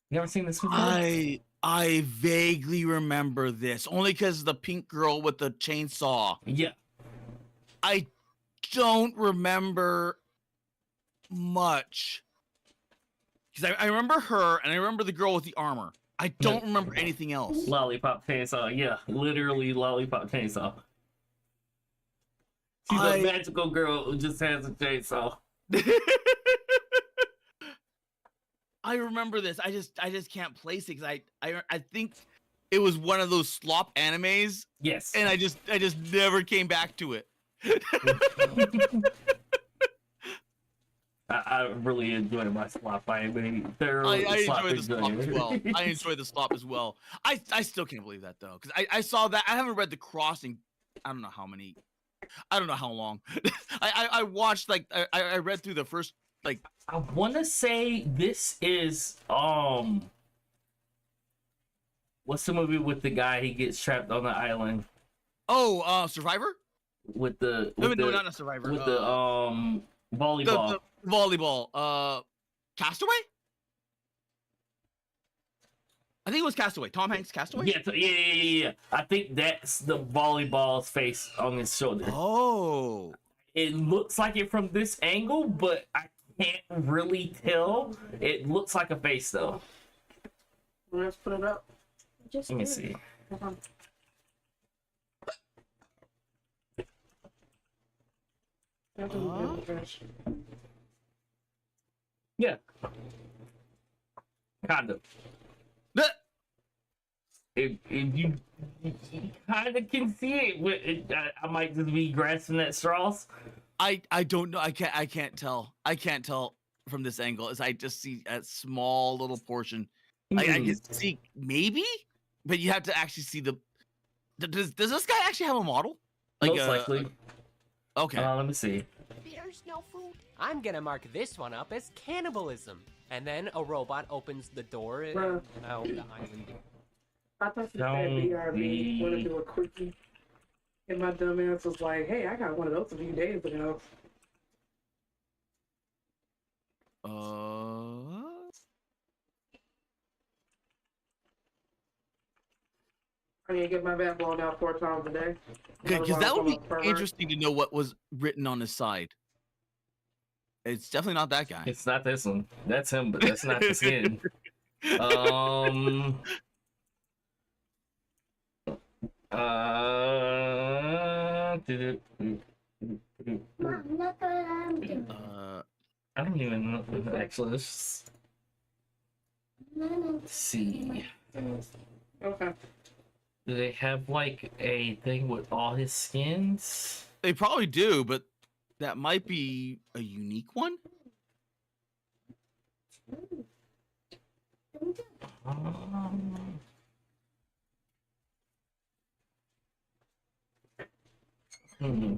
You ever seen this before? I vaguely remember this only because the pink girl with the chainsaw. Yeah. I don't remember much because I remember her and I remember the girl with the armor. I don't remember anything else. Lollipop chainsaw. Yeah, literally lollipop chainsaw. She's a magical girl who just has a chainsaw. I remember this. I just can't place it because I think it was one of those slop animes. Yes. And I just never came back to it. I really enjoyed my slop anime. I enjoy the slop as well. I enjoy the slop as well. I still can't believe that though, because I saw that. I haven't read The Crossing. I don't know how many. I don't know how long. I watched like I read through the first like. I want to say this is what's the movie with the guy he gets trapped on the island? Oh, Survivor. No, not a Survivor. With the volleyball. The volleyball. Castaway. I think it was Castaway. Tom Hanks' Castaway. Yeah. I think that's the volleyball's face on his shoulder. Oh. It looks like it from this angle, but I can't really tell. It looks like a face though. Let's put it up. Just Let me do it. see. Yeah. Kind of. If you kind of can see it, I might just be grasping at straws. I don't know. I can't tell. I can't tell from this angle as I just see a small little portion. Like I can see maybe, but you have to actually see the. Does this guy actually have a model? Like Most likely. Okay. Let me see. There's no food. I'm gonna mark this one up as cannibalism. And then a robot opens the door Bruh. out the island. I thought you said BRB. Want to do a quickie? And my dumb ass was like, hey, I got one of those a few days ago. I need to get my back blown out 4 times a day. Because that would be Otherwise, I'm a pervert. interesting to know what was written on his side. It's definitely not that guy. It's not this one. That's him, but that's not the skin. Mom, look what I'm doing. I don't even know. Actually, let's see. Okay. Do they have like a thing with all his skins? They probably do, but that might be a unique one. Um, hmm.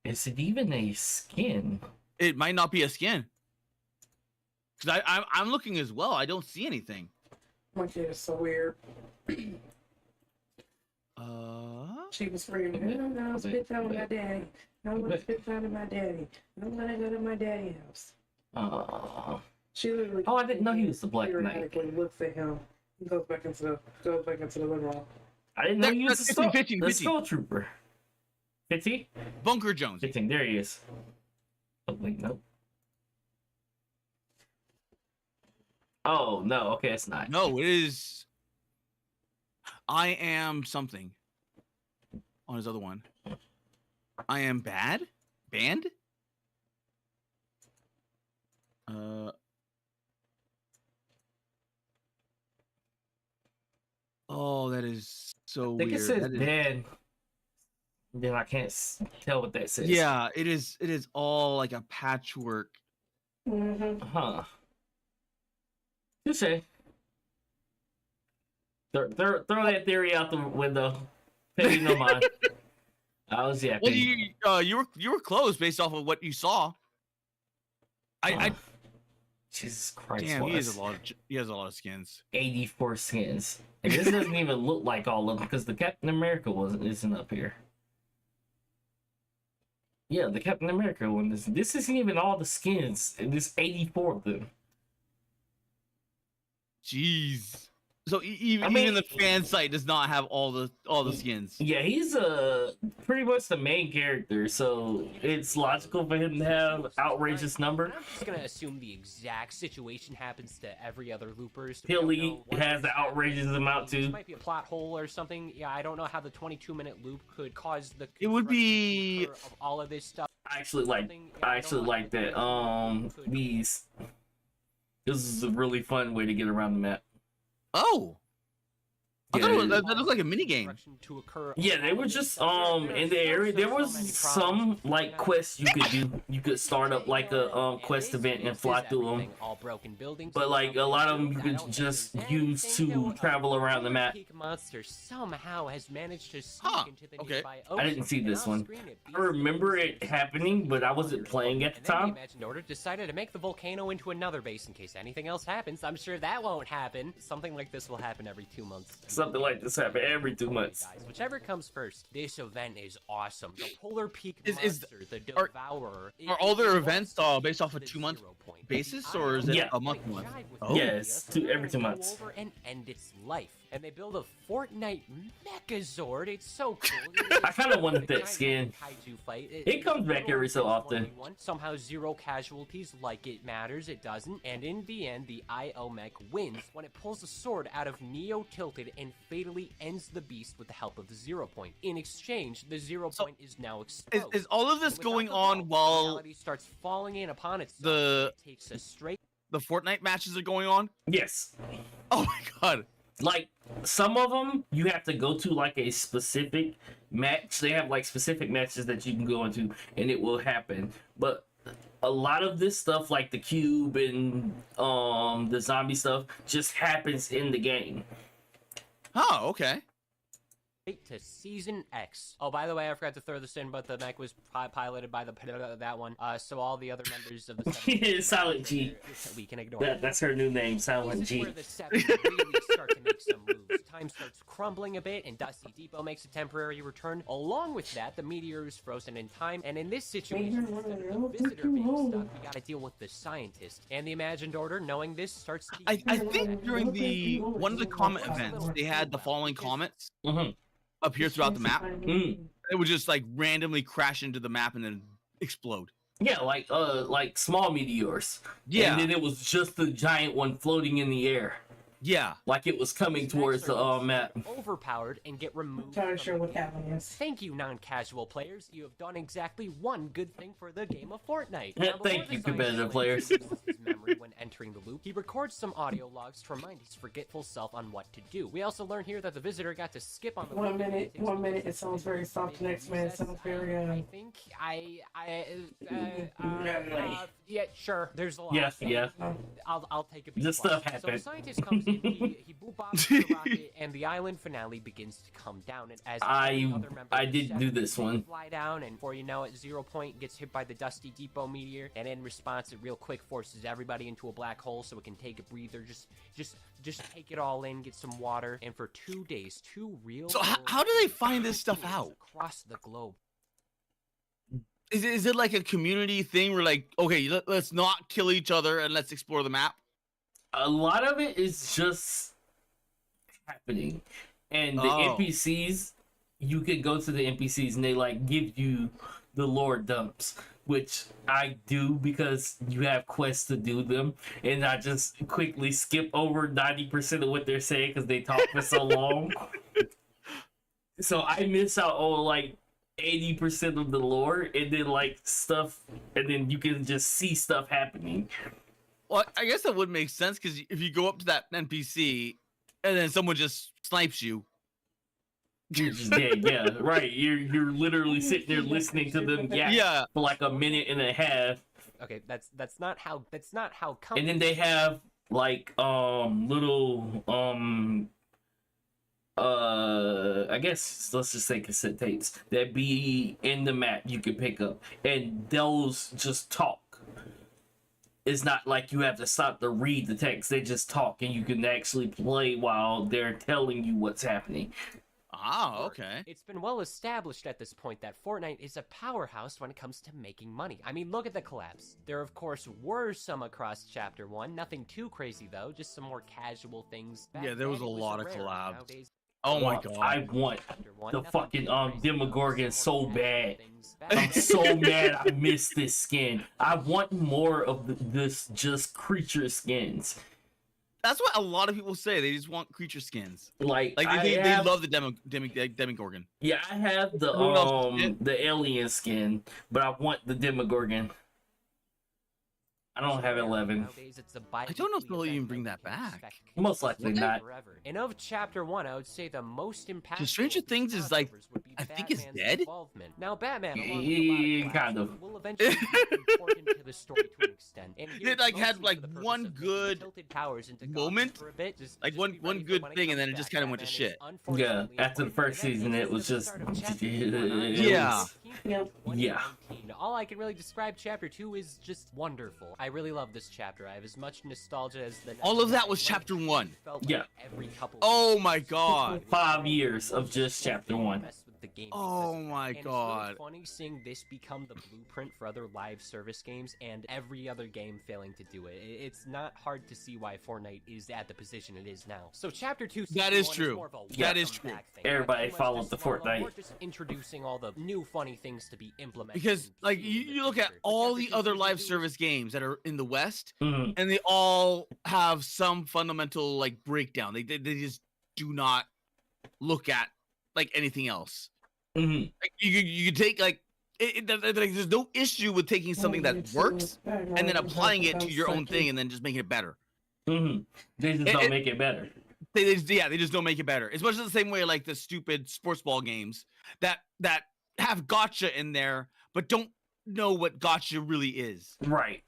Is it even a skin? It might not be a skin. Because I'm looking as well. I don't see anything. My kid is so weird. She was screaming, "I don't spend time with my daddy. I want to spend time with my daddy. I want to go to my daddy's house." She literally. Oh, I didn't know he was the Black Knight. periodically looks at him. He goes back into the living room. I didn't know he was That's the 15, the 15. Skull Trooper. 50? Bunker Jones. 15, there he is. Oh, wait, no. Oh, no, okay, it's not. No, it is. I am something. On his other one. I am bad? Banned? Oh, that is so I think weird. it says That is- bad. Then I can't tell what that says. Yeah, it is. It is all like a patchwork. Mm-hmm. Huh. Touche. Throw that theory out the window. Pay no mind. I was yapping. Well, you were close based off of what you saw. I Jesus Christ. damn, he was has a lot of skins. 84 skins. And this doesn't even look like all of them because the Captain America isn't up here. Yeah, the Captain America one. This isn't even all the skins. And there's 84 of them. Jeez. So even, I mean- even the fan site does not have all the skins. Yeah, he's pretty much the main character, so it's logical for him to have outrageous number. I'm just gonna assume the exact situation happens to every other looper. So Hilly has the outrageous amount This too. might be a plot hole or something. Yeah, I don't know how the 22-minute loop could cause the. It would be- construction of all of this stuff. I actually like that. These. This is a really fun way to get around the map. Oh. I Yeah, thought that looked like a mini game. To occur Yeah, they were just in the area. There was some like quests you could do. You could start up like a quest event and fly through them. All broken buildings. But like a lot of them you could just use to travel around the map. Peak monster somehow has managed to sneak Huh, into the okay. nearby I didn't ocean, see and this one. off-screen it I remember it beats happening, but I wasn't playing at the And then the time. Imagined Order decided to make the volcano into another base in case anything else happens. I'm sure that won't happen. Something like this will happen every 2 months. Something like this happen every 2 months. Guys, whichever comes first, this event is awesome. The Polar Peak Is- monster, the are- Devourer. Are all their events based off a 2 month 0 point. basis, or is it Yeah. a month? Oh. Yes, every 2 months. Over and end its life. And they build a Fortnite Megazord. It's so cool. I kinda wanted that Giant skin. kaiju fight. It comes back every so often. Somehow 0 casualties, like it matters, it doesn't. And in the end, the IO mech wins when it pulls a sword out of Neo Tilted and fatally ends the beast with the help of the 0 point. In exchange, the 0 So, point is now exposed. Is all of this Without going the on vault, while reality starts falling in upon itself. the- It takes a straight the Fortnite matches are going on? Yes. Oh my god. Like some of them you have to go to like a specific match. They have like specific matches that you can go into and it will happen. But a lot of this stuff like the cube and the zombie stuff just happens in the game. Oh, okay. to Season X. Oh, by the way, I forgot to throw this in, but the mech was piloted by that one. So all the other members of the Silent G. We can ignore. That's her new name, Silent This is G. where the Seven really start to make some moves. Time starts crumbling a bit, and Dusty Depot makes a temporary return. Along with that, the meteor is frozen in time, and in this situation, instead of the visitor being stuck, we gotta deal with the scientist. And the Imagined Order, knowing this, starts to... I think during the one of the comet events, they had the falling comets appear throughout the map. It would just like randomly crash into the map and then explode. Yeah, like small meteors. Yeah. And then it was just the giant one floating in the air. Yeah. Like it was coming towards the map. Overpowered and get removed. I'm not sure what that one is. Thank you, non-casual players. You have done exactly one good thing for the game of Fortnite. Yeah, thank you, competitive players. His memory when entering the loop, he records some audio logs to remind his forgetful self on what to do. We also learn here that the visitor got to skip on the 1 minute. 1 minute. It sounds very soft. Next man, it sounds very. I think yeah, sure. There's a lot. Yeah. I'll take a beat. This stuff So the happened. scientist comes in, he boop-bops the rocket, and the island finale begins to come down. And as I did do this one. Fly down, and before you know it, 0 Point gets hit by the Dusty Depot meteor, and in response, it real quick forces everybody into a black hole so it can take a breather. Just take it all in, get some water, and for 2 days, 2 real. So how do they find this stuff out across the globe? Is it like a community thing where like, okay, let's not kill each other and let's explore the map? A lot of it is just happening. And the NPCs, you can go to the NPCs and they like give you the lore dumps, which I do because you have quests to do them. And I just quickly skip over 90% of what they're saying because they talk for so long. So I miss out on like 80% of the lore, and then like stuff, and then you can just see stuff happening. Well, I guess that would make sense because if you go up to that NPC and then someone just snipes you, you're just dead. Yeah, right. You're literally sitting there listening to them for like a minute and a half. Okay, that's not how And then they have like little I guess let's just say cassette tapes that be in the map you can pick up, and those just talk. It's not like you have to stop to read the text. They just talk, and you can actually play while they're telling you what's happening. Oh, okay. It's been well established at this point that Fortnite is a powerhouse when it comes to making money. I mean, look at the collabs. There, of course, were some across Chapter 1. Nothing too crazy, though. Just some more casual things. Yeah, there was a lot of collabs. Oh my god. I want the fucking Demogorgon so bad. I'm so mad I missed this skin. I want more of this just creature skins. That's what a lot of people say. They just want creature skins. Like they love the Demogorgon. Yeah, I have the alien skin, but I want the Demogorgon. I don't have 11. I don't know if they'll even bring that back. Most likely not. And of Chapter 1, I would say the most impactful. So Stranger Things is like, I think it's dead. Now, Batman, kind of, will eventually be important to the story to an extent. And it like had like one good moment, for a bit, like one good thing, and then it just kind of went to shit. Yeah, after the first season, it was just yeah. All I can really describe Chapter 2 is just wonderful. I really love this chapter. I have as much nostalgia as the. All of that was Chapter 1. Yeah. Every couple. Oh my god. 5 years of just Chapter 1. Oh my god. It's really funny seeing this become the blueprint for other live service games and every other game failing to do it. It's not hard to see why Fortnite is at the position it is now. So Chapter 2. That is true. That is true. Everybody followed the Fortnite. We're just introducing all the new funny things to be implemented. Because like you look at all the other live service games that are in the West, and they all have some fundamental like breakdown. They just do not look at like anything else. Like, you take like there's no issue with taking something that works and then applying it to your own thing and then just making it better. They just don't make it better. They just don't make it better. It's much the same way like the stupid sports ball games that have gotcha in there but don't know what gotcha really is. Right.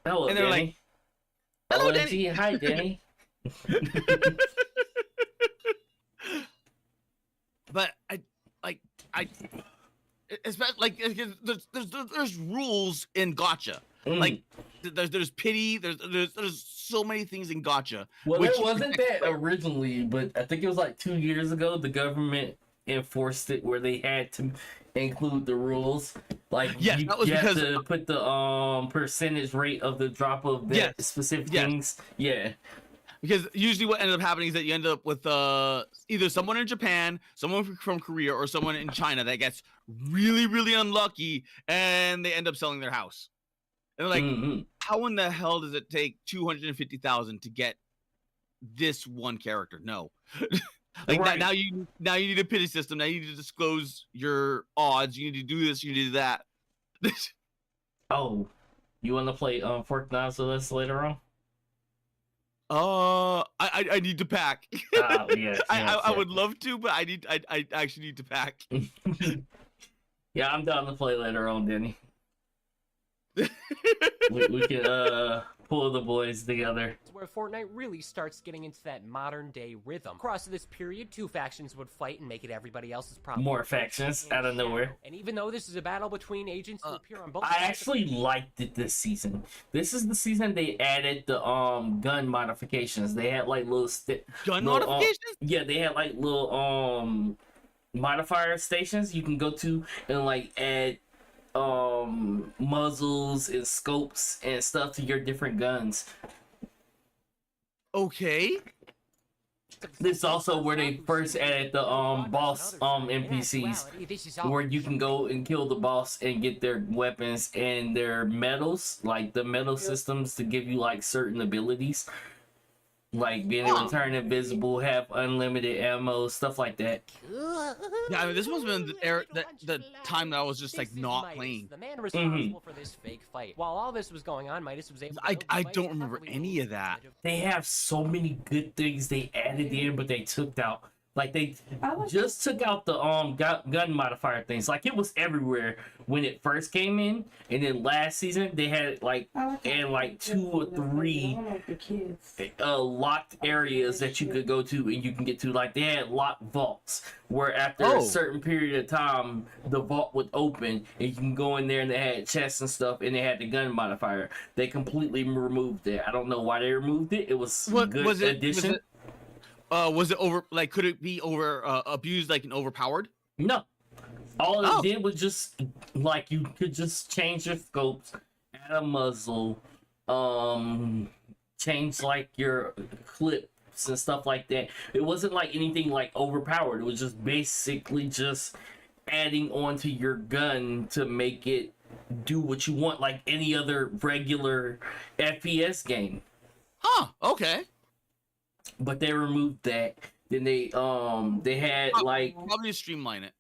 Hello, and they're Danny. like, hello, Danny. Hi, Danny. but I especially like there's rules in gotcha. Like there's pity. There's so many things in gotcha. Well, which it wasn't that originally, but I think it was like 2 years ago. The government enforced it where they had to include the rules. Like Yes, that was you because have to put the percentage rate of the drop of that specific things. Yeah. Because usually what ended up happening is that you end up with either someone in Japan, someone from Korea, or someone in China that gets really, really unlucky and they end up selling their house. And they're like, how in the hell does it take 250,000 to get this one character? No. Like Right. now you need a pity system. Now you need to disclose your odds. You need to do this. You need to do that. Oh, you want to play Fortnite with us later on? I need to pack. Yes, I would love to, but I actually need to pack. Yeah, I'm down to play later on, Denny. we can pull the boys together. It's where Fortnite really starts getting into that modern day rhythm. Across this period, 2 factions would fight and make it everybody else's problem. More factions out of nowhere. And even though this is a battle between agents who appear on both I actually liked it this season. This is the season they added the gun modifications. They had like little modifications? Yeah, they had like little modifier stations you can go to and like add muzzles and scopes and stuff to your different guns. Okay. This is also where they first added the boss NPCs, where you can go and kill the boss and get their weapons and their medals, like the medal systems to give you like certain abilities, like being able to turn invisible, have unlimited ammo, stuff like that. Yeah, I mean, this must have been the time that I was just like not Midas, playing. the man responsible for this fake fight. While all this was going on, Midas was able to I don't remember any of that. They have so many good things they added in, but they took out. Like they just took out the gun modifier things. Like it was everywhere when it first came in, and then last season they had like 2 or 3 locked areas that you could go to and you can get to. Like they had locked vaults where after a certain period of time the vault would open and you can go in there, and they had chests and stuff, and they had the gun modifier. They completely removed it. I don't know why they removed it. It was a good addition. Was it over? Like, could it be over abused, like and overpowered? No. All it did was just like you could just change your scopes, add a muzzle, change like your clips and stuff like that. It wasn't like anything like overpowered. It was just basically just adding onto your gun to make it do what you want, like any other regular FPS game. Huh. Okay. But they removed that. Then they had like probably streamline it.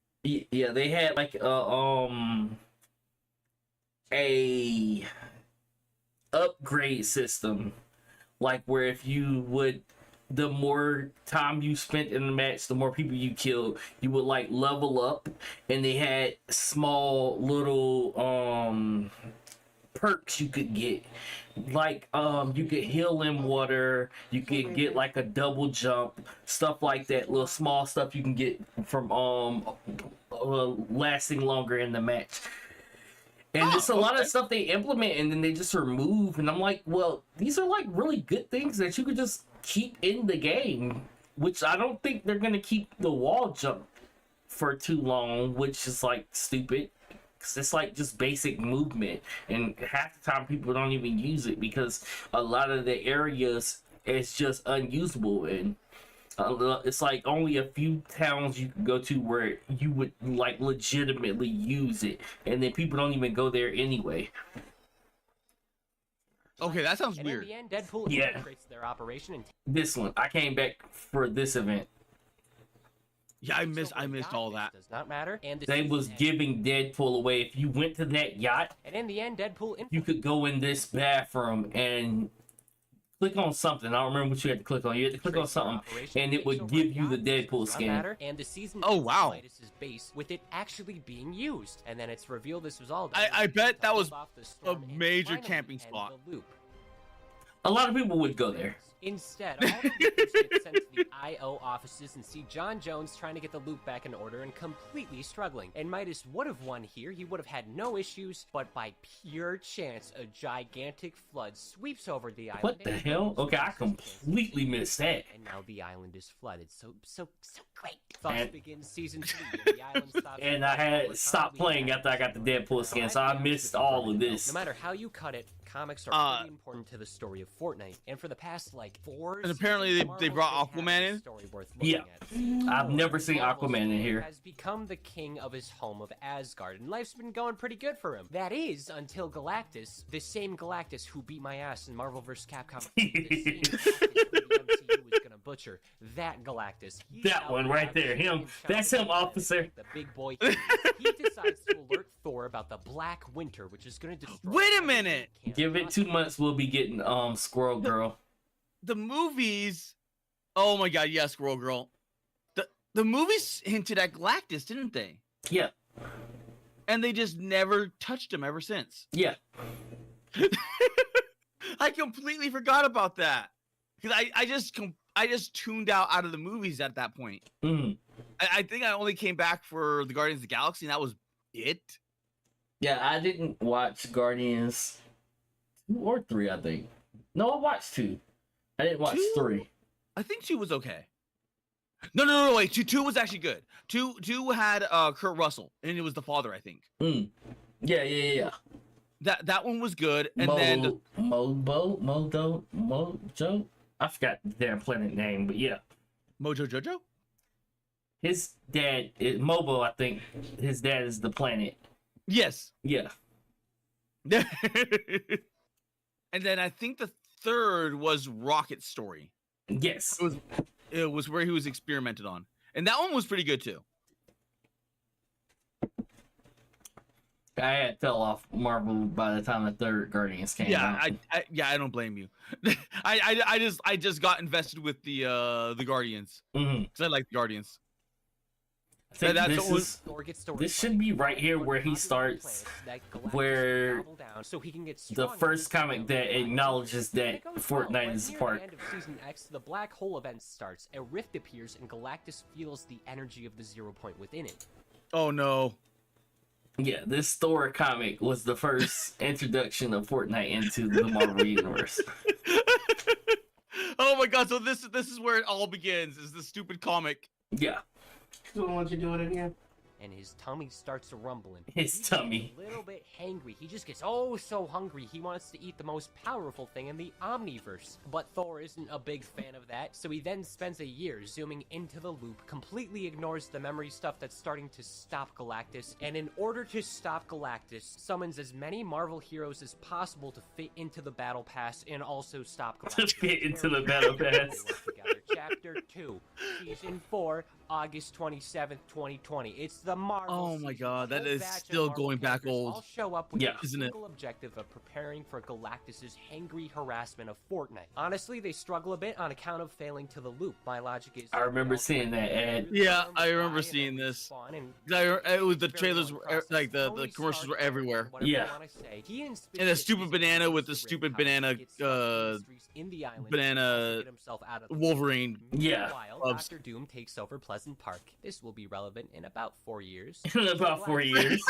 Yeah, they had like a upgrade system, like where if you would, the more time you spent in the match, the more people you killed, you would like level up. And they had small little perks you could get, like you could heal in water, you could get like a double jump, stuff like that, little small stuff you can get from lasting longer in the match. And it's a lot of stuff they implement and then they just remove, and I'm like, well, these are like really good things that you could just keep in the game, which I don't think they're gonna keep the wall jump for too long, which is like stupid. Cause it's like just basic movement, and half the time people don't even use it because a lot of the areas it's just unusable in. It's like only a few towns you can go to where you would like legitimately use it, and then people don't even go there anyway. Okay, that sounds and weird. In the end, Deadpool integrates their operation and This one, I came back for this event. Yeah, I missed all that. Does not matter. And They was giving Deadpool away. If you went to that yacht, and in the end, Deadpool you could go in this bathroom and click on something. I don't remember what you had to click on. You had to click on something, and it would give you the Deadpool skin. And the season wow. Midas's base with it actually being used, and then it's revealed this was all done. I bet that was a major camping spot. A lot of people would go there. Instead, all the loopers get sent to the I.O. offices and see John Jones trying to get the loop back in order and completely struggling. And Midas would have won here, he would have had no issues, but by pure chance, a gigantic flood sweeps over the island. What the hell? Okay, I completely missed that. And now the island is flooded. So great. Thus begins season 3. And the island stops. And I had stopped playing after I got the Deadpool skin, so I missed all of this. No matter how you cut it, comics are pretty important to the story of Fortnite. And for the past, like, 4 And apparently they brought Aquaman in? story worth Yeah. looking at. I've never seen Marvel's Aquaman in Thor here. has become the king of his home of Asgard, and life's been going pretty good for him. That is, until Galactus, the same Galactus who beat my ass in Marvel vs. Capcom, the same Galactus who the MCU was gonna butcher. That Galactus. He's That out one there right there, him. That's him, officer. The big boy. He decides to alert Thor about the Black Winter, which is gonna destroy. Wait a minute! Give it 2 months, we'll be getting Squirrel Girl. The movies. Oh my god, yeah, Squirrel Girl. The movies hinted at Galactus, didn't they? Yeah, And they just never touched him ever since. yeah. I completely forgot about that because I just tuned out of the movies at that point. Mm. I think I only came back for the Guardians of the Galaxy, and that was it. Yeah, I didn't watch Guardians 2 or 3, I think. No, I watched 2. I didn't watch 2? 3. I think 2 was okay. No, wait. 2 was actually good. 2 had Kurt Russell, and it was the father, I think. Mm. Yeah. That one was good, and then Mojo. I forgot the damn planet name, but yeah. Mojo Jojo. His dad, Mobo, I think his dad is the planet. Yes. Yeah. And then I think the third was Rocket's story. Yes. It was where he was experimented on, and that one was pretty good too. I had fell off Marvel by the time the third Guardians came out. I don't blame you. I just got invested with the Guardians Mm-hmm. because I like the Guardians. I think That's this, what- is, this should be right here where he starts, where the first comic that acknowledges that Fortnite is part. At the end of Season X, the black hole event starts, a rift appears, and Galactus feels the energy of the 0 point within it. Oh no. Yeah, this Thor comic was the first introduction of Fortnite into the Marvel Universe. Oh my god, so this is where it all begins, is the stupid comic. Yeah. So why don't you do it again? And his tummy starts rumbling. His tummy. He's a little bit hangry. He just gets so hungry. He wants to eat the most powerful thing in the Omniverse. But Thor isn't a big fan of that, so he then spends a year zooming into the loop, completely ignores the memory stuff that's starting to stop Galactus, and in order to stop Galactus, summons as many Marvel heroes as possible to fit into the Battle Pass and also stop Galactus. To fit into the Battle Pass. Chapter 2, Season 4, August 27th, 2020. It's the Marvel. Oh my season. god, that Whole is batch of still Marvel going back characters old. all show up with Yeah. the Isn't it? single objective of preparing for Galactus's hangry harassment of Fortnite. Honestly, they struggle a bit on account of failing to the loop. My logic is I remember seeing that ad. Yeah, I remember seeing this. It was the trailers, like the commercials were everywhere. Yeah. And the stupid banana with the stupid banana, banana Wolverine. Yeah. Meanwhile, Dr. Doom takes over Pleasant Park. This will be relevant in about 4 years. In about 4 years.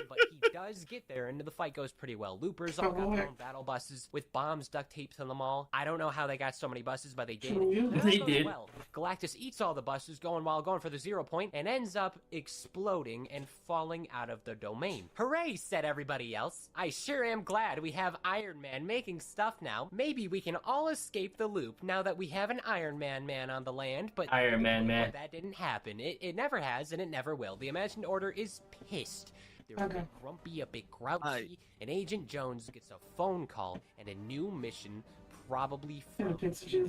But he does get there, and the fight goes pretty well. Loopers all got their own battle buses with bombs duct taped to them all. I don't know how they got so many buses, but they did. They did. Well, Galactus eats all the buses going for the 0 point and ends up exploding and falling out of the domain. Hooray, said everybody else. I sure am glad we have Iron Man making stuff now. Maybe we can all escape the loop now that we have an Iron Man on the land, but Iron Man. that didn't happen. It never has, and it never will. The Imagined Order is pissed. They're a bit grumpy, a bit grouchy, and Agent Jones gets a phone call and a new mission, probably from the 0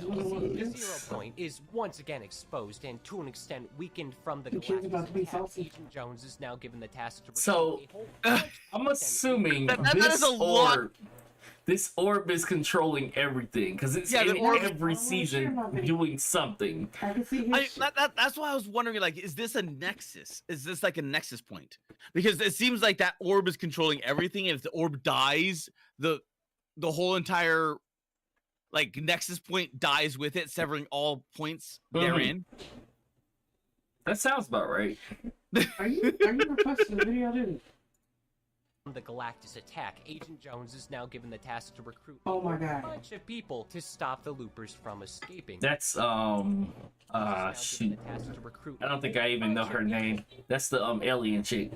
point, is once again exposed and to an extent weakened from the Galactus attack. Agent Jones is now given the task to So, a whole I'm assuming That this is a lot. orb, this orb is controlling everything because it's Yeah, the in orb- every season doing something. I can see his shit. That's why I was wondering, like, is this a nexus? Is this like a nexus point? Because it seems like that orb is controlling everything. And if the orb dies, the whole entire like nexus point dies with it, severing all points therein. That sounds about right. Are you requesting the video, dude? The Galactus attack, Agent Jones is now given the task to recruit Oh my a god. bunch of people to stop the loopers from escaping. That's shoot. I don't think I even know her name. That's the alien chick.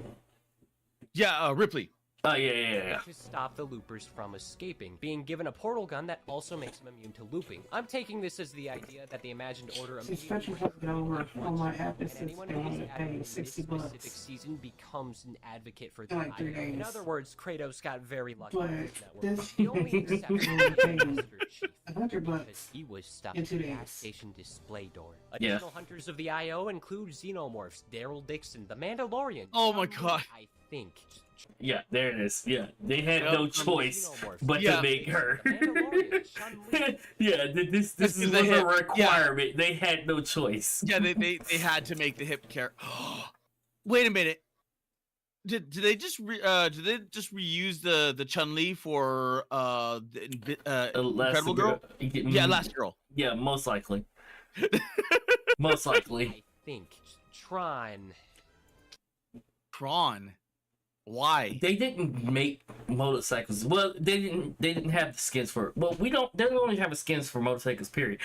Yeah, Ripley. Oh yeah. To stop the loopers from escaping, being given a portal gun that also makes him immune to looping. I'm taking this as the idea that the imagined order She's fetching something over on my app. It says anyone who is paying added in this 60 specific bucks. season becomes an advocate for the Like 3 IO. In days. other words, Kratos got very lucky But with his network. this The only exception only was pays Master Chief, $100 because he was stuck in 2 in the gas days. station display door. Yeah. Additional hunters of the IO include Xenomorphs, Daryl Dixon, the Mandalorian. Oh my Chun-Li, God. I think. Yeah, there it is. Yeah, they had no choice but Yeah. to make her. The Mandalorian, Chun-Li. Yeah, this This is was the a hit. requirement. They had no choice. Yeah, they had to make the hip character. Wait a minute. Did they just reuse the Chun-Li for the Incredible Girl? Yeah, Last Girl. Yeah, most likely. Most likely. I think. Tron. Tron. Why? They didn't make motorcycles. Well, they didn't have the skins for. Well, we don't. They don't only have the skins for motorcycles. Period.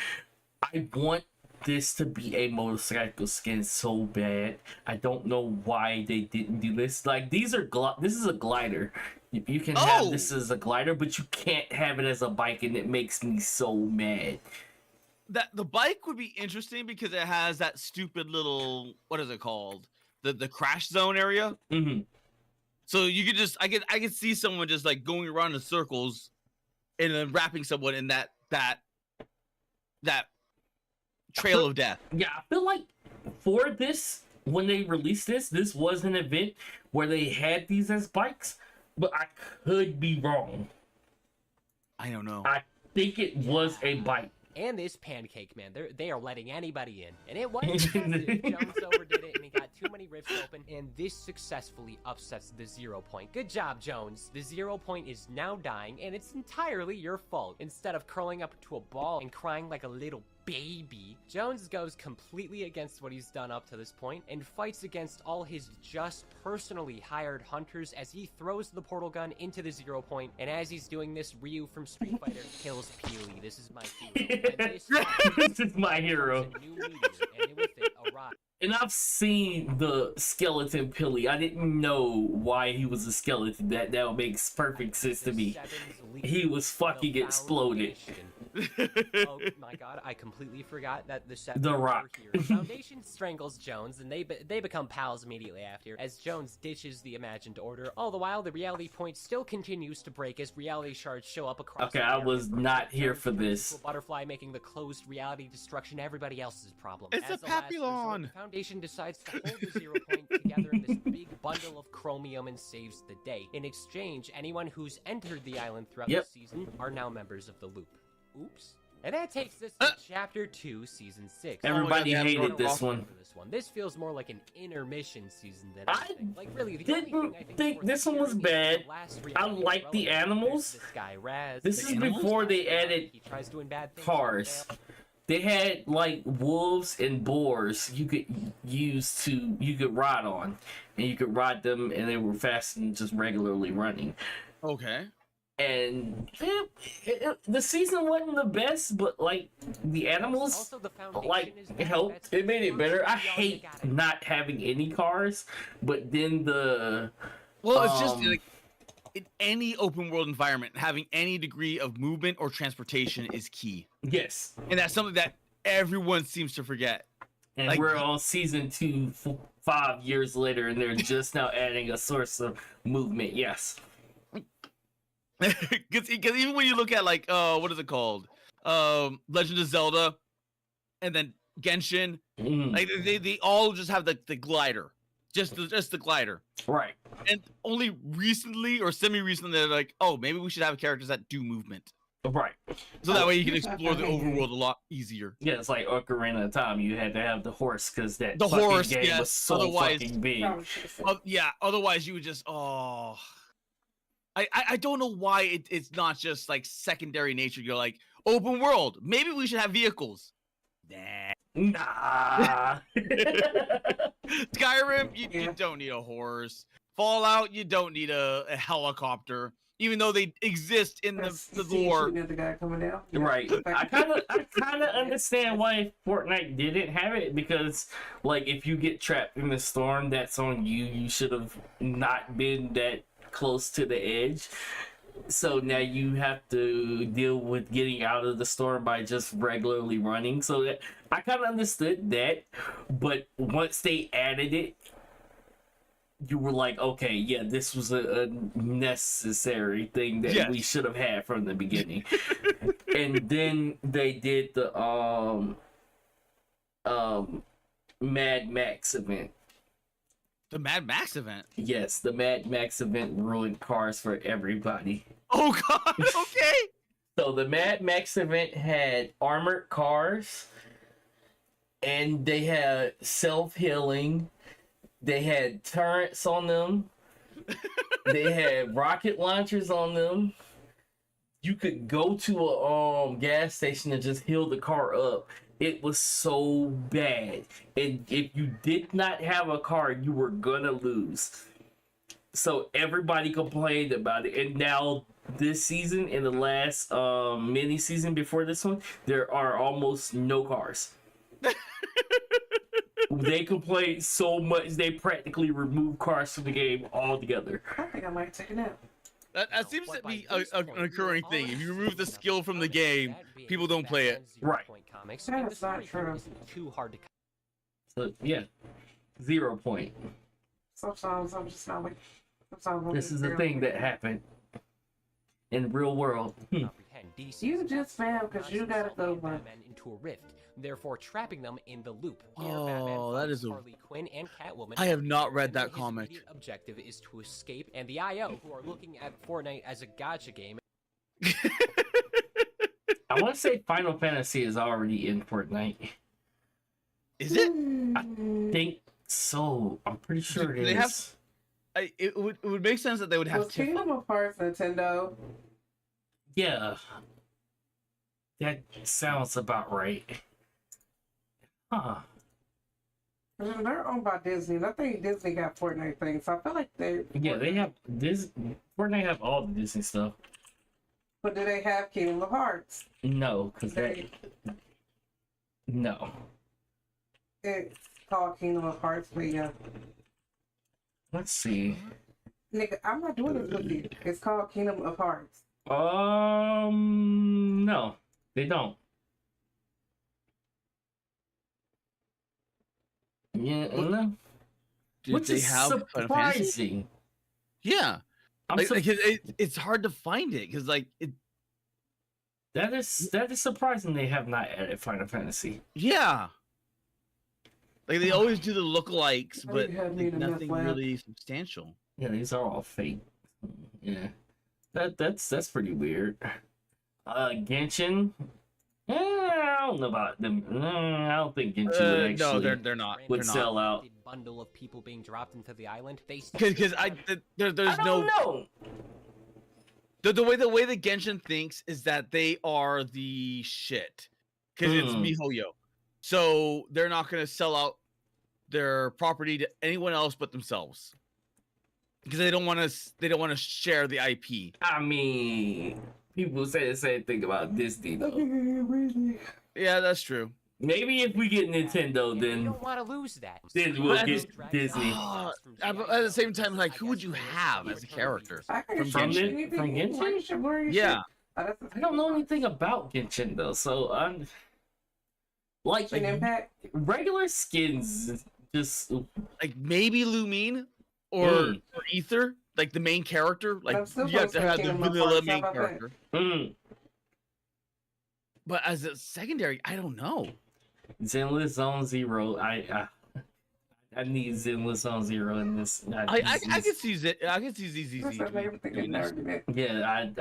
I want this to be a motorcycle skin so bad. I don't know why they didn't do this. Like these are this is a glider. You can have this as a glider, but you can't have it as a bike, and it makes me so mad. That the bike would be interesting because it has that stupid little, what is it called? The crash zone area. Mm-hmm. So you could just I could see someone just like going around in circles and then wrapping someone in that trail of death. Yeah, I feel like for this, when they released this was an event where they had these as bikes, but I could be wrong. I don't know. I think it was a bike. And this pancake, man, they are letting anybody in. And it was impressive. Jones overdid it, and he got too many rifts open, and this successfully upsets the 0 point. Good job, Jones. The 0 point is now dying, and it's entirely your fault. Instead of curling up into a ball and crying like a little baby, Jones goes completely against what he's done up to this point and fights against all his just personally hired hunters as he throws the portal gun into the 0 point. And as he's doing this, Ryu from Street Fighter kills Peely. This is my hero. And This is my hero. a new meteor, and with it, a rock. And I've seen the skeleton Pilly. I didn't know why he was a skeleton. That makes perfect sense to me. He was fucking exploded. Oh my god, I completely forgot that the Rock. Here. The Foundation strangles Jones, and they become pals immediately after, as Jones ditches the imagined order. All the while, the reality point still continues to break as reality shards show up across Okay, the I area. was not here for Jones turns this. into a butterfly, making the closed reality destruction everybody else's problem. It's As a last resort, Papillon! the Foundation decides to hold the 0 point together in this big bundle of chromium and saves the day. In exchange, anyone who's entered the island throughout the season are now members of the loop. Oops. And that takes us to Chapter 2, Season 6. Everybody Oh, yeah, hated this one. This feels more like an intermission season than I anything. Like, really, the only didn't thing I think worth this one was sharing is bad. the last I reality like the relevant. animals. There's This guy, Raz. This the is animals. before they added He tries doing bad things. cars. They had like wolves and boars you could ride on, and you could ride them, and they were fast and just regularly running. Okay. And the season wasn't the best, but like the animals Also, the Foundation like is it helped. It made it better. I hate got it. not having any cars, but then Well, it's just Um, like in any open world environment, having any degree of movement or transportation is key, yes. and that's something that everyone seems to forget. And Like- we're on season 2, 5 years later, and they're just now adding a source of movement. Yes. Because even when you look at like what is it called, Legend of Zelda, and then Genshin, Mm, like they all just have the glider, just the glider. right. And only recently or semi-recently they're like, oh, maybe we should have characters that do movement, Right. so that way you can explore the overworld a lot easier. Yeah, it's like Ocarina of Time. You had to have the horse because that The fucking horse, game yes, was so otherwise- fucking big. Probably should've said- Yeah, otherwise you would just I don't know why it's not just like secondary nature. You're like, Open world. Maybe we should have vehicles. Nah. Skyrim, you don't need a horse. Fallout, you don't need a helicopter, even though they exist in the lore. The guy coming down. Right. I kind of understand why Fortnite didn't have it, because like if you get trapped in the storm, that's on you. You should have not been that close to the edge. So now you have to deal with getting out of the storm by just regularly running. So that, I kind of understood that, but once they added it, you were like, okay, yeah, this was a necessary thing that we should have had from the beginning. And then they did the Mad Max event. The Mad Max event? Yes, the Mad Max event ruined cars for everybody. Oh god, okay. So the Mad Max event had armored cars, and they had self-healing. They had turrets on them. They had rocket launchers on them. You could go to a gas station and just heal the car up. It was so bad. And if you did not have a car, you were gonna lose. So everybody complained about it. And now this season, in the last mini season before this one, there are almost no cars. They complained so much they practically removed cars from the game altogether. I think I might take a nap. That seems to be an occurring thing. If you remove the skill from the game, people don't play it. Right. That's not true. Too hard to. So yeah, 0 point. Sometimes I'm just not like. This is a thing that happened in real world. comprehend. DC You just found because you gotta go, man. into a rift, therefore trapping them in the loop. Oh, that is a. Harley Quinn and Catwoman. I have not read that His comic. immediate objective is to escape, and the IO, who are looking at Fortnite as a gacha game. I want to say Final Fantasy is already in Fortnite. Is it? I think so. I'm pretty sure it They is. have- it would make sense that they would have Was Kingdom of Hearts Nintendo? Yeah. That sounds about right. Huh. They're owned by Disney, and I think Disney got Fortnite things. So I feel like they. Yeah, they have this. Fortnite have all the Disney stuff. But do they have Kingdom of Hearts? No, because that. They, No. it's called Kingdom of Hearts, but yeah. Let's see. Nigga, I'm not doing this with you. It's called Kingdom of Hearts. No, they don't. Yeah, no. Which they is have Final Fantasy? surprising. Yeah, I'm like, sur- it's hard to find it because like it. that is surprising they have not added Final Fantasy. Yeah. Like they always do the lookalikes, Oh, but you had me like, to mess nothing lab. really substantial. Yeah, these are all fake. Yeah, that's pretty weird. Genshin. I don't know about them. I don't think Genshin would actually No, they're not. would They're sell not. out. Bundle of people being dropped into the island. They Because there's I no don't know. the way the Genshin thinks is that they are the shit because it's MiHoYo, so they're not gonna sell out their property to anyone else but themselves because they don't want to share the IP. I mean, people say the same thing about Disney though. Yeah, that's true. Maybe if we get Nintendo, You then don't want to lose that. we'll But get Disney. At the same time, like, who would you have as a character? From Genshin? Yeah, I don't know anything about Genshin though, so I'm like Genshin Impact? regular skins. Just like maybe Lumine or, Mm. or Ether, like the main character. Like I'm still you have to gonna have say the Kingdom of vanilla Hearts, main how about that? character. mm, But as a secondary, I don't know. Zenless Zone Zero. I need Zenless Zone Zero in this. I can see it. I can see ZZZ. That's my favorite thing in the argument. Yeah,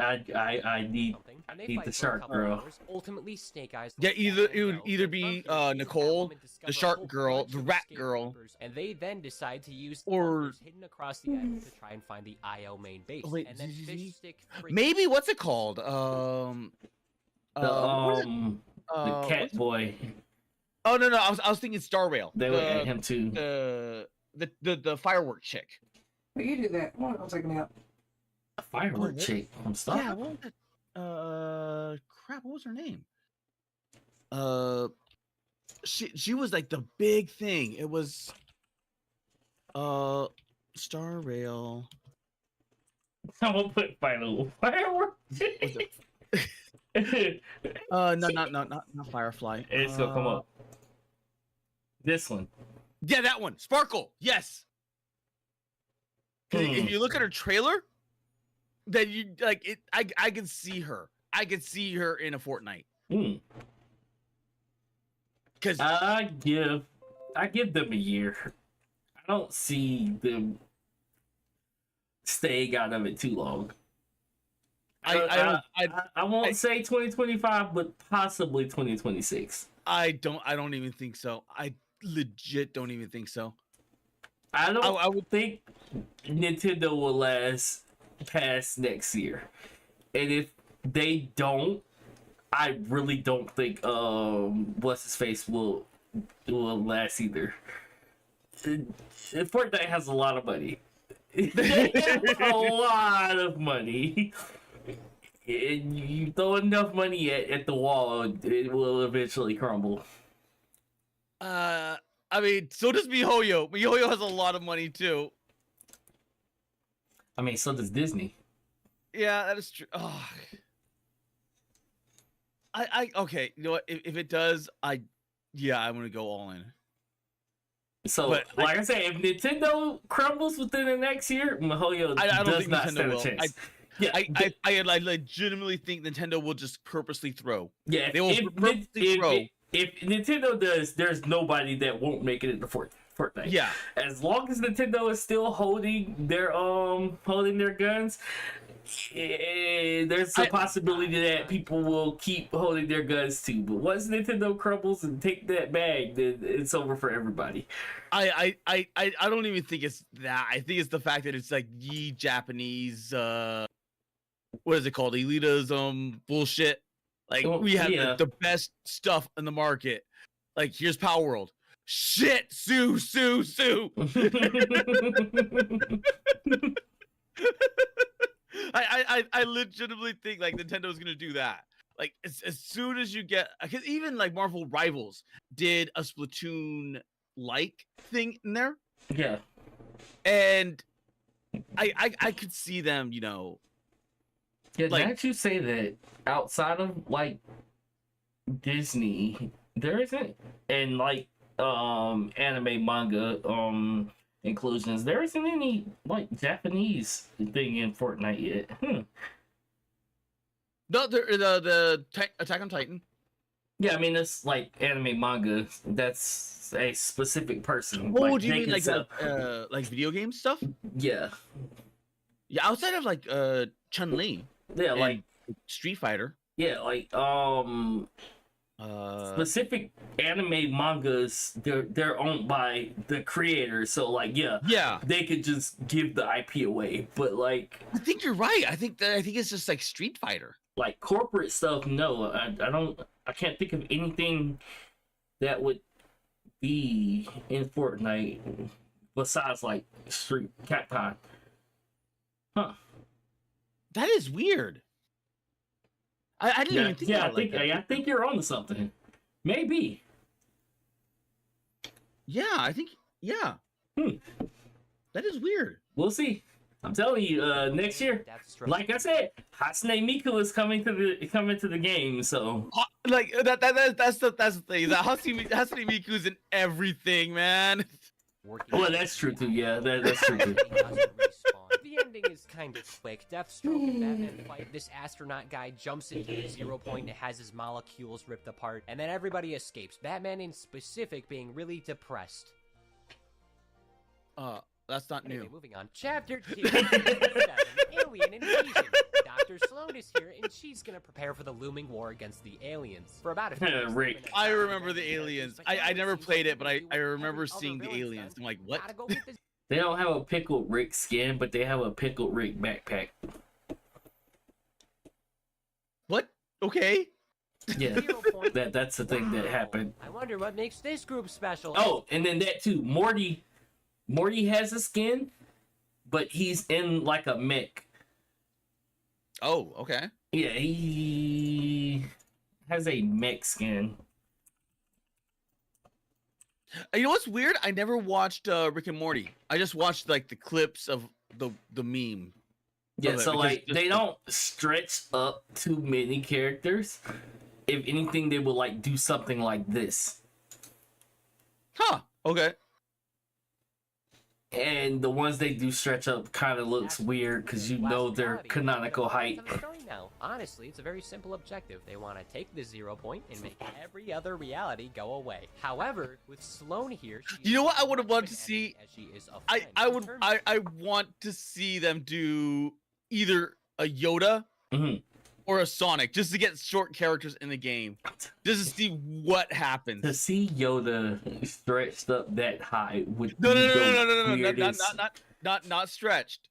I need. Something, and they Need fight the for a shark couple girl. hours. Ultimately, Snake Eyes. Yeah, it would Go, either be confronted Nicole, Catwoman discover the a shark whole girl, bunch the of rat escape girl. routers, and they then decide to use the Or- bunkers hidden across the island to try and find the IO main base. Oh, wait, and then ZZZ? fish stick freaking Maybe what's it called? The what is it? the cat boy. Oh no, I was thinking Star Rail. They would add him too. The firework chick. Well, you do that. I'll take me out. A firework chick. I'm sorry. Yeah, what was that? Crap, what was her name? She was like the big thing. It was Star Rail. I'm gonna put firework chick. Not Firefly. It's gonna come up. This one. Yeah, that one. Sparkle. Yes. 'Cause if you look at her trailer, then you like it. I can see her. I can see her in a Fortnite. Because I give them a year. I don't see them staying out of it too long. I won't say 2025, but possibly 2026. I don't even think so. I legit don't even think so. I would think Nintendo will last past next year. And if they don't, I really don't think what's his face will last either. Fortnite has a lot of money. They have a lot of money. And you throw enough money at the wall, it will eventually crumble. I mean, so does MiHoYo. MiHoYo has a lot of money too. I mean, so does Disney. Yeah, that is true. Oh. Okay, you know what? If it does, I'm gonna go all in. So, but like I said, if Nintendo crumbles within the next year, MiHoYo does not stand a chance. I legitimately think Nintendo will just purposely throw. Yeah, they will purposely throw. If Nintendo does, there's nobody that won't make it into Fortnite. Yeah, as long as Nintendo is still holding their guns, there's a possibility that people will keep holding their guns too. But once Nintendo crumbles and take that bag, then it's over for everybody. I don't even think it's that. I think it's the fact that it's like ye Japanese what is it called? Elitism bullshit. Like we have the best stuff in the market. Like here's Power World. Shit, sue. I legitimately think like Nintendo's gonna do that. Like as soon as you get, because even like Marvel Rivals did a Splatoon like thing in there. Yeah, and I could see them, you know. Yeah, like, can't you say that outside of like Disney, there isn't, and like anime manga inclusions, there isn't any like Japanese thing in Fortnite yet. No, the Attack on Titan. Yeah, I mean it's like anime manga. That's a specific person. Oh, like, do you mean like video game stuff? Yeah. Yeah, outside of like Chun-Li. Yeah, like Street Fighter. Yeah, like specific anime mangas, they're owned by the creators, so like yeah, they could just give the IP away. But like, I think you're right. I think it's just like Street Fighter. Like corporate stuff, no, I can't think of anything that would be in Fortnite besides like Street Capcom. Huh. That is weird. I didn't even think I think you're onto something. Maybe. Yeah, I think That is weird. We'll see. I'm telling you, next year, like I said, Hatsune Miku is coming to the game. So like that's the thing. That Hatsune Miku's in everything, man. Well, that's true too. Yeah, that's true too. The ending is kind of quick. Deathstroke and Batman fight. This astronaut guy jumps into the 0 point and has his molecules ripped apart, and then everybody escapes. Batman in specific being really depressed. That's not new. Anyway, moving on. Chapter 2, 7, Alien Invasion. Dr. Sloan is here, and she's gonna prepare for the looming war against the aliens. For about a few minutes, Rick. I remember the aliens. I never played it, but I remember seeing the aliens. I'm like, what? They don't have a pickled Rick skin, but they have a pickled Rick backpack. What? Okay. Yeah, 0 point. that's the thing that happened. I wonder what makes this group special. Oh, and then that too. Morty has a skin, but he's in like a mech. Oh, okay. Yeah, he has a mech skin. You know what's weird? I never watched Rick and Morty. I just watched like the clips of the meme. Yeah, of it, so because like just they don't stretch up too many characters. If anything, they will like do something like this. Huh. Okay. And the ones they do stretch up kind of looks weird because you know their canonical height. Now, honestly, it's a very simple objective. They want to take the 0 point and make every other reality go away. However, with Sloane here, You know what I would have wanted to see? as she is a I friend. I want to see them do either a Yoda Mhm. or a Sonic just to get short characters in the game, just to see what To happens. see Yoda stretched up that high would No, be no, no, the no, no, no, no, weirdest. not stretched.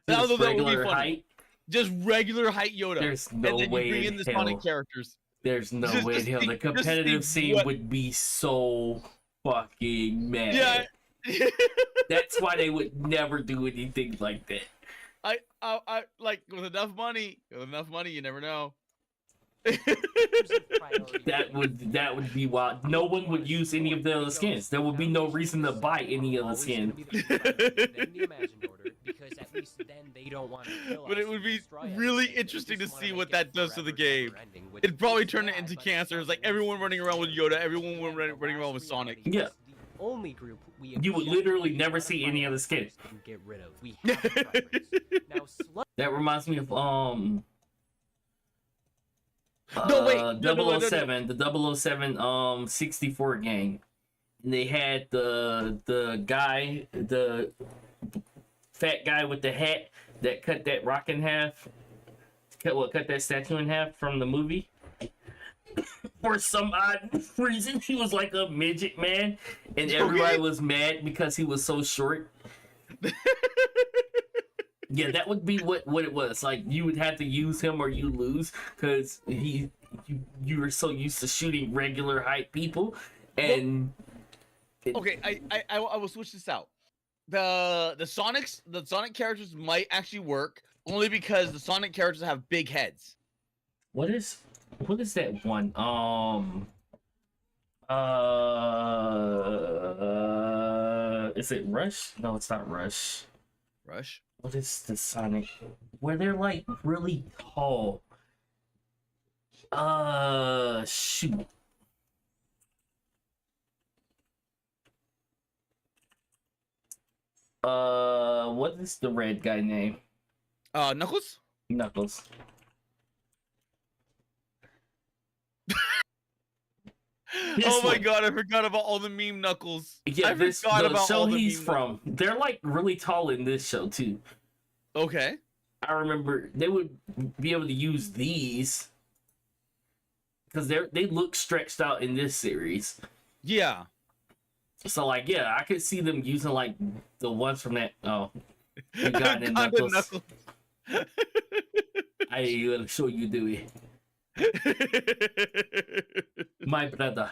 Just That would be regular funny. height. Just regular height Yoda. There's And no then way you bring in in the hell. Sonic characters. There's no Just- way in just hell. see- The just see competitive scene what- would be so fucking mad. Yeah. That's why they would never do anything like that. I like with enough money, you never know. That would be wild. No one would use any of the other skins. There would be no reason to buy any of the skins. But it would be really interesting to see what that does to the game. It'd probably turn it into cancer. It's like everyone running around with Yoda, everyone running around with Sonic. Yeah. Only group we You would literally never see any other skins. get rid of. We have a preference. Now, That reminds me of No, wait, no. 007, the 007 64 gang. And they had the guy, the fat guy with the hat that cut that rock in half. Cut that statue in half from the movie. For some odd reason, he was like a midget man, and everybody was mad because he was so short. Yeah, that would be what it was. Like, you would have to use him or you lose, because you were so used to shooting regular height people, and Okay, I will switch this out. The Sonic characters might actually work only because the Sonic characters have big heads. what is that one? Is it Rush? No, it's not Rush. Rush. What is the Sonic? Where they're like really tall. Shoot. What is the red guy name? Knuckles. Knuckles. Oh my one. god, I forgot about all the meme Knuckles. Yeah, I this forgot the about show all the he's meme from. They're like really tall in this show too. Okay. I remember they would be able to use these because they look stretched out in this series. Yeah. So like, yeah, I could see them using like the ones from that. Oh, you got it, Kinda Knuckles. I will show you do it, my brother.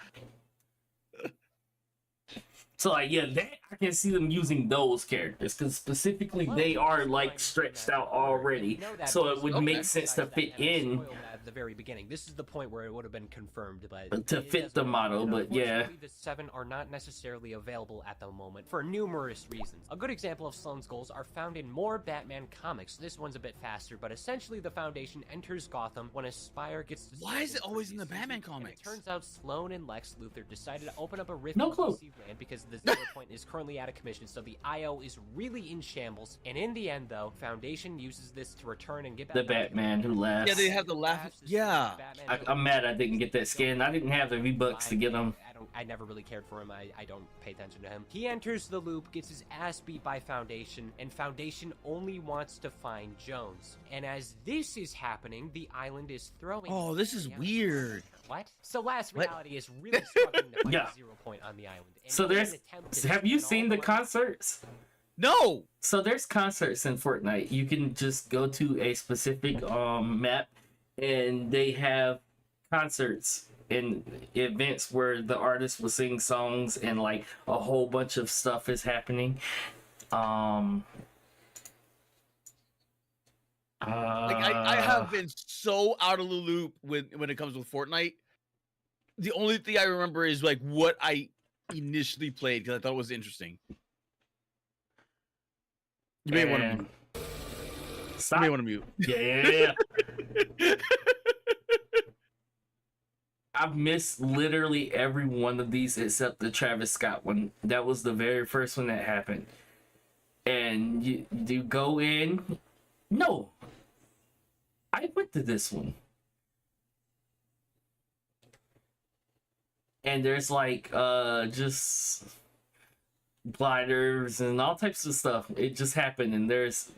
So like, yeah, I can see them using those characters because specifically they are like stretched out already, so it would make sense to fit in at the very beginning. This is the point where it would have been confirmed, but to it fit the doesn't- model. But yeah, Unfortunately, the 7 are not necessarily available at the moment for numerous reasons. A good example of Sloane's goals are found in more Batman comics. This one's a bit faster, but essentially the Foundation enters Gotham when a spire gets destroyed. Why is it in always previous in the Batman seasons, and comics? It turns out Sloane and Lex Luthor decided to open up a rift No in clue. DC land because the 0 point is currently out of commission, so the IO is really in shambles. And in the end, though, Foundation uses this to return and get back the on Batman who laughs. Yeah, they have the laugh. Yeah. I'm mad I didn't get that skin. I didn't have the V-Bucks to get them. I never really cared for him. I don't pay attention to him. He enters the loop, gets his ass beat by Foundation, and Foundation only wants to find Jones. And as this is happening, the island is throwing. Oh, this is weird. What? So Last What? Reality is really struggling to find Yeah. a 0 point on the island. And So in an there's. attempt to Have you spend all seen the money- concerts? No. So there's concerts in Fortnite. You can just go to a specific map, and they have concerts and events where the artist will sing songs and like a whole bunch of stuff is happening. I have been so out of the loop when it comes with Fortnite. The only thing I remember is like what I initially played because I thought it was interesting. You may want to mute. Stop. You may want to mute. Yeah. I've missed literally every one of these except the Travis Scott one. That was the very first one that happened. And you go in. No. I went to this one. And there's like just gliders and all types of stuff. It just happened, and there's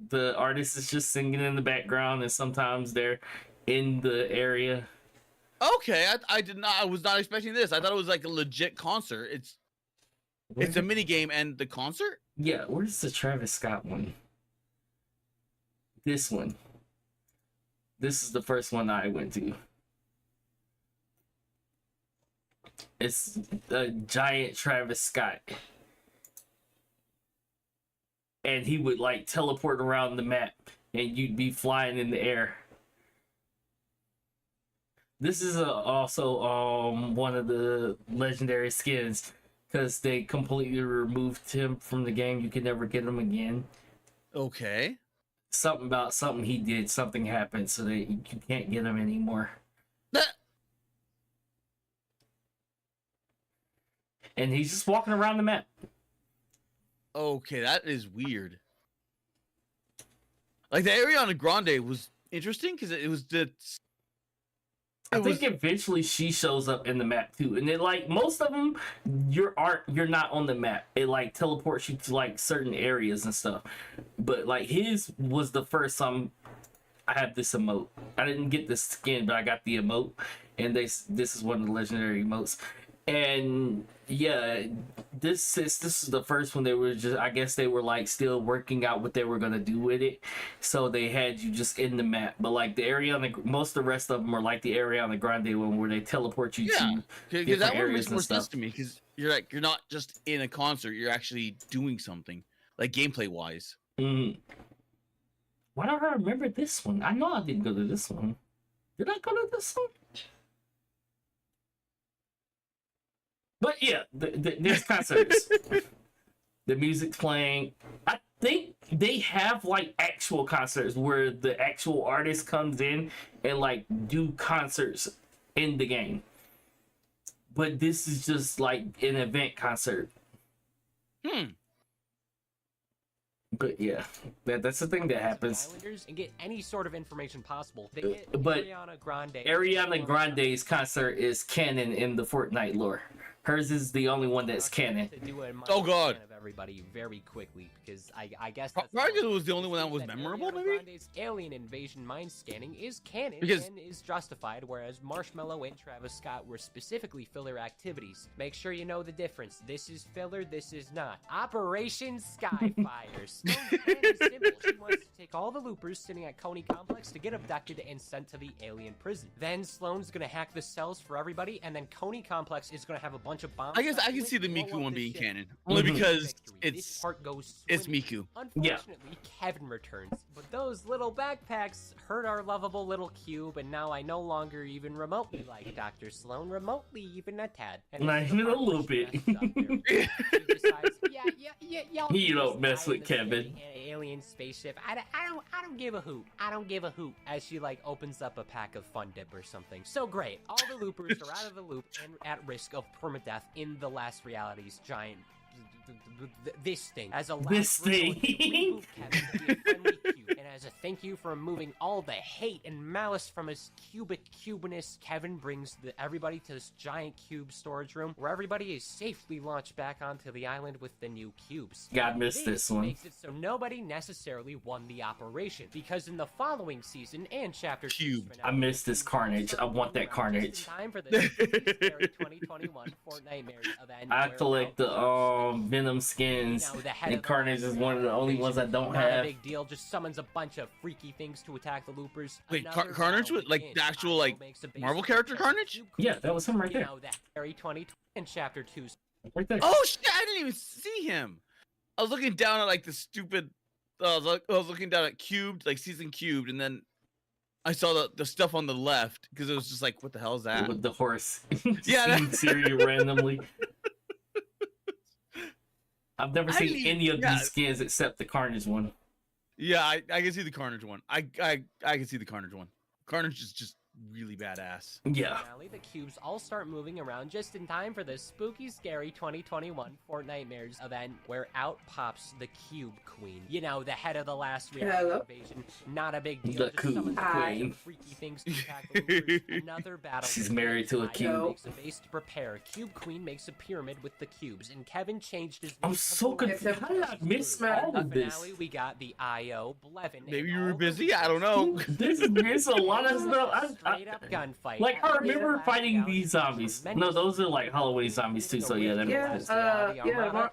the artist is just singing in the background, and sometimes they're in the area. Okay, I was not expecting this. I thought it was like a legit concert. It's a mini game and the concert? Yeah, where's the Travis Scott one? This one. This is the first one I went to. It's a giant Travis Scott. And he would like teleport around the map and you'd be flying in the air. This is also one of the legendary skins because they completely removed him from the game. You can never get him again. Okay. Something about something he did, something happened so that you can't get him anymore. And he's just walking around the map. Okay, that is weird. Like the Ariana Grande was interesting because it was the. I think eventually she shows up in the map too, and then like most of them, you're not on the map. It like teleports you to like certain areas and stuff. But like his was the first time I have this emote. I didn't get the skin, but I got the emote, and this is one of the legendary emotes. And yeah, this is the first one. They were just, I guess they were like still working out what they were gonna do with it, so they had you just in the map. But like the area on the most of the rest of them are like the area on the Grande one where they teleport you to different that one areas makes more and sense stuff. to me because you're not just in a concert, you're actually doing something like gameplay wise. Why don't I remember this one? I know I didn't go to this one. Did I go to this one? But yeah, there's concerts. The music's playing. I think they have like actual concerts where the actual artist comes in and like do concerts in the game. But this is just like an event concert. But yeah, that's the thing that happens. Islanders and get any sort of information possible. They get But Ariana Ariana Grande's concert is canon in the Fortnite lore. Hers is the only one that's canon. Oh god! Of everybody very quickly because I guess probably it was the only one that was memorable. Ariana Maybe Grande's alien invasion mind scanning is canon Because- and is justified, whereas Marshmello and Travis Scott were specifically filler activities. Make sure you know the difference. This is filler. This is not. Operation Skyfire. Sloan's plan is simple. She wants to take all the loopers sitting at Coney Complex to get abducted and sent to the alien prison. Then Sloan's gonna hack the cells for everybody, and then Coney Complex is gonna have a bunch of bombs. I guess I can see the Miku one being canon only because it's Miku. Unfortunately, Kevin returns, but those little backpacks hurt our lovable little cube, and now I no longer even remotely like Dr. Sloan, remotely even a tad. And Not this is the even a part where little she bit. messes up here. She decides, y'all You can don't just mess die with in the Kevin. city, alien spaceship. I don't give a hoot. I don't give a hoot. As she like opens up a pack of Fun Dip or something. So great. All the loopers are out of the loop and at risk of permadeath in the last reality's giant. This thing as a last resort, reboot Kevin to be a friendly cube, and as a thank you for removing all the hate and malice from his cubic cubiness, Kevin brings everybody to this giant cube storage room where everybody is safely launched back onto the island with the new cubes. God missed this one. Makes it so nobody necessarily won the operation because in the following season and chapter Cube. I missed this carnage. I want that carnage. Time for the 2021 Fortnite event. I where collect the Malcolm Venom skins, now the head and of the Carnage is one of the only ones I don't Not a have. big deal, just summons a bunch bunch of freaky things to attack the loopers. Wait, Another Carnage battle with, like, begins. the actual, IO like, makes a base Marvel to character protect the Carnage? Cube Yeah, Queen. that was him right You there. know that Fairy 2020 in Chapter 2. Right there. Oh shit! I didn't even see him. I was looking down at like the stupid. I was looking down at Cubed, like season Cubed, and then I saw the stuff on the left because it was just like, what the hell is that? With the horse. Yeah, Seeing Syria randomly. I've never I seen didn't any of yeah. these skins except the Carnage one. Yeah, I can see the Carnage one. I can see the Carnage one. Carnage is just really badass. Yeah. Finale, the cubes all start moving around just in time for the spooky, scary 2021 Fortnitemares event, where out pops the Cube Queen. You know, the head of the last reality invasion. Not a big deal. The Just Cube summons a bunch Queen. of freaky things to attack the loopers. Another battle. She's married to a begins. cube. IO makes a base to prepare. Cube Queen makes a pyramid with the cubes, and Kevin changed his. I'm name so to Blevin. confused. How did I miss all The of this? finale, we got the IO, Blevin. Maybe and you were all the busy. I don't loopers. know. There's a lot of stuff. Straight up gunfight. Like, I At the remember last fighting reality these zombies. tremendous No, those are like Halloween zombies too, so yeah, that makes Yeah, sense.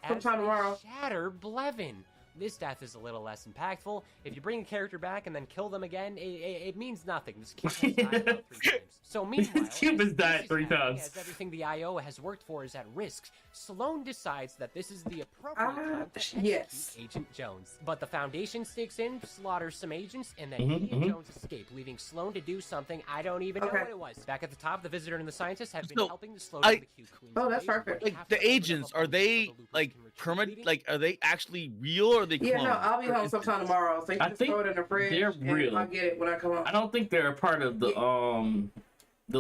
sometime tomorrow. Shatter Blevin. This death is a little less impactful. If you bring a character back and then kill them again, it means nothing. This cube has died about 3 times. So meanwhile, This cube as has died this is 3 happening, times. As everything the IO has worked for is at risk, Sloan decides that this is the appropriate time to execute yes. Agent Jones. But the Foundation sneaks in, slaughters some agents, and then Mhm, he and mhm. Jones escape, leaving Sloan to do something I don't even know Okay. what it was. Back at the top, the Visitor and the Scientist have been So, helping to slow I- down the Cube Queen's Oh, that's invasion, perfect. but Like have the to open up agents, a are portal so they the loopers like can retreat, permanent? leading- Like, are they actually real or are they clones? Yeah, no, I'll be Or home is- sometime tomorrow. So you I can just think throw it in the fridge. they're and real. I'll get it when I come home. I don't think they're a part of the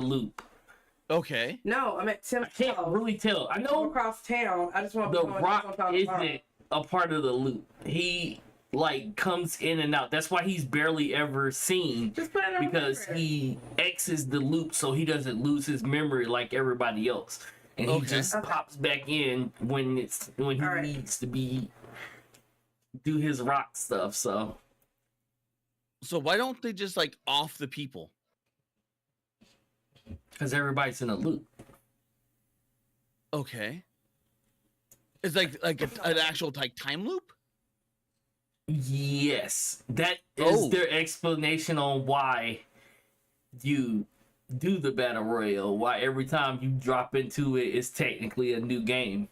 loop. Okay. No, I'm at Tim. I can't really tell. I I'm know across town. I just want to The be home Rock sometime tomorrow. isn't a part of the loop. He like comes in and out. That's why he's barely ever seen, Just put it in the because refrigerator. he X's the loop so he doesn't lose his memory like everybody else, and he Okay. just Okay. pops back in when he Alright. needs to do his rock stuff. So So why don't they just like off the people? because everybody's in a loop. Okay. It's like an actual like time loop. Yes, that is Oh. their explanation on why you do the battle royale. Why every time you drop into it, it's technically a new game.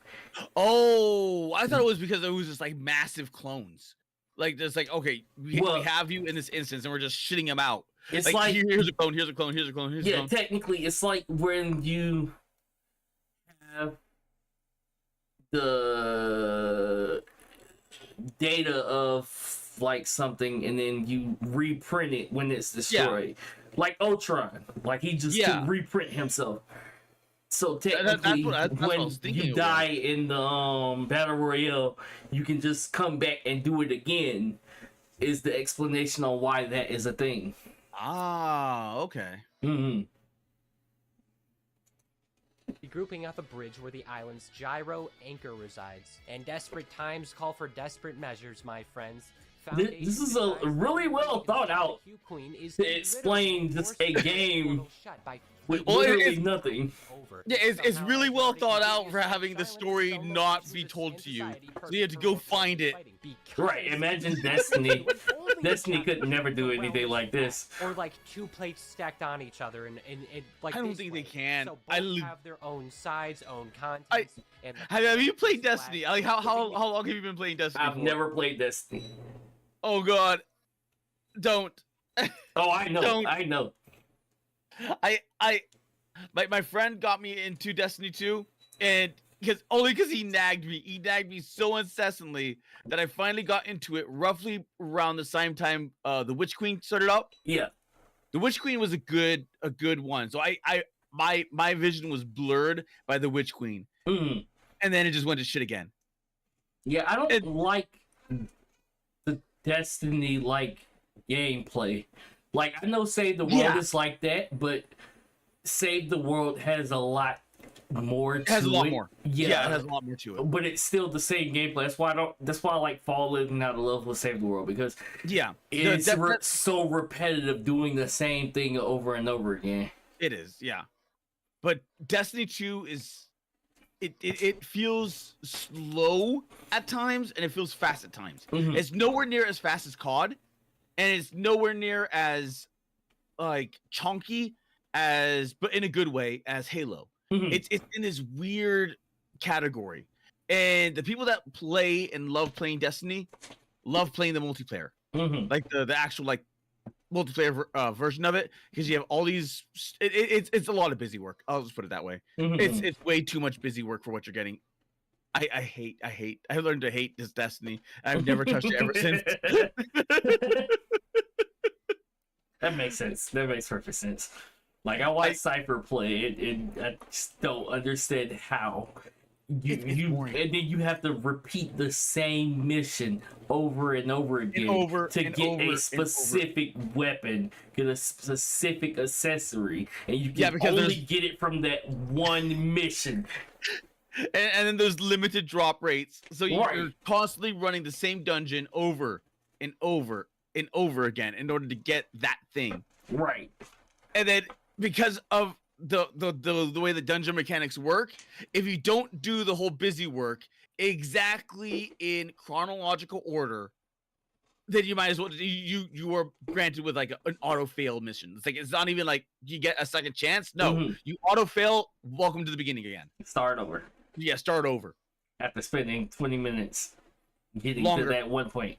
Oh, I thought it was because it was just like massive clones. Like there's like, okay, we Well- have you in this instance and we're just shitting them out. It's Like, like, here's a clone, here's a clone, here's a clone, here's a yeah, clone. technically, it's like when you have the data of like something and then you reprint it when it's destroyed. Like Ultron, like he just Yeah. could reprint himself. So that's technically, what I when was thinking you it was. die in the battle royale, you can just come back and do it again. Is the explanation on why that is a thing? Ah, okay. Mm-hmm. Regrouping at the bridge where the island's gyro anchor resides. And desperate times call for desperate measures, my friends. This is a really well thought out to explain just a game with Well, literally nothing. Yeah, it's really well thought out for having the story not be told to you. So you have to go find it. Right, imagine Destiny. Destiny could never do anything like this. Or like 2 plates stacked on each other and like I don't this think way. they can. So I both li- have their own sides, own contents. And the Have you played flag Destiny? Like how long have you been playing Destiny? I've for? never played Destiny. Oh god. Don't. Oh, I know, Don't. I know. My friend got me into Destiny 2 and because he nagged me. He nagged me so incessantly that I finally got into it roughly around the same time the Witch Queen started up. Yeah. The Witch Queen was a good one. So my vision was blurred by the Witch Queen. Mm. And then it just went to shit again. Yeah, I don't It- like the Destiny like gameplay. Like I know Save the World Yeah. is like that, but Save the World has a lot more to It has a lot more. Yeah. It has a lot more to it. But it's still the same gameplay. That's why I like falling out of love with Save the World, because Yeah. it's that- so repetitive doing the same thing over and over again. It is, yeah. But Destiny 2 is it feels slow at times and it feels fast at times. Mhm. It's nowhere near as fast as COD. and it's nowhere near as like chunky as, but in a good way, as Halo. It's in this weird category, and the people that play and love playing Destiny love playing the multiplayer, like the actual like multiplayer version of it, because you have all these. It's a lot of busy work. I'll just put it that way. It's way too much busy work for what you're getting. I hate. I learned to hate this Destiny. I've never touched it ever since. That makes sense. That makes perfect sense. Like, I watched Cypher play it, and I just don't understand how and then you have to repeat the same mission over and over again to get a specific weapon, get a specific accessory, and you can only get it from that one mission. And then there's limited drop rates, so you're constantly running the same dungeon over and over and over again in order to get that thing. Right. And then because of the way the dungeon mechanics work, if you don't do the whole busy work exactly in chronological order, then you might as well you are granted with like an auto fail mission. It's like, it's not even like you get a second chance. No, you auto fail. Welcome to the beginning again. Start over. Yeah, start over. After spending 20 minutes getting to that one point.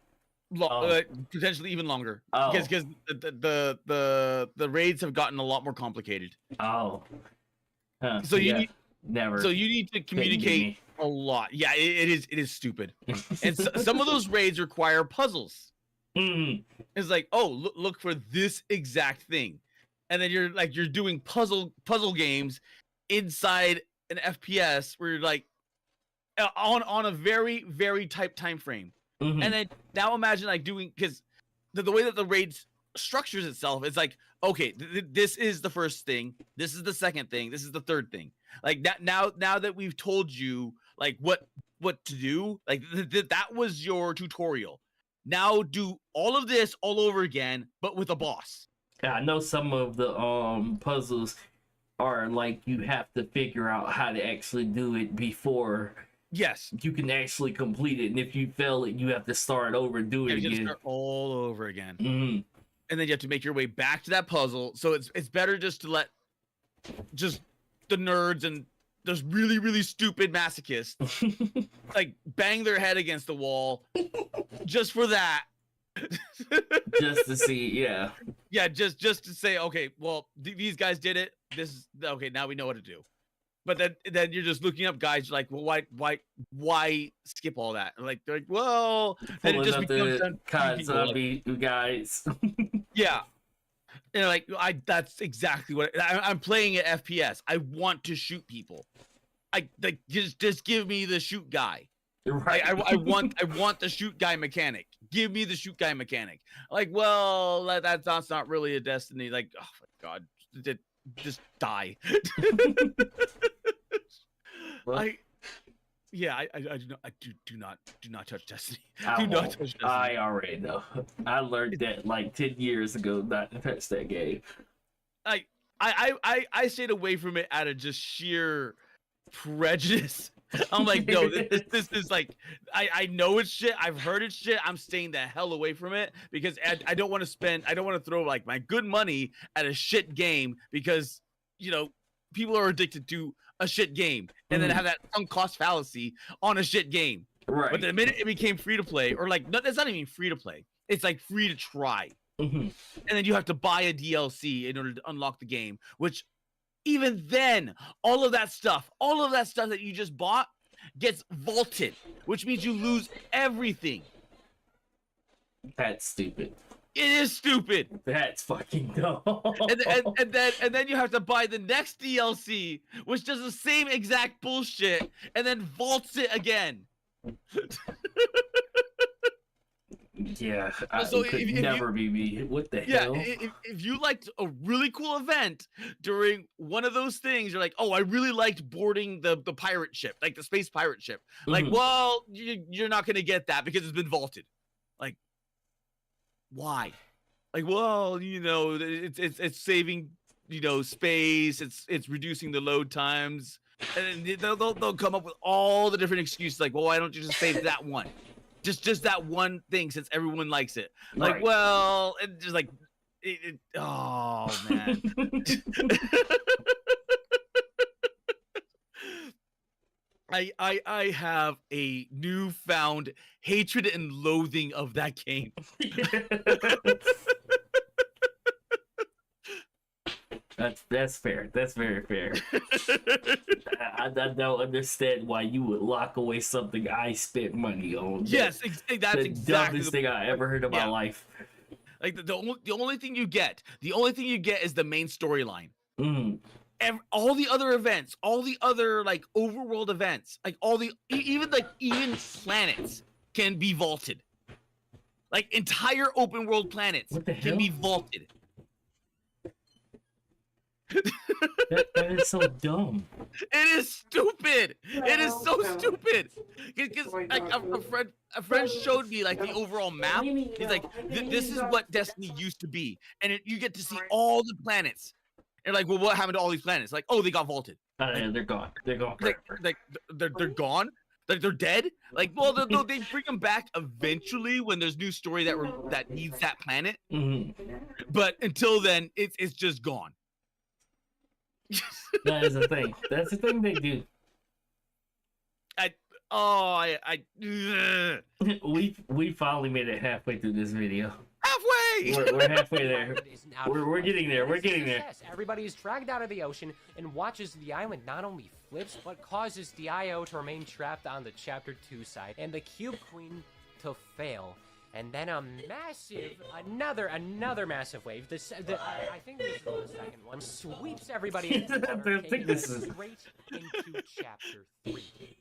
Potentially even longer, because the raids have gotten a lot more complicated. So you need you need to communicate a lot. Yeah, it is stupid. And some of those raids require puzzles. It's like, oh, look for this exact thing, and then you're doing puzzle games inside an FPS where you're like on a very, very tight time frame. And then now imagine like doing, because the way that the raid structures itself, it's like, okay, this is the first thing, this is the second thing, this is the third thing. Like that now that we've told you like what to do, like that was your tutorial. Now do all of this all over again, but with a boss. Yeah, I know some of the puzzles are like you have to figure out how to actually do it before. Yes, you can actually complete it, and if you fail it, you have to start over and do it again. You have to start all over again, and then you have to make your way back to that puzzle. So it's better just to let just the nerds and those really, really stupid masochists like bang their head against the wall just for that. Just to see, just to say, okay, well, these guys did it. This is okay. Now we know what to do. But then you're just looking up guys like, well, why skip all that? And like, they're like, well, then it just becomes zombie guys. Yeah, and like, that's exactly what I'm playing at FPS. I want to shoot people. I like just give me the shoot guy. Right. I want the shoot guy mechanic. Give me the shoot guy mechanic. Like, well, that's not really a Destiny. Like, oh my god, just die. Well, I do not touch Destiny. Do not touch Destiny. I already know. I learned that like 10 years ago not to touch that game. I stayed away from it out of just sheer prejudice. I'm like, no, this is like, I know it's shit. I've heard it's shit. I'm staying the hell away from it because I don't want to throw like my good money at a shit game because, you know, people are addicted to a shit game and then have that sunk cost fallacy on a shit game. Right. But the minute it became free to play, or like, no, it's not even free to play. It's like free to try. And then you have to buy a DLC in order to unlock the game, which even then, all of that stuff that you just bought gets vaulted, which means you lose everything. That's stupid. It is stupid. That's fucking dumb. and then you have to buy the next DLC, which does the same exact bullshit, and then vaults it again. Yeah, so could never be me. What the hell? If you liked a really cool event during one of those things, you're like, oh, I really liked boarding the pirate ship, like the space pirate ship. Like, well, you're not gonna get that because it's been vaulted. Like, why? Like, well, you know, it's saving, you know, space. It's reducing the load times, and then they'll come up with all the different excuses. Like, well, why don't you just save that one? Just that one thing, since everyone likes it. Like, Right. well, it just like, oh man. I have a newfound hatred and loathing of that game. That's fair. That's very fair. I don't understand why you would lock away something I spent money on. Yes, that's the exactly dumbest thing I ever heard in my life. Like the only thing you get is the main storyline. Mm. All the other events, all the other like overworld events, like all the even planets can be vaulted. Like entire open world planets What the can hell? be vaulted. That is so dumb. It is stupid. It is so stupid. Because like a friend showed me like the overall map. He's like, this is what Destiny used to be, and you get to see all the planets. And like, well, what happened to all these planets? Like, oh, they got vaulted. Yeah, they're gone. They're gone forever. They're gone. Like they're dead. Like, well, they bring them back eventually when there's new story that needs that planet. Mm-hmm. But until then, it's just gone. That is a thing. That's the thing they do. We finally made it halfway through this video. Halfway. We're halfway there. We're getting there. We're getting there. Everybody is dragged out of the ocean and watches the island not only flips but causes the IO to remain trapped on the Chapter 2 side and the Cube Queen to fail. And then a massive, another massive wave. I think this is the second one. Sweeps everybody into the water, I think taking this us is- straight into Chapter 3.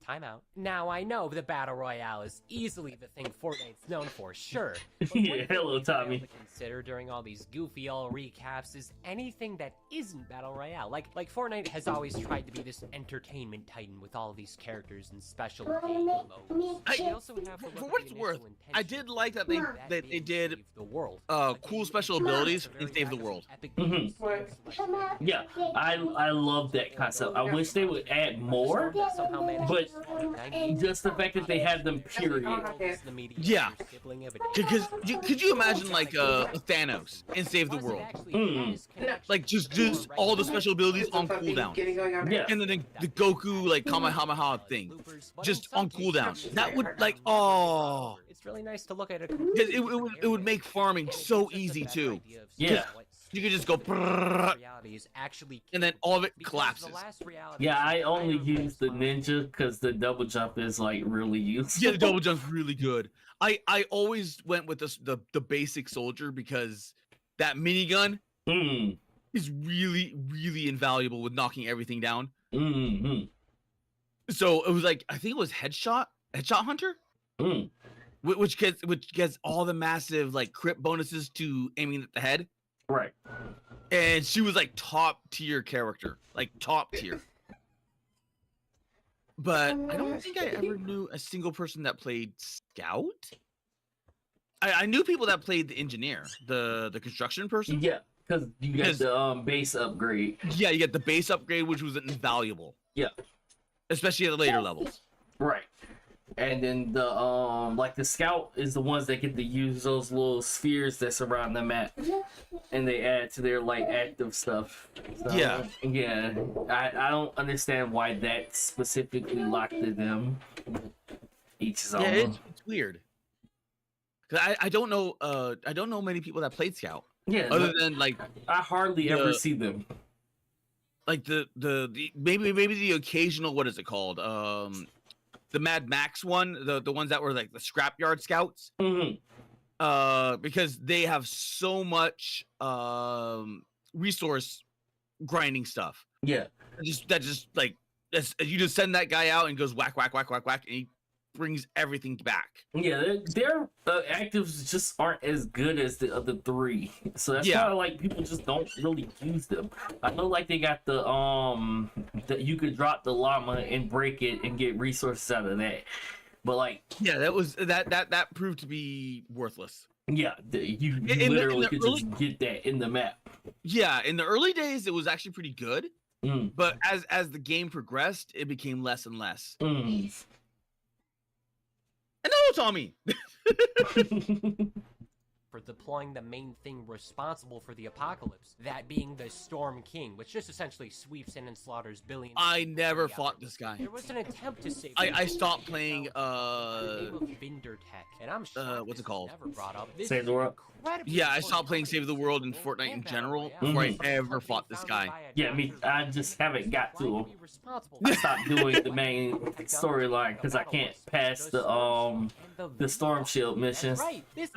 Time out. Now I know the Battle Royale is easily the thing Fortnite's known for, sure. But Yeah, one thing hello, we fail Tommy. to consider during all these goofy all recaps is anything that isn't Battle Royale. Like Fortnite has always tried to be this entertainment titan with all these characters and special game modes. We also have to look For at what the it's worth, initial I intention did like that being they being did Save the world. cool special abilities in Save the World. Mhm. Yeah, I love that concept. I wish they would add more, but just the fact that they have them, period. Yeah. Because could you imagine like Thanos in Save the World? Like just all the special abilities on cooldown. Yeah. And then the Goku like Kamehameha thing, just on cooldown. That would like It's really nice to look at it. it would make farming so easy too. Yeah. You could just go brrrr, and then all of it collapses. Yeah, I only use the ninja because the double jump is like really useful. Yeah, the double jump's really good. I always went with the basic soldier because that minigun Mm. is really invaluable with knocking everything down. Mm-hmm. So it was like I think it was Headshot Hunter, Mm. which gets all the massive like crit bonuses to aiming at the head. Right. And she was like top tier character, like top tier. But I don't think I ever knew a single person that played Scout. I knew people that played the engineer, the construction person. Yeah, because you got the base upgrade. Yeah, you get the base upgrade, which was invaluable. Yeah. Especially at the later levels. Right. And then the like the scout is the ones that get to use those little spheres that surround the map, and they add to their like active stuff. So, Yeah. Yeah. I don't understand why that specifically locked to them. Each his own. Yeah, it's weird. 'Cause I don't know many people that played Scout. Yeah. Other than like I hardly ever see them. like the maybe the occasional, what is it called? The Mad Max one, the ones that were like the scrapyard scouts. Mm-hmm. Because they have so much resource grinding stuff. Yeah. That just like you just send that guy out and goes whack whack whack whack whack, and he brings everything back. Yeah, their actives just aren't as good as the other three, so that's why like people just don't really use them. I know like they got the that you could drop the llama and break it and get resources out of that, but like Yeah, that proved to be worthless. yeah, you In literally the could early- just get that in the map. Yeah, in the early days it was actually pretty good, Mm. but as the game progressed, it became less and less. Mm. Tommy. For deploying the main thing responsible for the apocalypse, that being the Storm King, which just essentially sweeps in and slaughters billions. I never fought this guy. There was an attempt to save. I stopped playing Vinder Tech, and I'm shocked what's it this was called? never brought up. This Save the is World. incredibly Yeah, I important stopped playing for Save the World and Battle Fortnite in Royale. general Mhm. before I ever fought this guy. Yeah, I just haven't got to him. I stopped doing the main storyline because I can't pass the Storm Shield missions.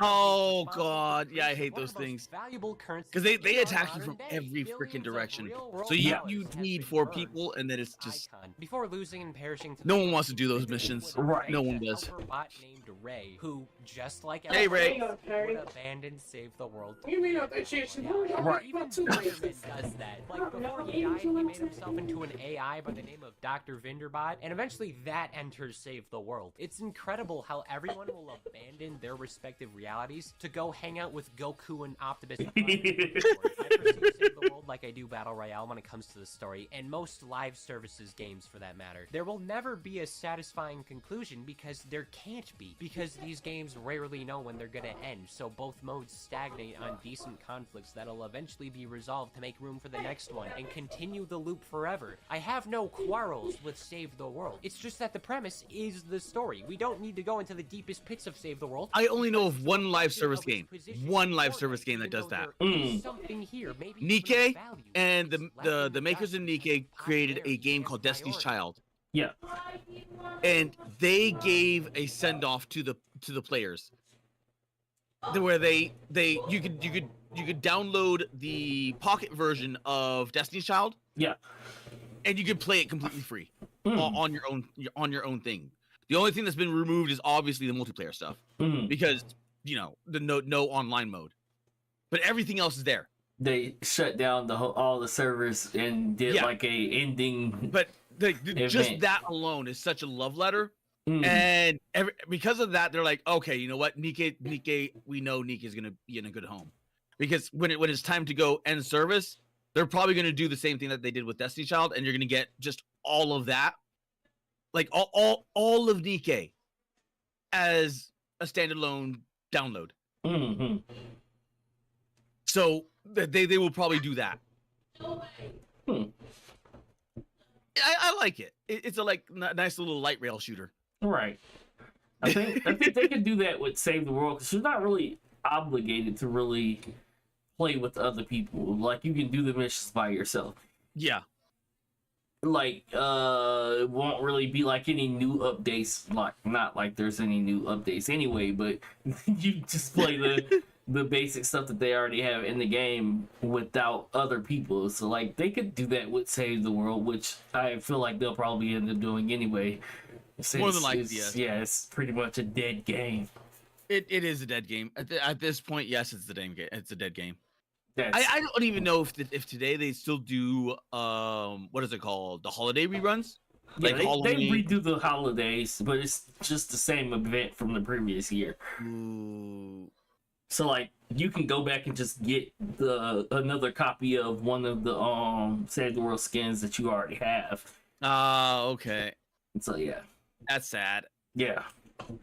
Oh god, yeah, I hate those things. Because they attack you from every freaking direction. So you need 4 people, and then it's just before losing and perishing. no one wants to do those missions. Right. No one does. Bot named Ray, who just like Hey, Ray. would abandon Save the World. You mean that shit? Right. Even Spider-Man does that. Like before he died, he made himself into an AI by the name of Dr. Vinderbot, and eventually that enters Save the World. It's incredible how everyone will abandon their respective realities to go hang out with Goku and Optimus. I perceive Save the World like I do Battle Royale when it comes to the story, and most live services games for that matter. There will never be a satisfying conclusion because there can't be, because these games rarely know when they're gonna end, so both modes stagnate on decent conflicts that'll eventually be resolved to make room for the next one and continue the loop forever. I have no quarrels with Save the World. It's just that the premise is the story. We don't need to go into the deepest pits of Save the World. I only know of one live service game. One live service game that does that. Something here, maybe Nikke and the makers of Nikke created a game called Destiny's Child. Yeah. And they gave a send off to the players, where you could download the pocket version of Destiny's Child. Yeah. And you could play it completely free on your own thing. The only thing that's been removed is obviously the multiplayer stuff because the no online mode, but everything else is there. They shut down all the servers and did like a ending. But just that alone is such a love letter. And because of that, they're like, okay, you know what, Nikke, we know Nikke is gonna be in a good home, because when it's time to go end service, they're probably gonna do the same thing that they did with Destiny Child, and you're gonna get just all of that, like all of Nikke as a standalone download. So they will probably do that. I like it. It's a nice little light rail shooter. Right. I think they could do that with Save the World, because you're not really obligated to really play with other people. Like, you can do the missions by yourself. Yeah. Like, it won't really be like any new updates. Like, not like there's any new updates anyway, but you just play the basic stuff that they already have in the game without other people. So, like, they could do that with Save the World, which I feel like they'll probably end up doing anyway. More than likely, yes. Yeah, it's pretty much a dead game. It is a dead game. At this point, yes, it's the damn game. It's a dead game. That's... I don't even know if today they still do what is it called, the holiday reruns? Yeah, they redo the holidays, but it's just the same event from the previous year. Ooh. So like you can go back and just get another copy of one of the Save the World skins that you already have. Okay. So yeah. That's sad. Yeah.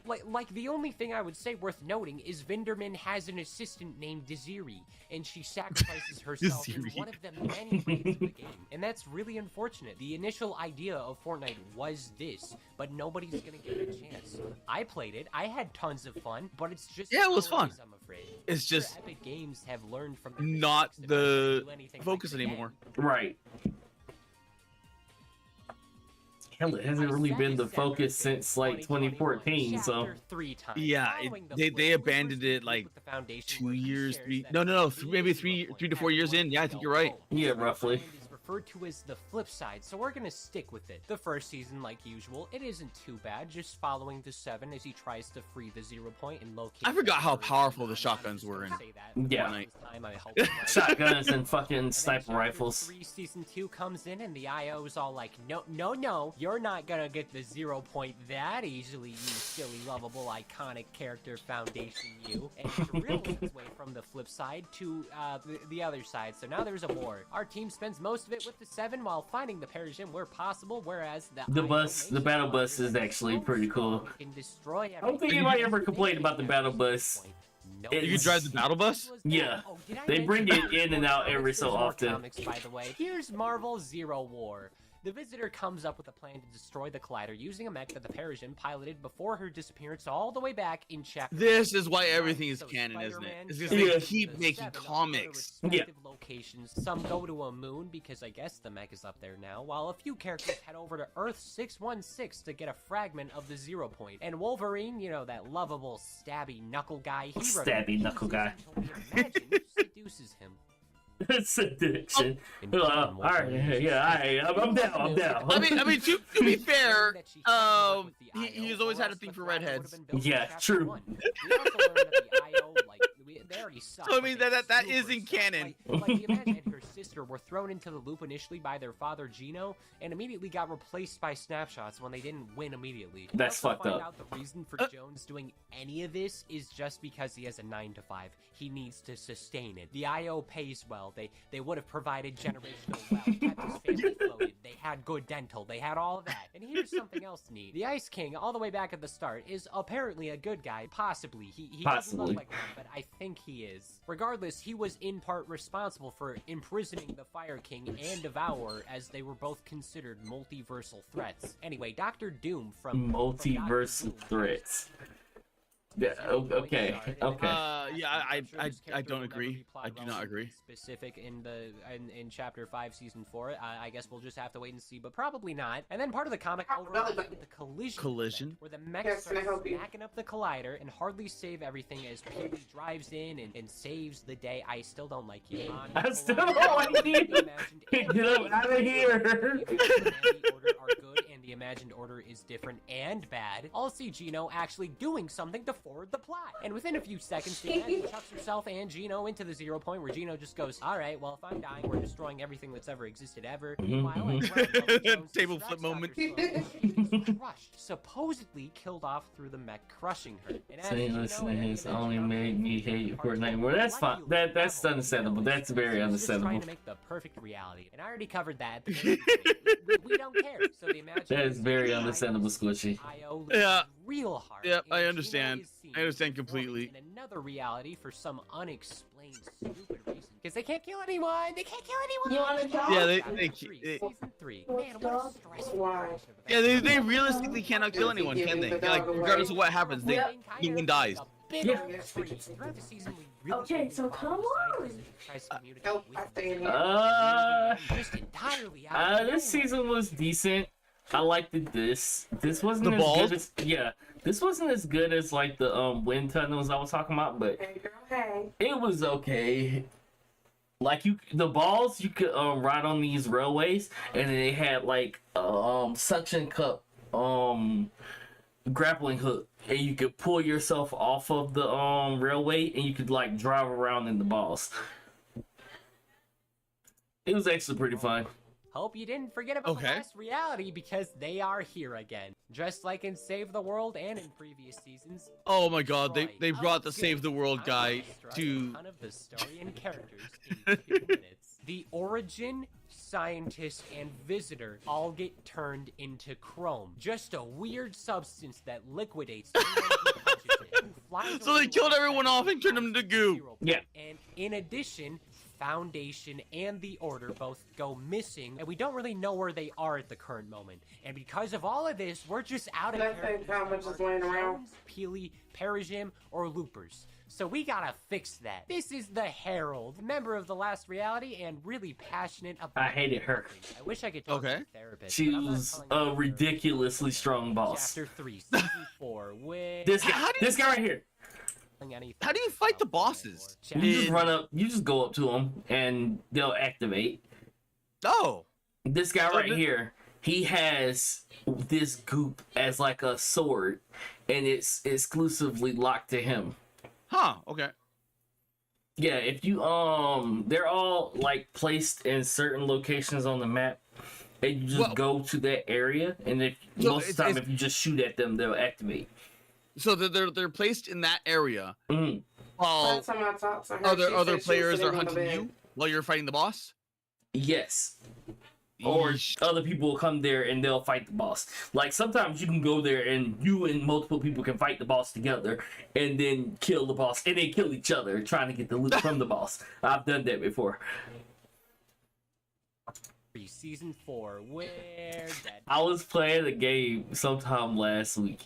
Like the only thing I would say worth noting is Vinderman has an assistant named Desiree, and she sacrifices herself in one of the many ways of the game. And that's really unfortunate. The initial idea of Fortnite was this, but nobody's gonna give it a chance. I played it, I had tons of fun, but it's just it was fun. I'm afraid. It's just Epic Games have learned from not the focus anymore. Right. Hell, it hasn't really been the focus since like 2014, so yeah, they abandoned it like 2 years, maybe three to 4 years in. Yeah, I think you're right. Yeah, roughly. Referred to as the flip side, so we're gonna stick with it. The first season, like usual, it isn't too bad, just following the 7 as he tries to free the 0 point and locate. I forgot how powerful the shotguns were in yeah. Fortnite. Shotguns and fucking sniper rifles. Season 2 comes in and the IO's all like, no, you're not gonna get the 0 point that easily, you silly, lovable, iconic character foundation, you. And drills his way from the flip side to the other side. So now there's a war. Our team spends most of it it with the 7 while finding the Persian where possible, whereas The battle bus is actually pretty cool. Can destroy I don't think anybody ever complained about the battle bus. You can drive the battle bus? Yeah, they bring it in and out every so often. Comics, by the way. Here's Marvel Zero War. The Visitor comes up with a plan to destroy the Collider using a mech that the Persian piloted before her disappearance all the way back in chapter. This is why everything is canon, isn't it? It's because they keep making comics. Yeah. Locations. Some go to a moon because I guess the mech is up there now, while a few characters head over to Earth 616 to get a fragment of the 0 point. And Wolverine, you know, that lovable stabby knuckle guy, he seduces him. Seduction. Alright, yeah, I'm down. I mean, to be fair, he's always had a thing for redheads. Yeah, true. So I mean that isn't canon. Like the Imagine and her sister were thrown into the loop initially by their father Gino, and immediately got replaced by snapshots when they didn't win immediately. That's fucked up. Out the reason for Jones doing any of this is just because he has a 9-to-5. He needs to sustain it. The IO pays well. They would have provided generational wealth, kept his family floated. They had good dental. They had all of that. And here's something else neat. The Ice King, all the way back at the start, is apparently a good guy. Possibly. He doesn't look like one, but I think he is. Regardless, he was in part responsible for imprisoning the Fire King and Devourer, as they were both considered multiversal threats. Anyway, Dr. Doom from multiversal threats. Yeah, okay. Yeah, I don't agree. I do not agree. Specific in chapter 5, season 4. I guess we'll just have to wait and see, but probably not. And then part of the comic overlaps with the collision event, where the mechs start smacking up the Collider and hardly save everything as Peely drives in and saves the day. I still don't like you. I still don't like you. Get him out of here. The Order are good, and the Imagined Order is different and bad. I'll see Gino actually doing something to forward the plot. And within a few seconds, the Imagine chucks herself and Gino into the 0 point, where Gino just goes, alright, well, if I'm dying, we're destroying everything that's ever existed ever. Meanwhile, table flip moment. Crushed, supposedly killed off through the mech crushing her. It's only made me hate Fortnite more. That's fine. That's understandable. That's very understandable. Trying to make the perfect reality. And I already covered that. We don't care. So the Imagine that is very understandable, Squishy. Yeah. Real hard. Yeah, I understand. I understand completely. In another reality for some unexplained stupid reason. Because they can't kill anyone. They can't kill anyone. You want to talk? Yeah, they Season 3. Man, what a stressful. Why? Yeah, they realistically cannot kill anyone, can they? Yeah, like, regardless of what happens, anyone dies. Yeah. Okay, so come on. This season was decent. I liked this. This wasn't the as balls? good as this wasn't as good as like the wind tunnels I was talking about, but Hey, girl, hey. it was okay. Like the balls you could ride on these railways, and they had like suction cup grappling hook, and you could pull yourself off of the railway, and you could like drive around in the balls. It was actually pretty fun. Hope you didn't forget about the last reality, because they are here again. Just like in Save the World and in previous seasons. Oh my god, they brought the Save the World guy to... A ton of the story and characters in 2 minutes. The Origin, Scientist, and Visitor all get turned into chrome. Just a weird substance that liquidates anyone who touches it. Who flies So they killed everyone off and turned them into goo. Yeah. And in addition, Foundation and the Order both go missing, and we don't really know where they are at the current moment. And because of all of this, we're just out of characters. How much is laying around? Peely, Persian, or Loopers. So we gotta fix that. This is the Herald, member of the last reality, and really passionate about. I hated her. I wish I could talk to a therapist. She was a ridiculously strong boss. Chapter 3, Season 4. With This guy right here. How do you fight the bosses? You just run up, you just go up to them, and they'll activate. Oh. This guy right here, he has this goop as like a sword, and it's exclusively locked to him. Huh, okay. Yeah, if you, they're all like placed in certain locations on the map, and you just go to that area, and if most of the time, if you just shoot at them, they'll activate. So they're placed in that area. Mm-hmm. While other players are hunting you while you're fighting the boss. Yes. Or other people will come there and they'll fight the boss. Like sometimes you can go there and you and multiple people can fight the boss together and then kill the boss and they kill each other trying to get the loot from the boss. I've done that before. Season 4, where that I was playing a game sometime last week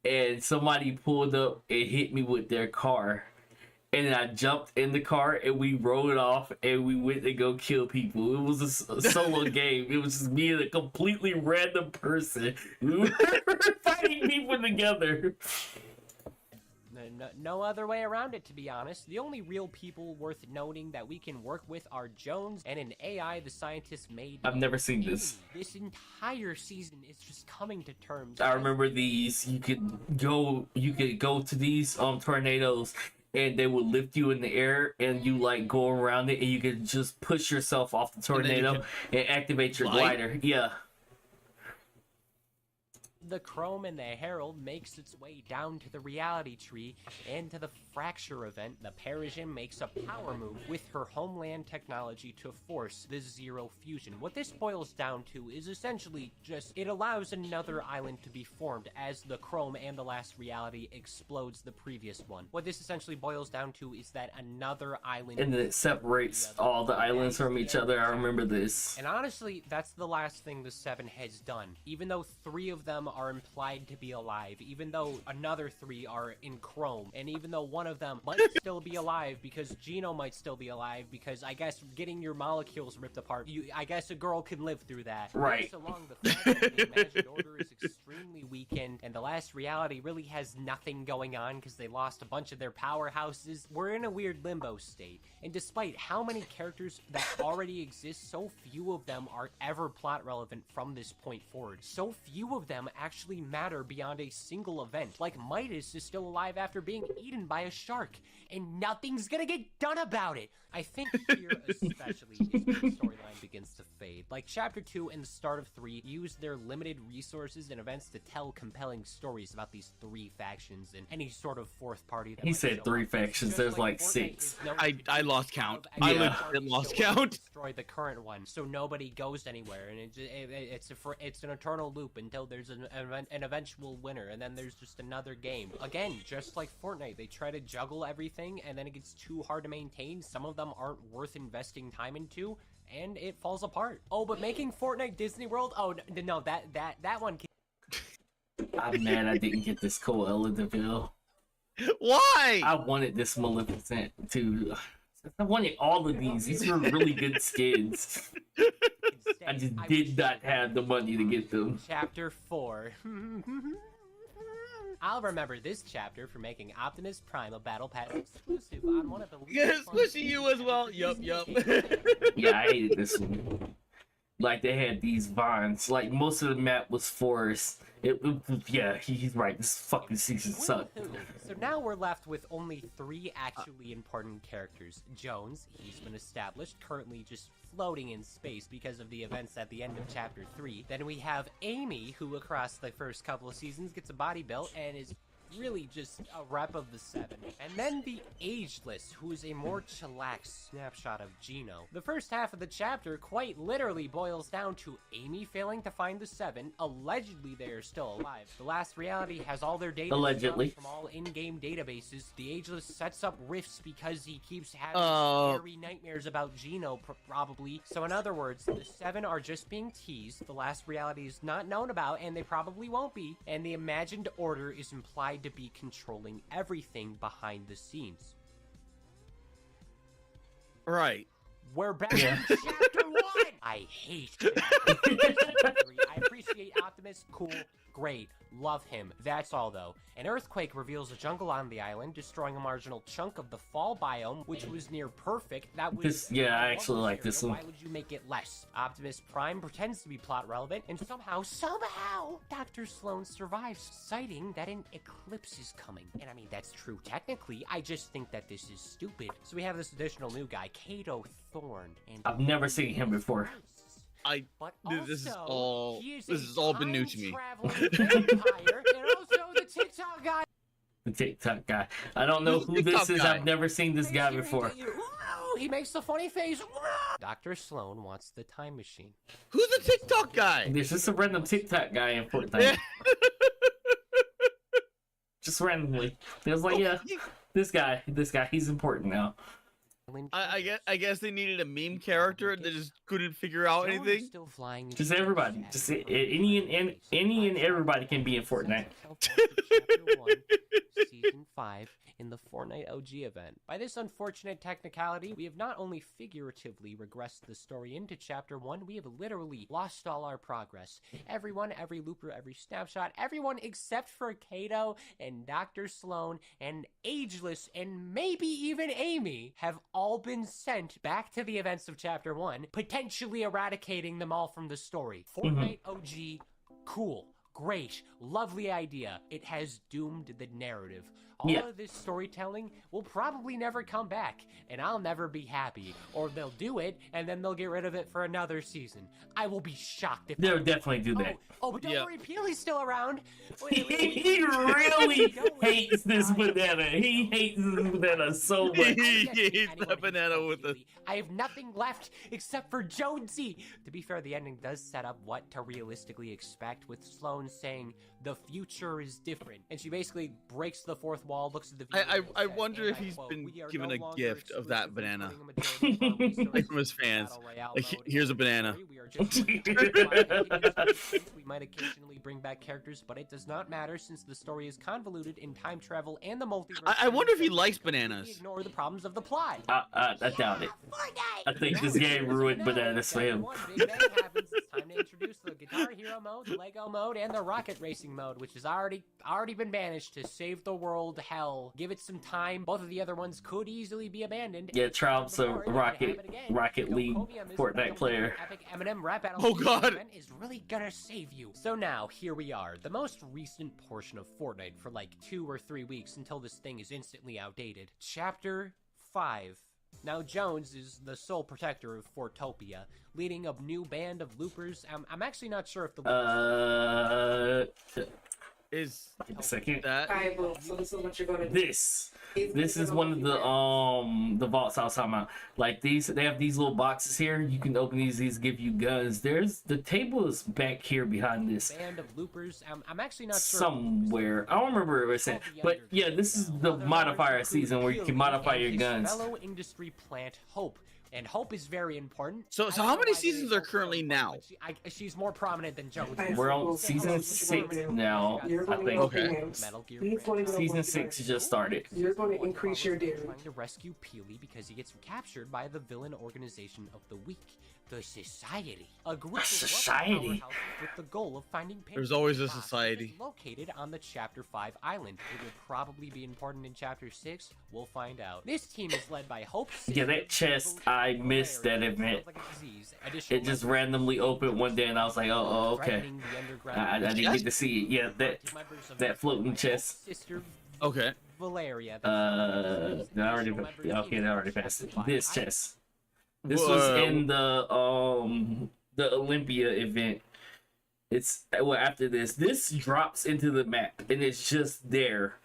and somebody pulled up and hit me with their car. And then I jumped in the car and we rode off and we went to go kill people. It was a solo game. It was just me and a completely random person. We were fighting people together. no other way around it, to be honest. The only real people worth noting that we can work with are Jones and an AI the scientists made. I've never seen this. This entire season is just coming to terms. I remember these. You could go to these tornadoes and they will lift you in the air and you like go around it and you can just push yourself off the tornado and activate your glider. Yeah. The Chrome and the Herald makes its way down to the reality tree and to the fracture event. The Parisian makes a power move with her homeland technology to force the zero fusion. What this boils down to is essentially just it allows another island to be formed as the Chrome and the last reality explodes the previous one. What this essentially boils down to is that another island and then it separates all the islands from each other. I remember this. And honestly, that's the last thing the Seven has done. Even though 3 of them are implied to be alive, even though another 3 are in Chrome, and even though one of them might still be alive because Gino might still be alive because I guess getting your molecules ripped apart, I guess a girl can live through that. Right. So long the fact that the imagined order is extremely weakened and the last reality really has nothing going on because they lost a bunch of their powerhouses, we're in a weird limbo state. And despite how many characters that already exist, so few of them are ever plot relevant from this point forward. So few of them actually matter beyond a single event. Like Midas is still alive after being eaten by a shark, and nothing's gonna get done about it. I think here especially is where the storyline begins to fade. Like Chapter 2 and the start of 3 use their limited resources and events to tell compelling stories about these 3 factions and any sort of fourth party that He said 3 factions, there's like Fortnite 6. I lost count. Yeah. I legit lost count. Destroy the current one, so nobody goes anywhere, and it's an eternal loop until there's an eventual winner, and then there's just another game. Again, just like Fortnite, they try to juggle everything, and then it gets too hard to maintain. Some of them aren't worth investing time into, and it falls apart. Oh, but making Fortnite Disney World? Oh no, that one. I'm mad I didn't get this Coel DeVille. Why? I wanted this Maleficent too. I wanted all of these. These were really good skins. I just did not have the money to get them. Chapter 4. I'll remember this chapter for making Optimus Prime a Battle Pass exclusive on one of the Squishy you as well. Yup. Yeah, I hated this one. Like they had these vines. Like most of the map was forest. Yeah, he's right. This fucking season sucked. So now we're left with only 3 actually important characters. Jones, he's been established, currently just floating in space because of the events at the end of Chapter 3. Then we have Amy, who across the first couple of seasons gets a body built and is really just a rep of the 7. And then the Ageless, who is a more chillaxed snapshot of Gino. The first half of the chapter quite literally boils down to Amy failing to find the 7. Allegedly they are still alive. The last reality has all their data allegedly from all in-game databases. The Ageless sets up rifts because he keeps having scary nightmares about Gino, probably. So in other words, the 7 are just being teased. The last reality is not known about, and they probably won't be. And the imagined order is implied to be controlling everything behind the scenes. Right. We're back to Chapter 1! I hate that. I appreciate Optimus, cool, great, love him. That's all though. An earthquake reveals a jungle on the island, destroying a marginal chunk of the fall biome, which was near perfect. That was I actually like this one. Why would you make it less? Optimus Prime pretends to be plot relevant, and somehow, Dr. Sloan survives, citing that an eclipse is coming. And I mean, that's true technically, I just think that this is stupid. So we have this additional new guy, Kato Thorn. And I've never seen him before. This has all been new to me. Vampire, and also the TikTok guy. The TikTok guy. I don't know who this is. I've never seen this guy before. he makes the funny face. Dr. Sloan wants the time machine. Who's the TikTok guy? There's just a random TikTok guy in Fortnite. Just randomly. He was like, yeah, this guy, he's important now. I guess they needed a meme character and they just couldn't figure out anything. Still flying Just everybody. Just any and everybody can be in Fortnite. Chapter 1, Season 5 in the Fortnite OG event. By this unfortunate technicality, we have not only figuratively regressed the story into Chapter 1, we have literally lost all our progress. Everyone, every looper, every snapshot, everyone except for Kato and Dr. Sloan and Ageless and maybe even Amy have all been sent back to the events of Chapter 1, potentially eradicating them all from the story. Fortnite OG, cool. Great, lovely idea. It has doomed the narrative. All of this storytelling will probably never come back, and I'll never be happy. Or they'll do it, and then they'll get rid of it for another season. I will be shocked if They'll definitely do that. But don't worry, Peely's still around. He really hates this banana. He hates this banana so much. He hates the banana with us. I have nothing left except for Jonesy. To be fair, the ending does set up what to realistically expect, with Sloan saying the future is different, and she basically breaks the fourth wall, looks at the viewer and I says, wonder and if he's quote, been "We are given no a longer gift of that exclusively banana." putting a majority of our Like from his resources fans. into Battle Royale Like, mode. here's a banana. We are just we might occasionally bring back characters, but it does not matter since the story is convoluted in time travel and the multiverse. I wonder if he likes We bananas. ignore the problems of the plot. I doubt it. I think this game ruined bananas for him. One big bang happens, it's time to introduce the Guitar Hero mode, the Lego mode, and the Rocket Racing mode, which has already been banished to save the world hell. Give it some time. Both of the other ones could easily be abandoned. Yeah, Trout's a Rocket League Fortnite player. Epic Eminem rap battle Oh, God. event is really gonna save you. So now, here we are, the most recent portion of Fortnite for like 2 or 3 weeks until this thing is instantly outdated. Chapter 5. Now, Jones is the sole protector of Fortopia, leading a new band of loopers. I'm actually not sure if the Is Give me a second. that Alright, well, so this is what you're gonna do. This is one of the vaults I was talking about. Like these, they have these little boxes here. You can open these give you guns. There's the table is back here behind this band of loopers. I'm actually not sure. somewhere. I don't remember what it said, but yeah, this is the modifier season where you can modify your guns. Fellow industry plant Hope. And Hope is very important. So I how don't know many why they seasons made are Hope so currently important, now? but she's more prominent than Jones. We're on season 6 now, You're I going think. to Okay. Metal Gear He's going to Season 6 just started. You're going to increase your damage. Trying to rescue Peely because he gets captured by the villain organization of the week, the Society. A group of wealthy Society. powerhouses with the goal of finding There's always a Box that is society. located on the Chapter 5 island. It will probably be important in Chapter 6. We'll find out. This team is led by Hope. Yeah, that chest, I missed that event. It just randomly opened one day, and I was like, oh okay. I didn't get to see it. Yeah, that floating chest. Sister Okay. Valeria. I already passed it. This chest. This Whoa. was in the Olympia event. It's well after this. This drops into the map, and it's just there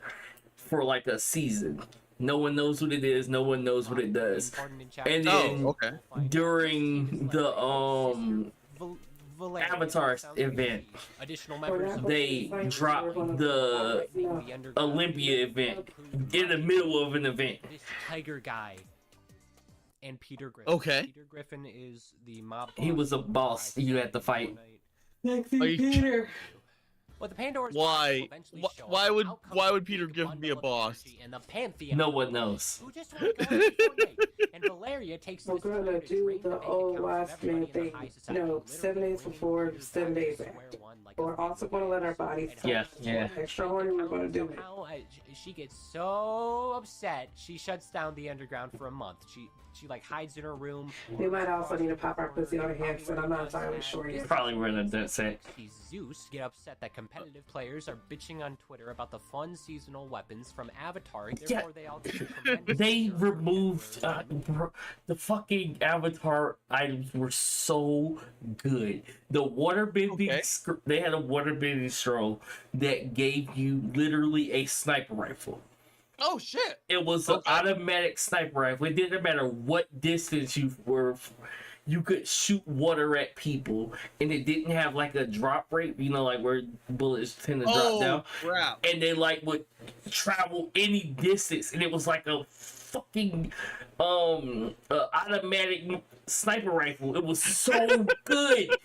for like a season. No one knows what it is. No one knows what it does. And then okay. during the Avatar event, they dropped the Olympia event in the middle of an event. This Tiger guy. And Peter Griffin. Okay. Peter Griffin is the mob. He was a boss you had to fight. Are you Well, the Pandora's Why? box will eventually show Why up. would Out comes why the would Peter big Griffin be a bundle of boss? energy And the pantheon. No one knows. Who just want to go into Fortnite. And Valeria takes We're this time gonna to do train to the make old accounts wise of everybody man in the thing. high society, No, literally 7 days bringing before, you 7 back to days square after. one like We're a also gonna let our bodies and Yeah, touch. yeah. Extra horny, we're gonna do it. Somehow, she gets so upset she shuts down the underground for a month. She like hides in her room. We might also need to pop our pussy on a handset. I'm not entirely sure yet. Probably where that's at. Zeus get upset that competitive players are bitching on Twitter about the fun seasonal weapons from Avatar. Yeah. Therefore, they all get tremendous They zero removed point the fucking Avatar items were so good. The water bending, Okay. they had a water bending stroll that gave you literally a sniper rifle. Oh shit! It was an automatic sniper rifle. It didn't matter what distance you were. You could shoot water at people, and it didn't have like a drop rate. You know, like where bullets tend to drop down. Crap. And they like would travel any distance, and it was like a fucking automatic sniper rifle. It was so good.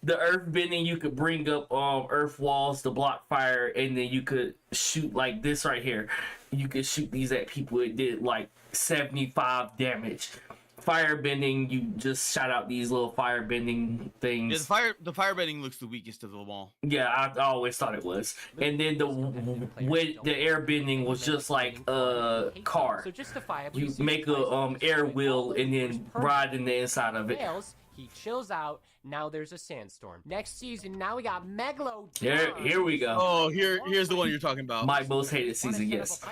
The earth bending, you could bring up earth walls to block fire, and then you could shoot like this right here. You could shoot these at people. It did like 75 damage. Fire bending, you just shot out these little fire bending things. Yeah, the fire bending looks the weakest of them all. Yeah, I always thought it was. And then the air bending was just like a car. So justifiably, You make a air wheel and then ride in the inside of it. He chills out. Now there's a sandstorm. Next season, now we got Megalodon. Here we go. Oh, here's the one you're talking about. My most hated season, yes.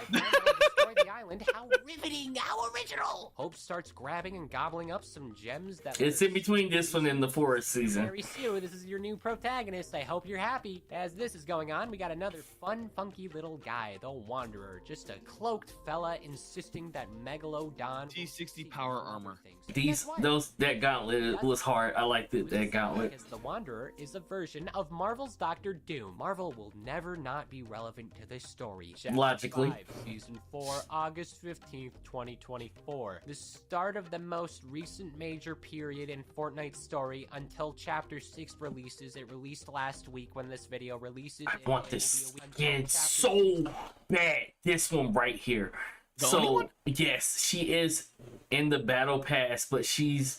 The island. How riveting! How original! Hope starts grabbing and gobbling up some gems that. It's in between this one and the forest season. Mary Sue, this is your new protagonist. I hope you're happy. As this is going on, we got another fun, funky little guy, the Wanderer, just a cloaked fella insisting that Megalodon. T60 power armor. That gauntlet was hard. I liked it. That gauntlet. Because the Wanderer is a version of Marvel's Doctor Doom. Marvel will never not be relevant to this story. Logically. 5, Season 4, August 15th, 2024. The start of the most recent major period in Fortnite's story until Chapter 6 releases. It released last week when this video releases. I want this skin so bad. This one right here. So, yes, she is in the battle pass, but she's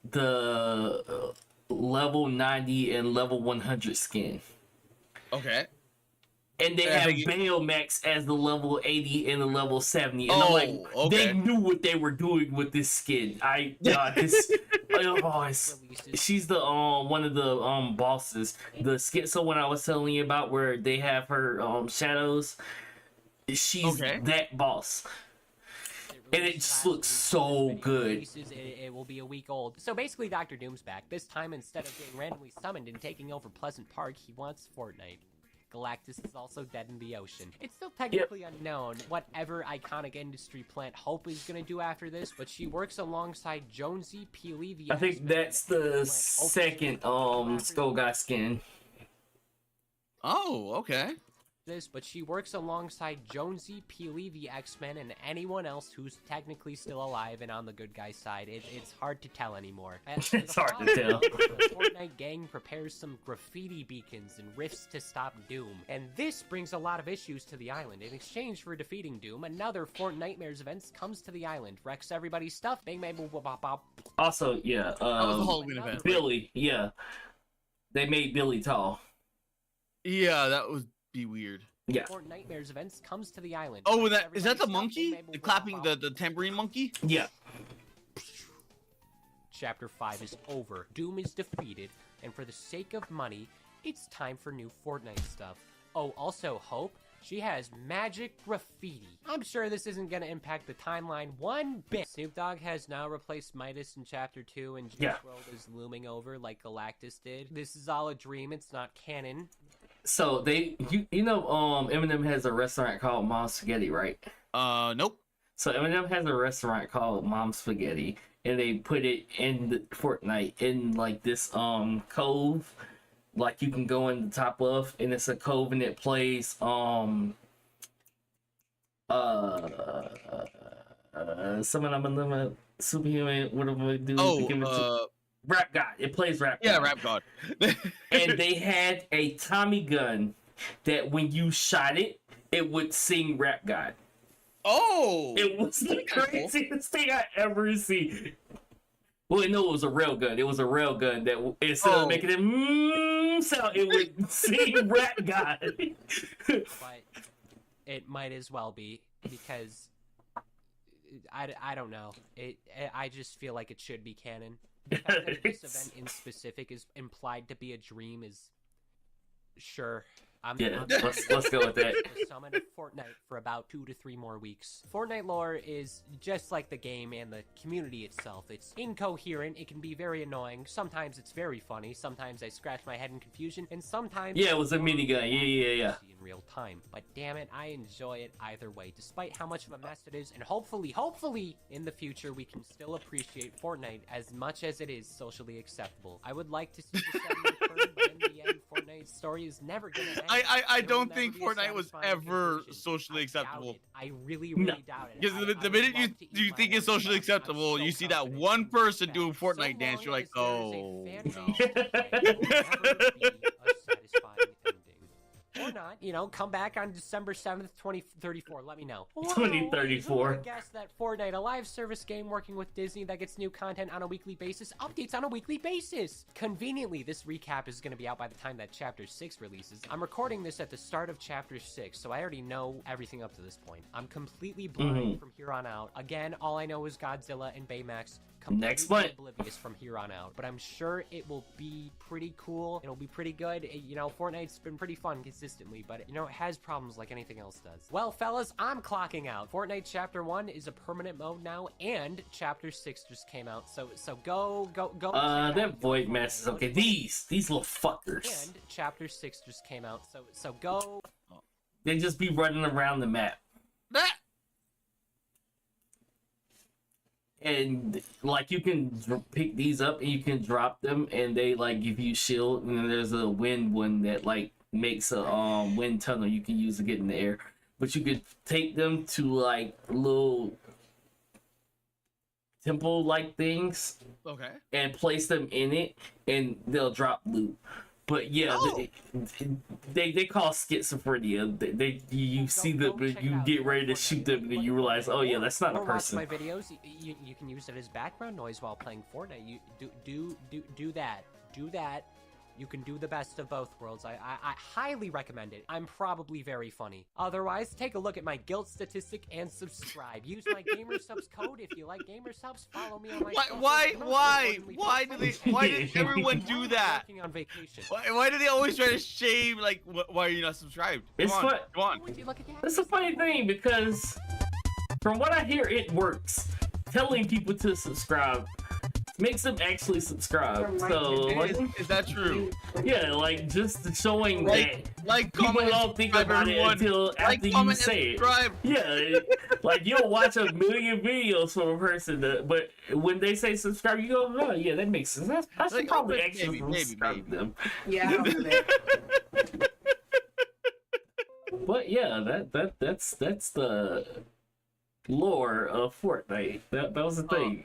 the level 90 and level 100 skin. Okay. And they have Baymax as the level 80 and the level 70. And I'm like, they knew what they were doing with this skin. She's the one of the bosses. The skin. So when I was telling you about where they have her shadows, she's that boss. And it just looks so good. It will be a week old. So basically, Dr. Doom's back. This time, instead of getting randomly summoned and taking over Pleasant Park, he wants Fortnite. Galactus is also dead in the ocean. It's still technically unknown whatever iconic industry plant Hope is going to do after this, but she works alongside Jonesy, Peely, the I think that's the second Skull Guy skin. Oh, okay. But she works alongside Jonesy, Peely, the X-Men, and anyone else who's technically still alive and on the good guy's side. It's hard to tell anymore. It's hard to tell. The Fortnite gang prepares some graffiti beacons and rifts to stop Doom. And this brings a lot of issues to the island. In exchange for defeating Doom, another Fortnitemares event comes to the island, wrecks everybody's stuff, bang bang boop boop bop bop. Also, that was the Halloween event. Billy, they made Billy tall. Yeah, that would be weird. Yeah. Fortnitemares events comes to the island. Oh, and is that the monkey? The clapping, the tambourine monkey? Yeah. Chapter 5 is over. Doom is defeated, and for the sake of money, it's time for new Fortnite stuff. Oh, also Hope, she has magic graffiti. I'm sure this isn't gonna impact the timeline one bit. Snoop Dogg has now replaced Midas in Chapter 2, and Juice WRLD is looming over like Galactus did. This is all a dream, it's not canon. So Eminem has a restaurant called Mom's Spaghetti, right? Nope. So Eminem has a restaurant called Mom's Spaghetti, and they put it in the Fortnite in like this cove, like you can go in the top of, and it's a cove, and it plays some of them superhuman. What am I do? Rap God. It plays Rap God. Yeah, Rap God. And they had a Tommy gun that when you shot it, it would sing Rap God. Oh! It was the craziest thing I ever seen. Well, no, it was a rail gun. It was a rail gun that instead of making it sound, it would sing Rap God. But it might as well be, because I don't know. I just feel like it should be canon. The fact that this event in specific is implied to be a dream is... Sure. Yeah, let's go with that. The summon of Fortnite for about 2 to 3 more weeks. Fortnite lore is just like the game and the community itself. It's incoherent. It can be very annoying. Sometimes it's very funny. Sometimes I scratch my head in confusion, and sometimes Yeah, it was a minigun. Yeah. in real time. But damn it, I enjoy it either way, despite how much of a mess it is. And hopefully, in the future, we can still appreciate Fortnite as much as it is socially acceptable. I would like to see the 7-year turn, but in the end, Fortnite's story is never gonna end. I don't think Fortnite was ever socially acceptable. I really doubt it. Because the minute you think it's socially acceptable, you see that one person doing Fortnite dance, you're like, oh no. Or not, you know, come back on December 7th, 2034. Let me know. 2034. I guess that Fortnite, a live service game working with Disney that gets new content on a weekly basis, updates on a weekly basis. Conveniently, this recap is going to be out by the time that Chapter 6 releases. I'm recording this at the start of Chapter 6, so I already know everything up to this point. I'm completely blind from here on out. Again, all I know is Godzilla and Baymax. Next month. Oblivious from here on out, but I'm sure it will be pretty cool. It'll be pretty good. You know, Fortnite's been pretty fun consistently, but you know, it has problems like anything else does. Well, fellas, I'm clocking out. Fortnite Chapter 1 is a permanent mode now, and Chapter 6 just came out, so go. That void mess is okay. These little fuckers. And Chapter 6 just came out, so go. They just be running around the map. And like you can pick these up and you can drop them, and they like give you shield. And then there's a wind one that like makes a wind tunnel you can use to get in the air. But you could take them to like little temple like things, Okay. and place them in it, and they'll drop loot. But yeah, they call schizophrenia. You see them, you get ready to shoot them, and then you realize, oh yeah, that's not a person. Watch my videos. You can use it as background noise while playing Fortnite. You do that. Do that. You can do the best of both worlds. I highly recommend it. I'm probably very funny. Otherwise, take a look at my guilt statistic and subscribe. Use my GamerSubs code if you like GamerSubs. Follow me on my Why did everyone do that? Working on vacation. Why do they always try to shame, like, why are you not subscribed? Come on. Would you look at that? It's a funny thing because from what I hear, it works. Telling people to subscribe makes them actually subscribe. So is that true? Yeah, like just showing that Like, people comment, don't think about it until after you say it. Yeah, like you'll watch a million videos from a person, but when they say subscribe, you go, oh yeah, that makes sense. I should Like, probably actually subscribe them. Yeah, I don't do that. But yeah, that's the lore of Fortnite. That was the thing.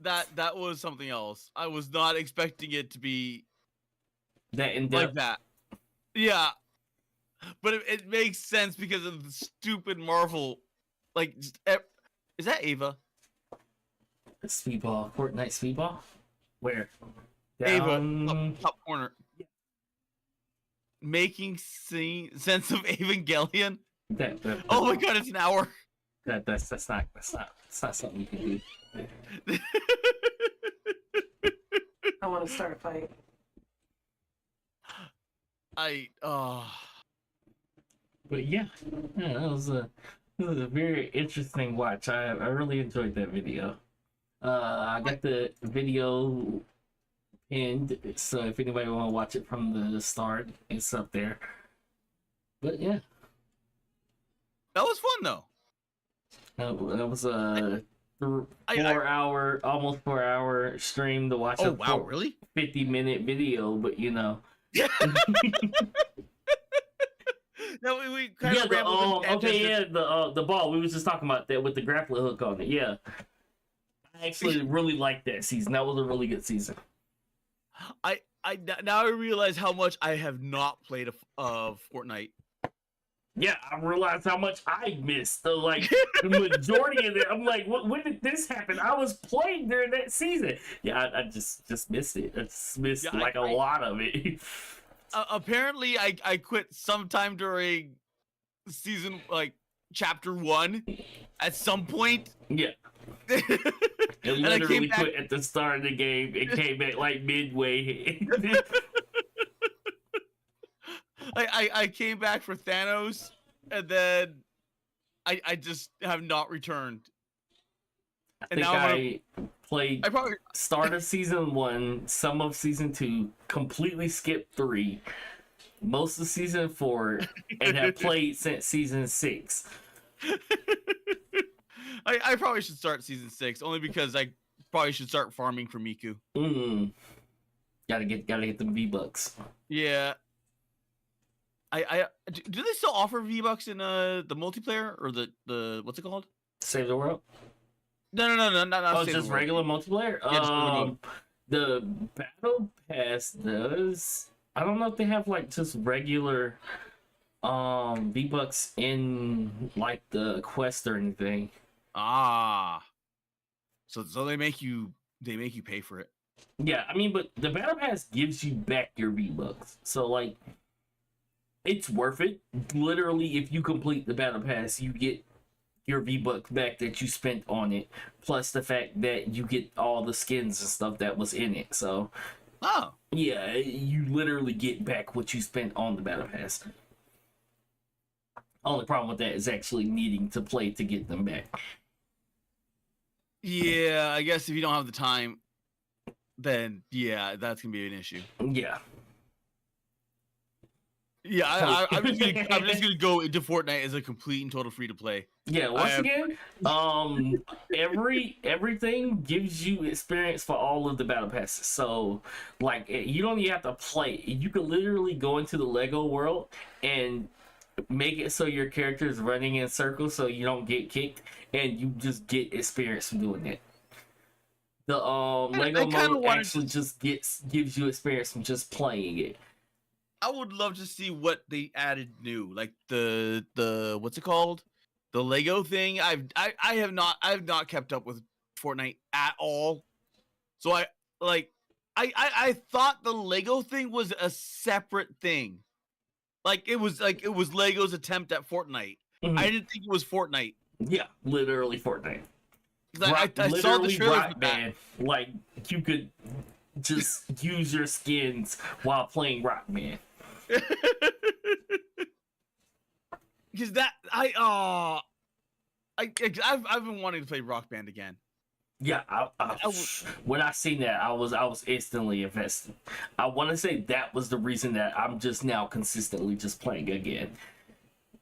That was something else. I was not expecting it to be That in like depth. that. Yeah, but it makes sense because of the stupid Marvel. Like, is that Ava? Speedball, Fortnite Speedball. Where? Ava, Down... top corner. Making sense of Evangelion. Oh my god, it's an hour. That's not something you can do. I want to start a fight. But yeah, that was a very interesting watch. I really enjoyed that video. I got the video pinned, so if anybody want to watch it from the start, it's up there. But yeah, that was fun though. that was a 4-hour, almost 4-hour stream to watch. Oh wow, really? 50-minute video, but you know. No, we kind of rambled. The ball. We was just talking about that with the grappling hook on it. Yeah, I actually really liked that season. That was a really good season. Now I realize how much I have not played of Fortnite. Yeah, I realized how much I missed. So, like the majority of it, I'm like, when did this happen? I was playing during that season. Yeah, I just missed it. I just missed a lot of it. Apparently, I quit sometime during season, like chapter 1, at some point. Yeah. It literally quit at the start of the game. It came back like midway. I came back for Thanos, and then I just have not returned. I And think now I played I probably start of season 1, some of season 2, completely skipped 3, most of season 4, and have played since season 6. I probably should start season 6 only because I probably should start farming for Miku. Gotta get the V-Bucks. Yeah. Do they still offer V-Bucks in the multiplayer or the what's it called? Save the world? No, not Oh, Save the just World. regular multiplayer? Yeah, just regular mode. The battle pass does. I don't know if they have like just regular V-Bucks in like the quest or anything. Ah. So they make you pay for it. Yeah, I mean, but the battle pass gives you back your V-Bucks. So like it's worth it. Literally, if you complete the battle pass, you get your V-Bucks back that you spent on it, plus the fact that you get all the skins and stuff that was in it. So, yeah, you literally get back what you spent on the battle pass. Only problem with that is actually needing to play to get them back. Yeah, I guess if you don't have the time, then yeah, that's gonna be an issue. Yeah. Yeah, I'm just gonna go into Fortnite as a complete and total free to play. Yeah, once again, everything gives you experience for all of the battle passes. So, like, you don't even have to play. You could literally go into the Lego world and make it so your character is running in circles so you don't get kicked, and you just get experience from doing that. The Lego mode actually just gives you experience from just playing it. I would love to see what they added new, like the what's it called, the Lego thing. I have not kept up with Fortnite at all, so I thought the Lego thing was a separate thing, like it was Lego's attempt at Fortnite. Mm-hmm. I didn't think it was Fortnite. Yeah, literally Fortnite. I saw the trailer for Band. Like you could just use your skins while playing Rock Band. Because I've been wanting to play Rock Band again. Yeah, when I seen that, I was instantly invested. I want to say that was the reason that I'm just now consistently just playing again.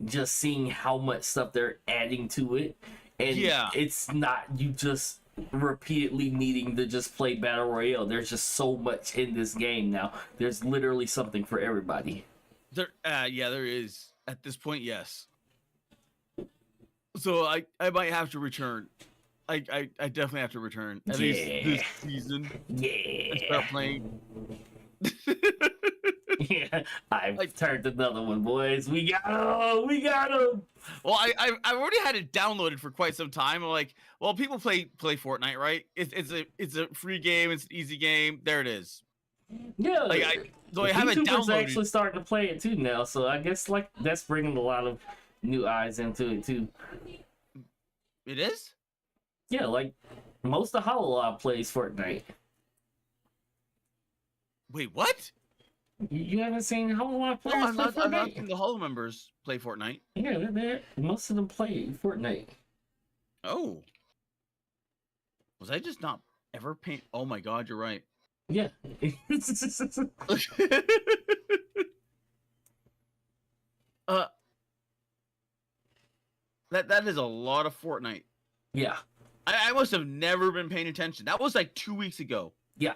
Just seeing how much stuff they're adding to it, and it's not you just repeatedly needing to just play battle royale. There's just so much in this game now. There's literally something for everybody. There is at this point. Yes. So I might have to return. I definitely have to return at least this season. Yeah. And start playing. Yeah, I've turned another one, boys. We got him. Well, I've already had it downloaded for quite some time. I'm like, well, people play Fortnite, right? It's a free game. It's an easy game. There it is. Yeah, like I have it downloaded. Actually starting to play it too now, so I guess like that's bringing a lot of new eyes into it too. It is. Yeah, like most of Hololive plays Fortnite. Wait, what? You haven't seen Hololive play No, Fortnite? I've not seen the Hollow members play Fortnite. Yeah, most of them play Fortnite. Oh. Was I just not ever paying? Oh my god, you're right. Yeah. That is a lot of Fortnite. Yeah. I must have never been paying attention. That was like 2 weeks ago. Yeah.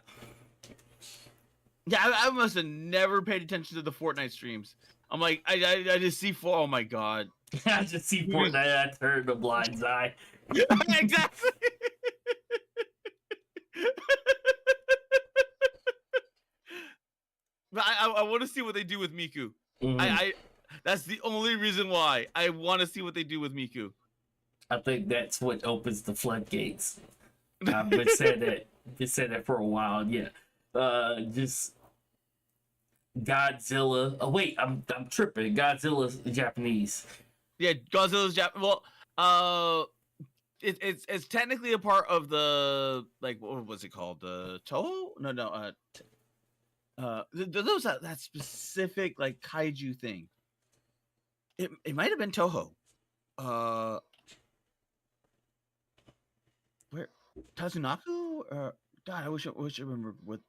Yeah, I must have never paid attention to the Fortnite streams. I'm like, I just see oh my god. I just see Fortnite. I turned a blind eye. Exactly. But I want to see what they do with Miku. Mm-hmm. That's the only reason why I want to see what they do with Miku. I think that's what opens the floodgates. I've been saying that for a while. Yeah. Just Godzilla. Oh wait, I'm tripping. Godzilla's Japanese. Yeah, Godzilla's Japanese. Well, it's technically a part of the, like, what was it called? The Toho? No. those that specific like kaiju thing. It might have been Toho. Where Tazunaku? God, I wish I remember what.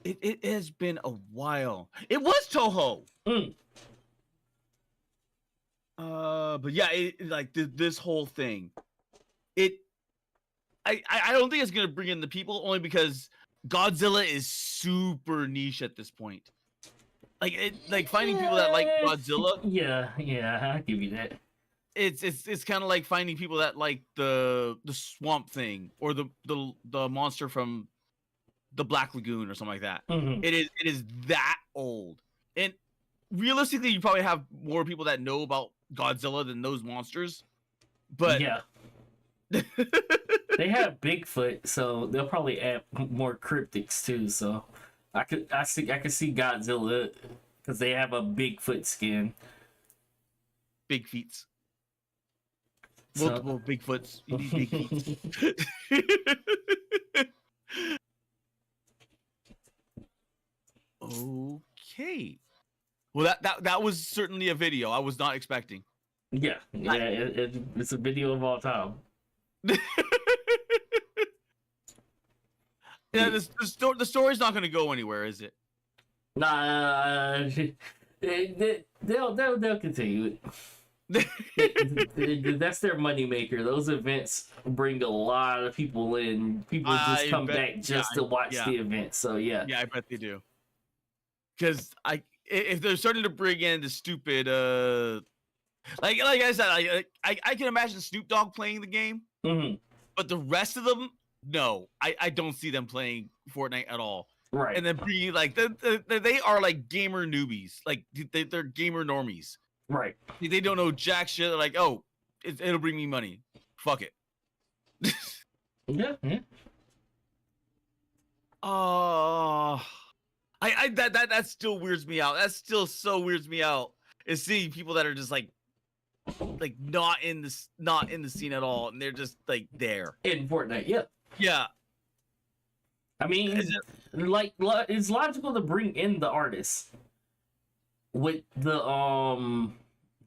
It has been a while. It was Toho. Mm. But yeah, like this whole thing. I don't think it's gonna bring in the people only because Godzilla is super niche at this point. Like finding people that like Godzilla. Yeah, I'll give you that. It's kind of like finding people that like the swamp thing or the monster from the Black Lagoon or something like that. Mm-hmm. It is that old. And realistically, you probably have more people that know about Godzilla than those monsters. But yeah. They have Bigfoot, so they'll probably add more cryptics too. So I could see Godzilla because they have a Bigfoot skin. Big feet. So- Multiple Bigfoots. You need big feet. Okay. Well, that was certainly a video I was not expecting. Yeah, it's a video of all time. Yeah, the story's not going to go anywhere, is it? Nah, they'll continue it. That's their moneymaker. Those events bring a lot of people in. People just come back just to watch the event. So yeah, I bet they do. Because if they're starting to bring in the stupid, like I said, I can imagine Snoop Dogg playing the game, but the rest of them, no, I don't see them playing Fortnite at all. Right. And then bringing like they are like gamer newbies, like they're gamer normies. Right. They don't know jack shit. They're like, oh, it'll bring me money. Fuck it. Yeah. That still weirds me out. That still so weirds me out. Is seeing people that are just like not in the scene at all, and they're just like there In Fortnite, yeah. Yeah. I mean, it's logical to bring in the artists with the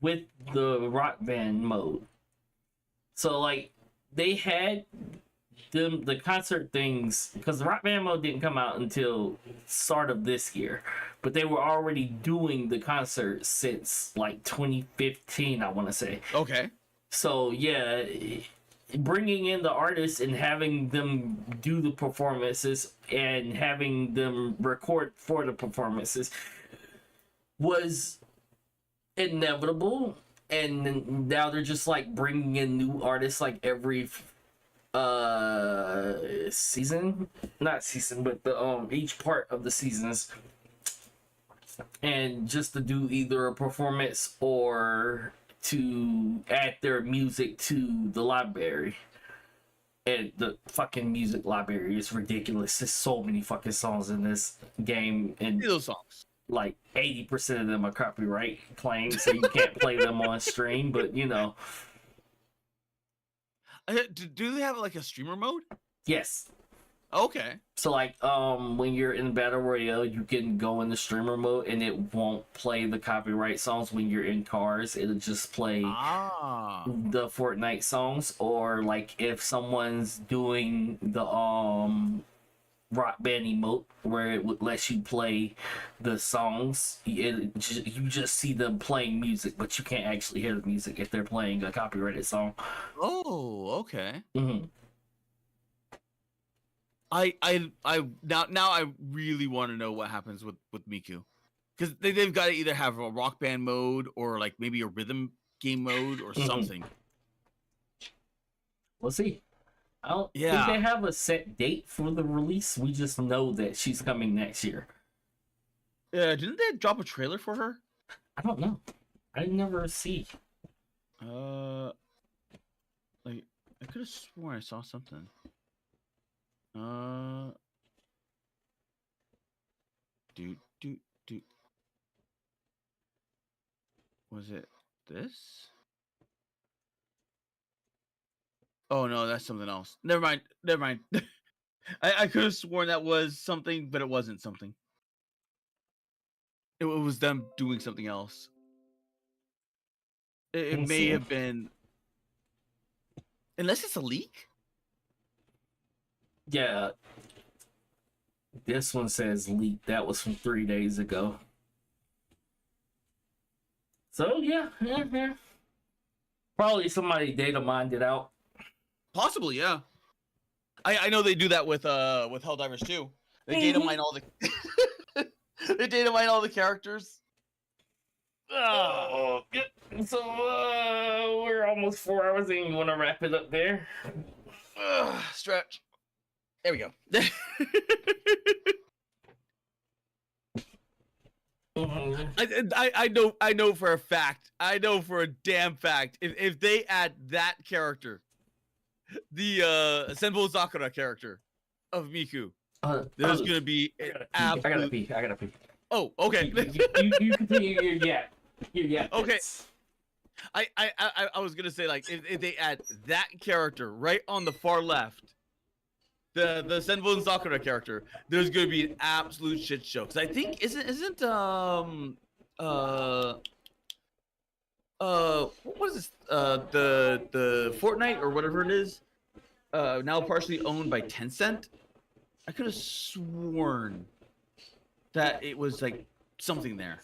rock band mode. So like they had the concert things because the rock band mode didn't come out until start of this year, but they were already doing the concert since like 2015, I want to say. Okay. So yeah, bringing in the artists and having them do the performances and having them record for the performances was inevitable, and now they're just like bringing in new artists like every season, not season, but the each part of the seasons, and just to do either a performance or to add their music to the library. And the fucking music library is ridiculous. There's so many fucking songs in this game, and Those songs, like 80% of them are copyright claims, so you can't play them on stream. But you know, do they have like a streamer mode? yes. Okay. So like when you're in battle royale, you can go in the streamer mode and it won't play the copyright songs. When you're in cars, it'll just play the Fortnite songs. Or like if someone's doing the rock band emote where it would let you play the songs, you just see them playing music, but you can't actually hear the music if they're playing a copyrighted song. Oh, okay. Mm-hmm. I now I really want to know what happens with Miku, because they've got to either have a rock band mode or like maybe a rhythm game mode or something. We'll see. I don't think they have a set date for the release. We just know that she's coming next year. Didn't they drop a trailer for her? I don't know. I never see. Like I could have sworn I saw something. Do. Was it this? Oh no, that's something else. Never mind. Never mind. I could have sworn that was something, but it wasn't something. It was them doing something else. It Let's may see. have been, unless it's a leak. Yeah. This one says leak. That was from 3 days ago. So yeah. Probably somebody data mined it out. Possibly, yeah. I know they do that with Helldivers too. They data mine all the they data mine all the characters. Oh, good. So we're almost 4 hours in. You want to wrap it up there? Stretch. There we go. I know for a fact. I know for a damn fact. If they add that character, the Senbou Sakura character of Miku, there's gonna be an I gotta pee. Oh, okay. You continue your yap. Your yap. Okay. I was gonna say, like, if they add that character right on the far left, the Senbou Sakura character, there's gonna be an absolute shit show. Cause I think isn't what is this, the Fortnite or whatever it is, now partially owned by Tencent. I could have sworn that it was like something there.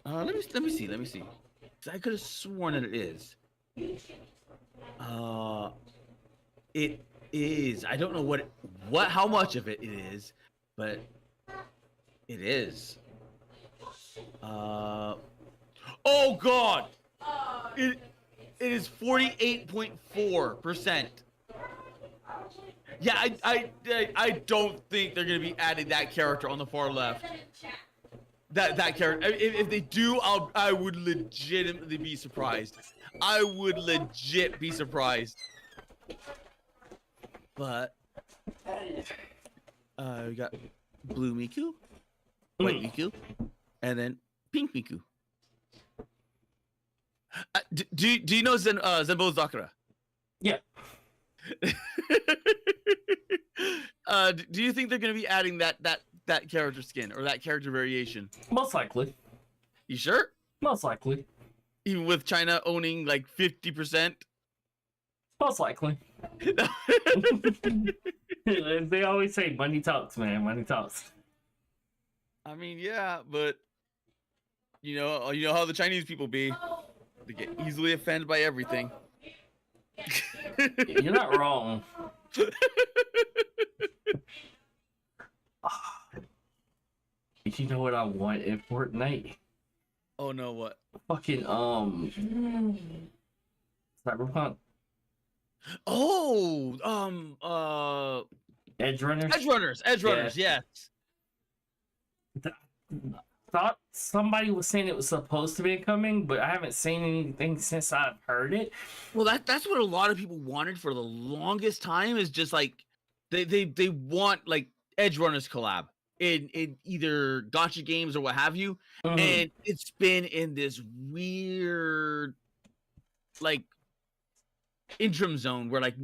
Let me see. 'Cause I could have sworn that it is. It is. I don't know how much of it is, but it is. Oh God! It is 48.4%. Yeah, I don't think they're gonna be adding that character on the far left. That character. If they do, I would legitimately be surprised. I would legit be surprised. But we got blue Miku, white Miku, and then pink Miku. Do you know Senbou Sakura? Yeah. Do you think they're gonna be adding that character skin or that character variation? Most likely. You sure? Most likely. Even with China owning like 50%? Most likely. They always say money talks, man. Money talks. I mean, yeah, but you know how the Chinese people be. They get easily offended by everything. You're not wrong. You know what I want in Fortnite? Oh no, what? Fucking Cyberpunk. Oh, Edge Runners. Edge runners, yes. Thought somebody was saying it was supposed to be coming, but I haven't seen anything since I've heard it. Well, that's what a lot of people wanted for the longest time, is just like they want like Edge Runners collab in either gacha games or what have you. And it's been in this weird like interim zone where like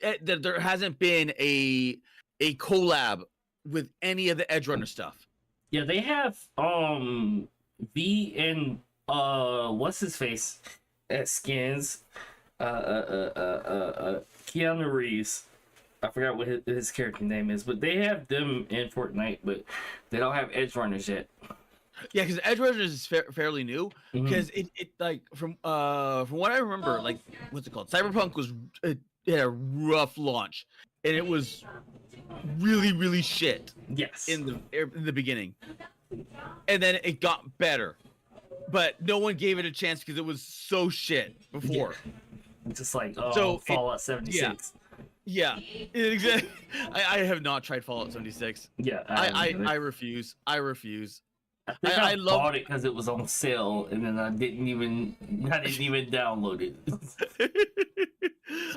that there hasn't been a collab with any of the Edge Runner stuff. Yeah, they have V and what's his face at Skins, Keanu Reeves. I forgot what his character name is, but they have them in Fortnite, but they don't have Edge Runners yet. Yeah, because Edge Runners is fairly new. Because it like from what I remember, like what's it called? Cyberpunk it had a rough launch, and it was really shit. Yes. In the beginning, and then it got better, but no one gave it a chance because it was so shit before. Yeah. Just like Fallout 76. Yeah, exactly. I have not tried Fallout 76. Yeah, I refuse. I refuse. I bought it because it was on sale, and then I didn't even download it.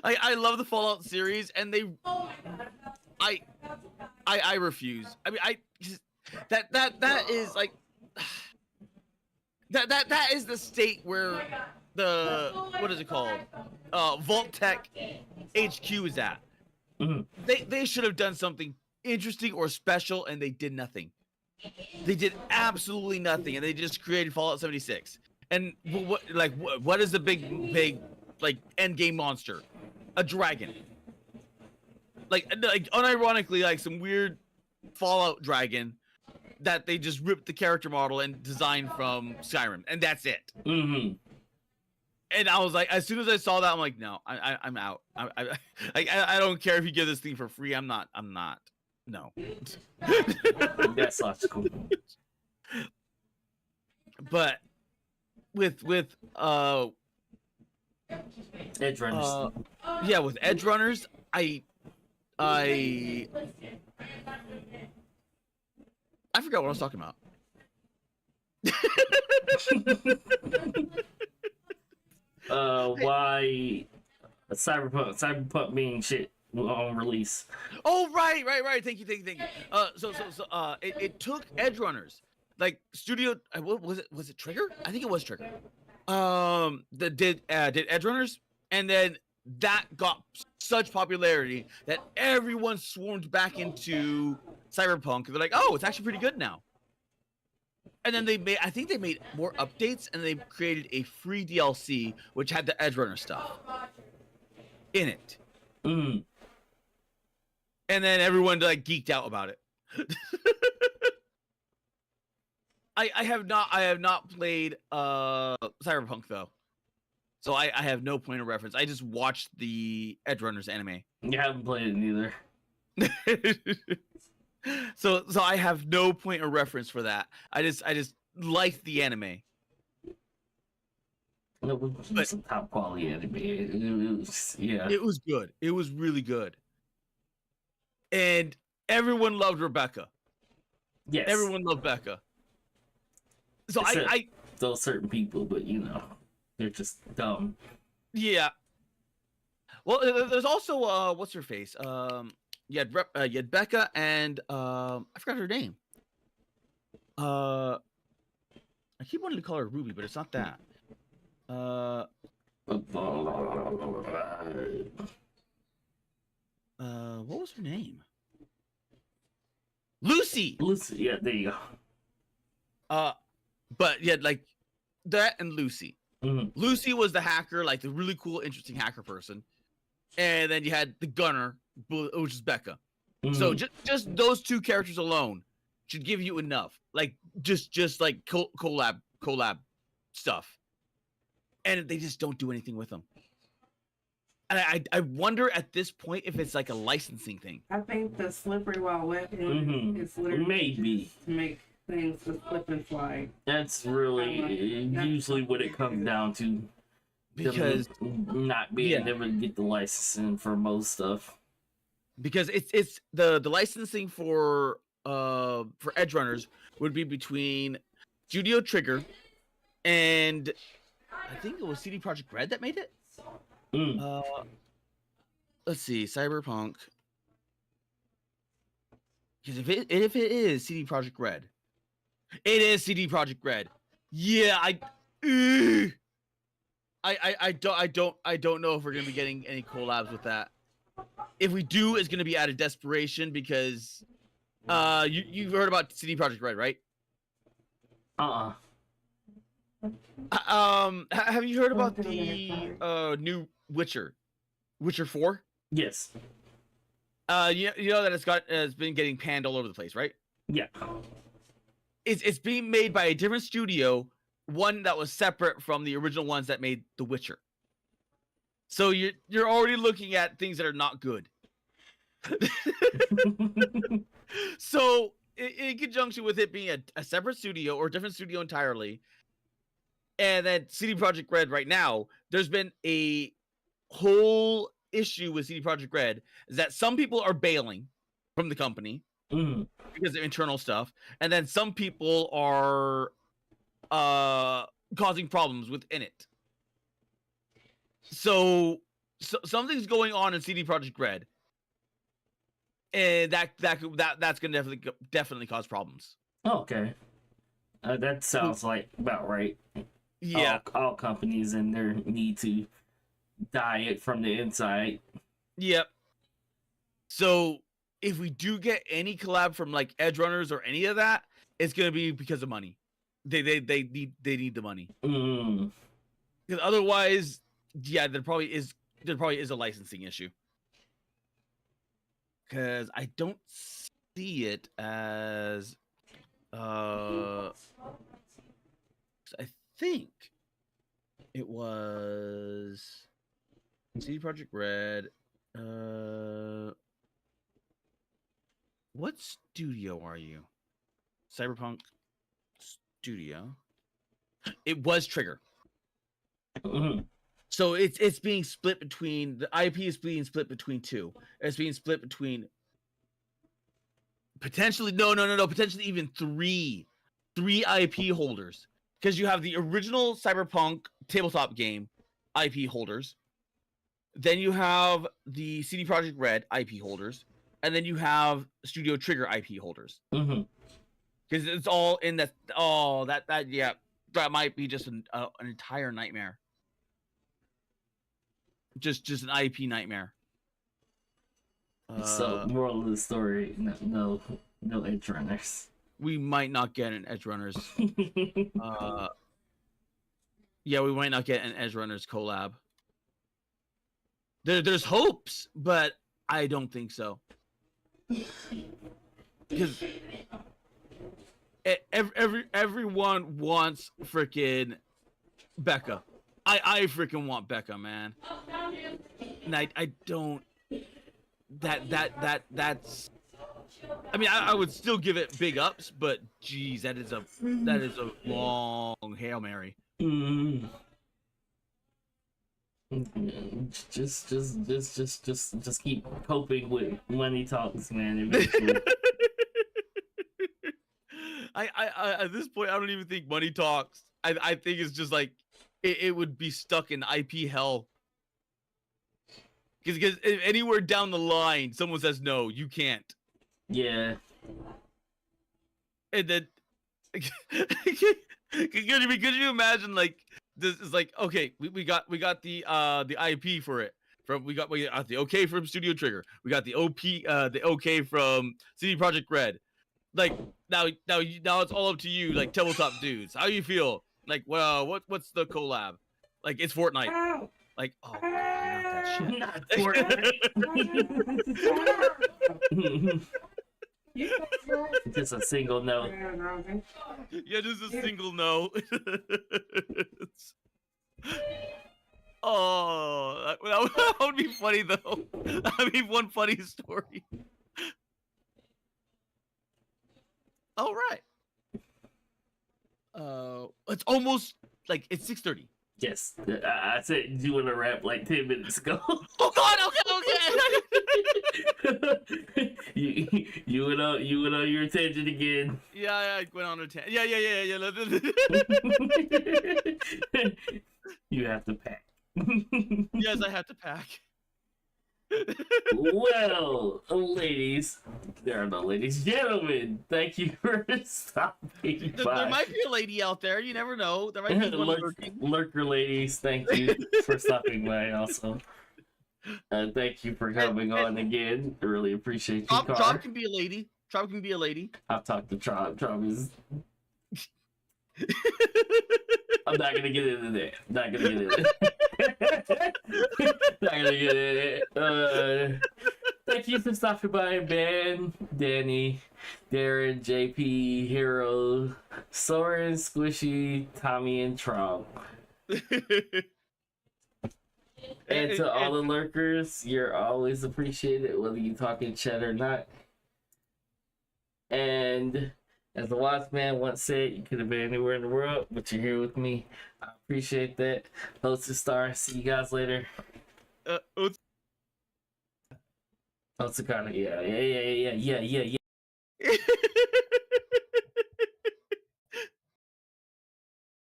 I love the Fallout series, and I refuse. I mean, that is like that is the state where the what is it called? Vault Tech HQ is at. Mm-hmm. They should have done something interesting or special, and they did nothing. They did absolutely nothing, and they just created Fallout 76. And what is the big like end game monster? A dragon. Like unironically, like some weird Fallout dragon that they just ripped the character model and designed from Skyrim, and that's it. Mm-hmm. And I was like, as soon as I saw that, I'm like, no, I'm out. I don't care if you give this thing for free. I'm not. No. That's logical. But with Edge runners. Yeah, with edge runners, I forgot what I was talking about. Why Cyberpunk being shit on release. Oh, right. Thank you. So it took edge runners, like studio. What was it? Was it Trigger? I think it was Trigger. That did edge runners, and then that got such popularity that everyone swarmed back into Cyberpunk. They're like, oh, it's actually pretty good now. And then I think they made more updates, and they created a free DLC which had the edge runner stuff in it. Mm. And then everyone like geeked out about it. I have not played Cyberpunk though, so I have no point of reference. I just watched the Edge Runners anime. You haven't played it either. So I have no point of reference for that. I just liked the anime. It was some top quality anime. It was, yeah. It was good. It was really good. And everyone loved Rebecca. Yes. Everyone loved Becca. So Except I those certain people, but you know, they're just dumb. yeah. Well, there's also what's her face? You had Becca and I forgot her name. I keep wanting to call her Ruby, but it's not that. What was her name? Lucy. Lucy, yeah, there you go. But yeah, like that and Lucy. Mm-hmm. Lucy was the hacker, like the really cool, interesting hacker person, and then you had the gunner, which is Becca. Mm-hmm. So just those two characters alone should give you enough, like just like collab stuff, and they just don't do anything with them. And I wonder at this point if it's like a licensing thing. I think the slippery while wet Mm-hmm. is literally Maybe just to make things to slip and slide. that's really usually what it comes down to. Because not being able to get the licensing for most stuff. Because it's the licensing for Edge Runners would be between Studio Trigger and I think it was CD Projekt Red that made it. Mm. Let's see, Cyberpunk. Because if it is CD Projekt Red, it is CD Projekt Red. Yeah, I don't know if we're gonna be getting any collabs with that. If we do, it's gonna be out of desperation because you've heard about CD Projekt Red, right? Have you heard about the new Witcher 4? Yes. You know that it's been getting panned all over the place, right? Yeah. It's being made by a different studio, one that was separate from the original ones that made The Witcher. So you're already looking at things that are not good. So in conjunction with it being a separate studio or a different studio entirely, and then CD Projekt Red right now, there's been a whole issue with CD Projekt Red is that some people are bailing from the company because of internal stuff, and then some people are causing problems within it. So something's going on in CD Projekt Red, and that's gonna definitely cause problems. Okay. That sounds like about right. Yeah. all companies and their need to diet from the inside. Yep. So if we do get any collab from like Edge Runners or any of that, it's gonna be because of money. They need the money. Mm. Because otherwise, yeah, there probably is a licensing issue. Because I don't see it as I think it was CD Projekt Red. What studio are you? Cyberpunk Studio. It was Trigger. Mm. So it's being split between the IP is being split between two. It's being split between potentially potentially even three IP holders, because you have the original Cyberpunk tabletop game IP holders, then you have the CD Projekt Red IP holders, and then you have Studio Trigger IP holders. Mm-hmm. Because it's all in that. Oh, that yeah, that might be just an entire nightmare. Just an IP nightmare. So moral of the story: no Edge Runners. We might not get an Edge Runners. Yeah, we might not get an Edge Runners collab. There's hopes, but I don't think so. Because everyone wants freaking Becca. I freaking want Becca, man. And I don't. That's. I mean, I would still give it big ups, but geez, that is a long Hail Mary. Mm. Just keep coping with money talks, man. Eventually. I at this point, I don't even think money talks. I think it's just like it would be stuck in IP hell. Because if anywhere down the line, someone says no, you can't. Yeah. And then could you imagine, like, this is like, okay, we got the IP for it. We got the okay from Studio Trigger. We got the okay from CD Projekt Red. Like now it's all up to you, like tabletop dudes. How you feel? Like, well, what's the collab? Like, it's Fortnite. Ow. Like, oh god, not that shit. Not Fortnite. Just a single no. Yeah, just a single no. Oh, that would be funny though. I mean, one funny story. All right. It's almost like it's 6:30. Yes, I said you want to rap like 10 minutes ago. Oh God! Okay. you went on your tangent again. Yeah, I went on a tangent. Yeah. You have to pack. Yes, I have to pack. Well, ladies, there are no ladies, gentlemen. Thank you for stopping by. There might be a lady out there. You never know. There might be one lurking. Lurker ladies, thank you for stopping by. Also, thank you for coming on again. I really appreciate you. Trop can be a lady. Trop can be a lady. I've talked to Trop. Trop is. I'm not gonna get into that. Not gonna get into it. Thank you for stopping by, Ben, Danny, Darren, JP, Hero, Soren, Squishy, Tommy, and Trump. And to all the lurkers, you're always appreciated, whether you talk in chat or not. And as the wise man once said, you could have been anywhere in the world, but you're here with me. I appreciate that. Host Star. See you guys later. Otsukana. Yeah.